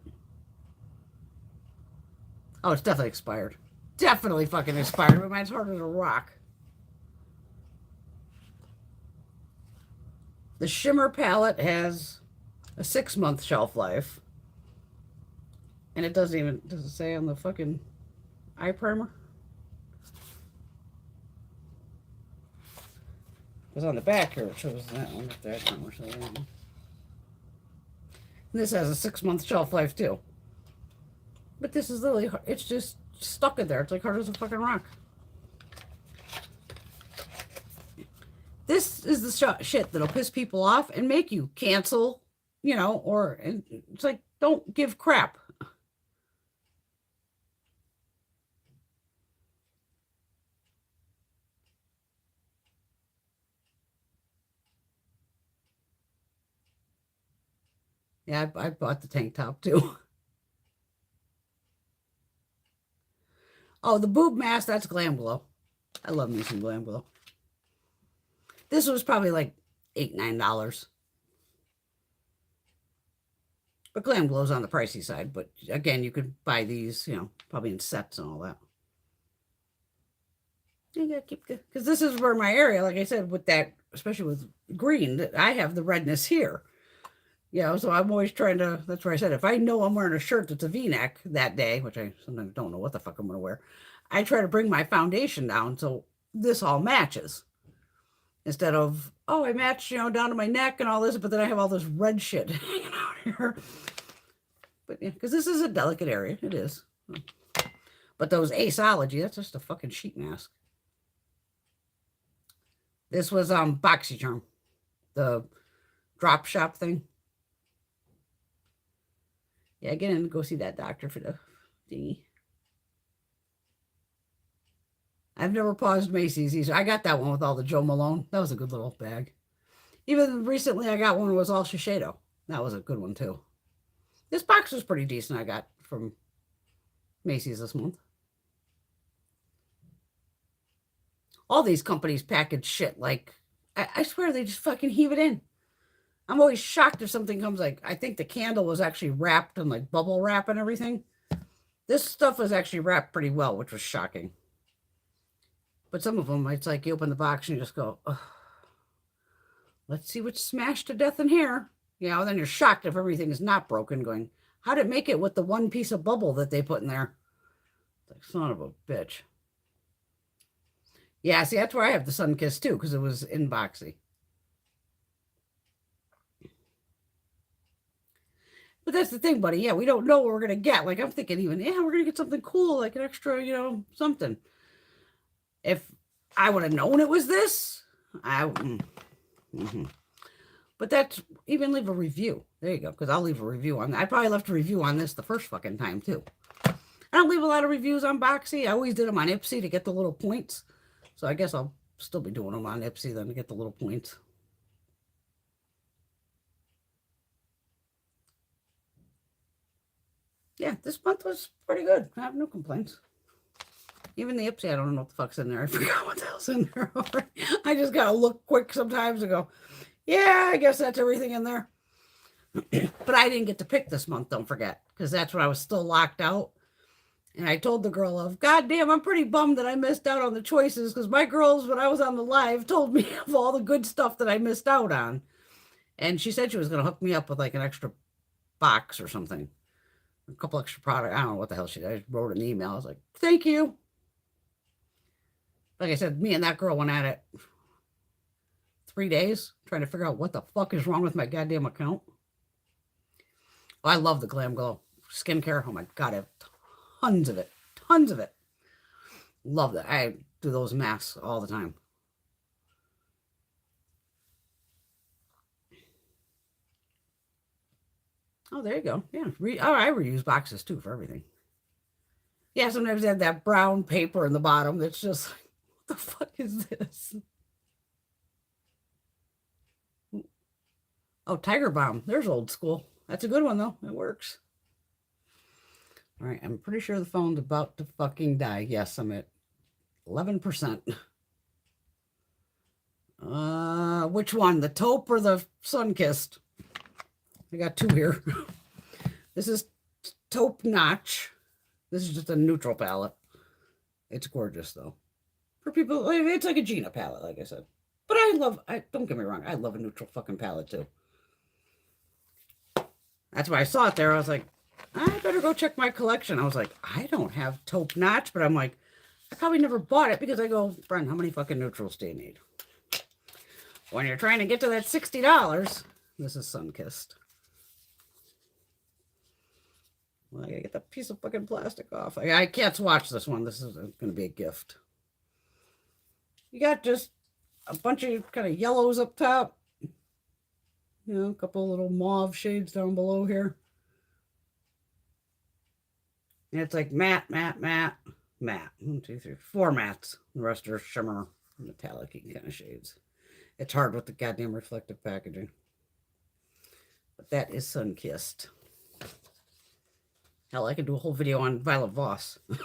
Oh, it's definitely expired. Definitely fucking expired, but mine's harder to rock. The shimmer palette has a 6-month shelf life. And it does it say on the fucking eye primer? Because on the back here it shows that one if that's not worth it. This has a 6-month shelf life too. But this is literally, it's just stuck in there. It's like hard as a fucking rock. This is the shit that'll piss people off and make you cancel, you know, or it's like, don't give crap. Yeah, I bought the tank top too. Oh, the boob mask, that's Glam Glow. I love me some Glam Glow. This was probably like $8, $9. But Glam Glow's on the pricey side. But again, you could buy these, you know, probably in sets and all that. You gotta keep the, because this is where my area, like I said, with that, especially with green, I have the redness here. You know, so I'm always trying to, that's where I said, if I know I'm wearing a shirt that's a V-neck that day, which I sometimes don't know what the fuck I'm going to wear, I try to bring my foundation down so this all matches. Instead of, oh, I match, you know, down to my neck and all this, but then I have all this red shit hanging out here. But yeah, because this is a delicate area. It is. But those Aceology, that's just a fucking sheet mask. This was Boxy Charm, the drop shop thing. Yeah, get in and go see that doctor for the thingy. I've never paused Macy's either. I got that one with all the Joe Malone. That was a good little bag. Even recently, I got one that was all Shiseido. That was a good one, too. This box was pretty decent I got from Macy's this month. All these companies package shit like, I swear they just fucking heave it in. I'm always shocked if something comes like, I think the candle was actually wrapped in like bubble wrap and everything. This stuff was actually wrapped pretty well, which was shocking. But some of them, it's like you open the box and you just go, oh, let's see what's smashed to death in here. You know, then you're shocked if everything is not broken, going, how'd it make it with the one piece of bubble that they put in there? It's like, son of a bitch. Yeah, see, that's where I have the Sun Kiss too, because it was in Boxy. But that's the thing, buddy. Yeah, we don't know what we're going to get. Like, I'm thinking even, yeah, we're going to get something cool, like an extra, you know, something. If I would have known it was this, But that's, even leave a review. There you go, because I'll leave a review on that. I probably left a review on this the first fucking time, too. I don't leave a lot of reviews on Boxy. I always did them on Ipsy to get the little points. So I guess I'll still be doing them on Ipsy then to get the little points. Yeah, this month was pretty good. I have no complaints. Even the Ipsy, I don't know what the fuck's in there. I forgot what the hell's in there. I just gotta look quick sometimes and go, yeah, I guess that's everything in there. But I didn't get to pick this month, don't forget, because that's when I was still locked out. And I told the girl of, God damn, I'm pretty bummed that I missed out on the choices, because my girls, when I was on the live, told me of all the good stuff that I missed out on. And she said she was going to hook me up with like an extra box or something. A couple extra products. I don't know what the hell she did. I just wrote an email. I was like, thank you. Like I said, me and that girl went at it 3 days trying to figure out what the fuck is wrong with my goddamn account. Oh, I love the Glam Glow skincare. Oh my God, I have tons of it. Tons of it. Love that. I do those masks all the time. Oh, there you go. Yeah. I reuse boxes too for everything. Yeah, sometimes they have that brown paper in the bottom that's just like, what the fuck is this? Oh, Tiger Balm. There's old school. That's a good one, though. It works. All right, I'm pretty sure the phone's about to fucking die. Yes, I'm at 11%. Which one? The taupe or the sun-kissed? I got two here. This is taupe notch. This is just a neutral palette. It's gorgeous, though. For people, it's like a Gina palette, like I said. But don't get me wrong, I love a neutral fucking palette, too. That's why I saw it there. I was like, I better go check my collection. I was like, I don't have taupe notch, but I'm like, I probably never bought it because I go, Brent, how many fucking neutrals do you need? When you're trying to get to that $60, this is sun-kissed. Well, I gotta get that piece of fucking plastic off. I can't swatch this one. This is going to be a gift. You got just a bunch of kind of yellows up top. You know, a couple little mauve shades down below here. And it's like matte, matte, matte, matte. 1, 2, 3, 4 mattes. The rest are shimmer, metallic kind of shades. It's hard with the goddamn reflective packaging. But that is sun-kissed. Hell, I could do a whole video on Violet Voss. I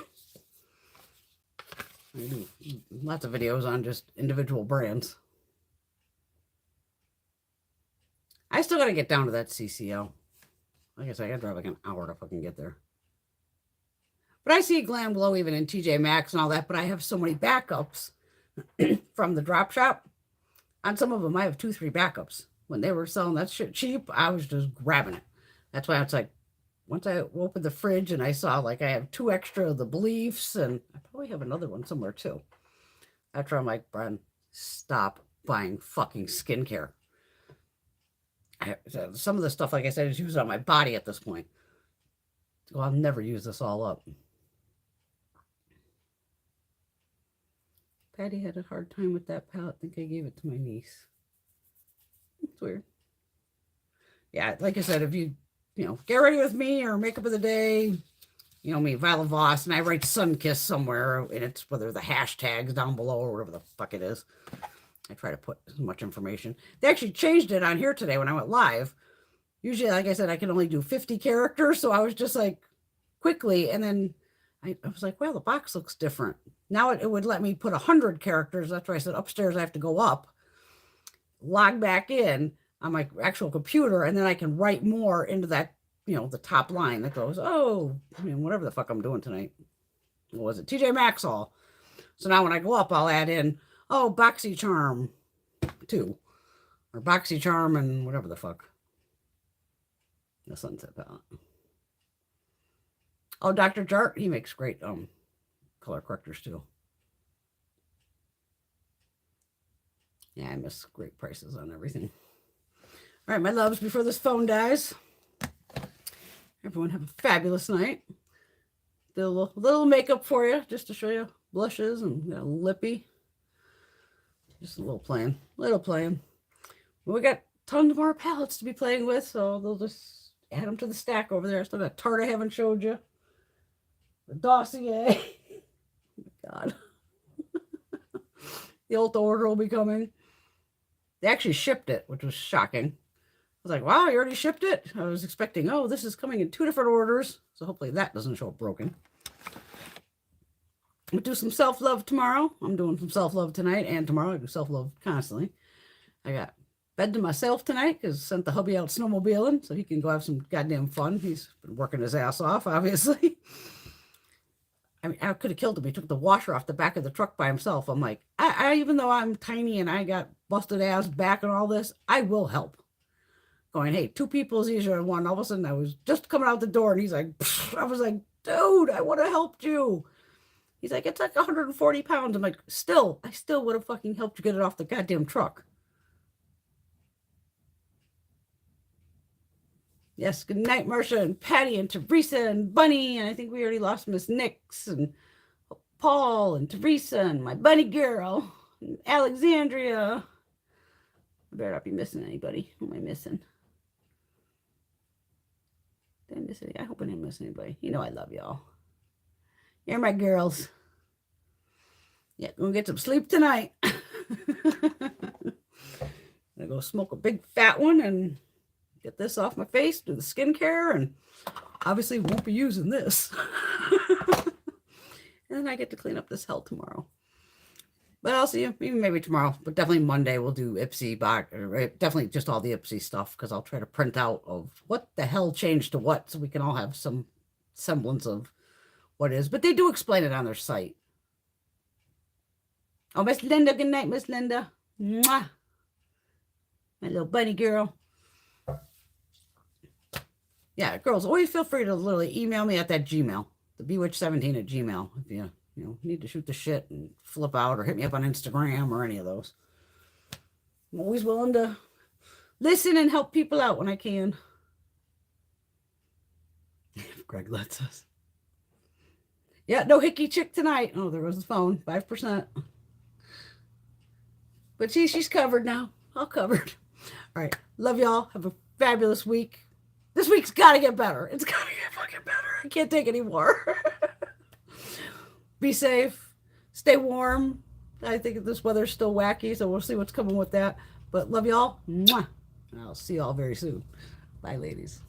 do lots of videos on just individual brands. I still got to get down to that CCO. Like I said, I got to drive like an hour to fucking get there. But I see Glam Glow even in TJ Maxx and all that, but I have so many backups from the drop shop. On some of them, I have 2, 3 backups. When they were selling that shit cheap, I was just grabbing it. That's why it's like, once I opened the fridge and I saw like I have 2 extra of the Beliefs, and I probably have another one somewhere too. After I'm like, Brian, stop buying fucking skincare. Some of the stuff, like I said, is used on my body at this point. So I'll never use this all up. Patty had a hard time with that palette. I think I gave it to my niece. It's weird. Yeah, like I said, if you get ready with me or makeup of the day, you know me, Violet Voss, and I write sun-kissed somewhere, and it's whether the hashtags down below or whatever the fuck it is. I try to put as much information. They actually changed it on here today when I went live. Usually, like I said, I can only do 50 characters, so I was just like, quickly, and then I was like, well, the box looks different. Now it would let me put 100 characters. That's why I said upstairs I have to go up, log back in on my actual computer, and then I can write more into that, the top line that goes, whatever the fuck I'm doing tonight. What was it? TJ Maxx all. So now when I go up, I'll add in, Boxy Charm 2, or Boxy Charm and whatever the fuck. The Sunset palette. Oh, Dr. Jart, he makes great color correctors too. Yeah, I miss great prices on everything. All right, my loves, before this phone dies, everyone have a fabulous night. Did a little makeup for you, just to show you blushes and lippy. Just a little playing. We got tons more palettes to be playing with, so they'll just add them to the stack over there. Still got Tarte I haven't showed you. The dossier. Oh my God. The Ulta order will be coming. They actually shipped it, which was shocking. I was like, wow, you already shipped it? I was expecting, this is coming in 2 different orders. So hopefully that doesn't show up broken. We'll do some self-love tomorrow. I'm doing some self-love tonight and tomorrow. I do self-love constantly. I got bed to myself tonight because sent the hubby out snowmobiling so he can go have some goddamn fun. He's been working his ass off, obviously. I mean, I could have killed him. He took the washer off the back of the truck by himself. I'm like, I even though I'm tiny and I got busted ass back and all this, I will help. Going, hey, 2 people is easier than 1. All of a sudden, I was just coming out the door, and he's like, I was like, dude, I would have helped you. He's like, it's like 140 pounds. I'm like, I still would have fucking helped you get it off the goddamn truck. Yes, good night, Marcia and Patty and Teresa and Bunny. And I think we already lost Miss Nix and Paul and Teresa and my bunny girl and Alexandria. I better not be missing anybody. Who am I missing? Did I miss any? I hope I didn't miss anybody. You know I love y'all. You're my girls. Yeah, gonna get some sleep tonight. I'm gonna go smoke a big fat one and get this off my face, do the skincare, and obviously won't be using this. And then I get to clean up this hell tomorrow. But I'll see you maybe tomorrow, but definitely Monday we'll do Ipsy box, or definitely just all the Ipsy stuff, because I'll try to print out of what the hell changed to what, so we can all have some semblance of what is. But they do explain it on their site. Oh, Miss Linda, good night, Miss Linda. Mwah. My little bunny girl. Yeah, girls, always feel free to literally email me at that Gmail, the bewitch17@gmail, if you need to shoot the shit and flip out, or hit me up on Instagram or any of those. I'm always willing to listen and help people out when I can. If Greg lets us. Yeah, no hickey chick tonight. Oh, there was his phone, 5%. But she's covered now. All covered. All right. Love y'all. Have a fabulous week. This week's got to get better. It's got to get fucking better. I can't take any more. Be safe. Stay warm. I think this weather's still wacky, so we'll see what's coming with that. But love y'all. Mwah. I'll see y'all very soon. Bye, ladies.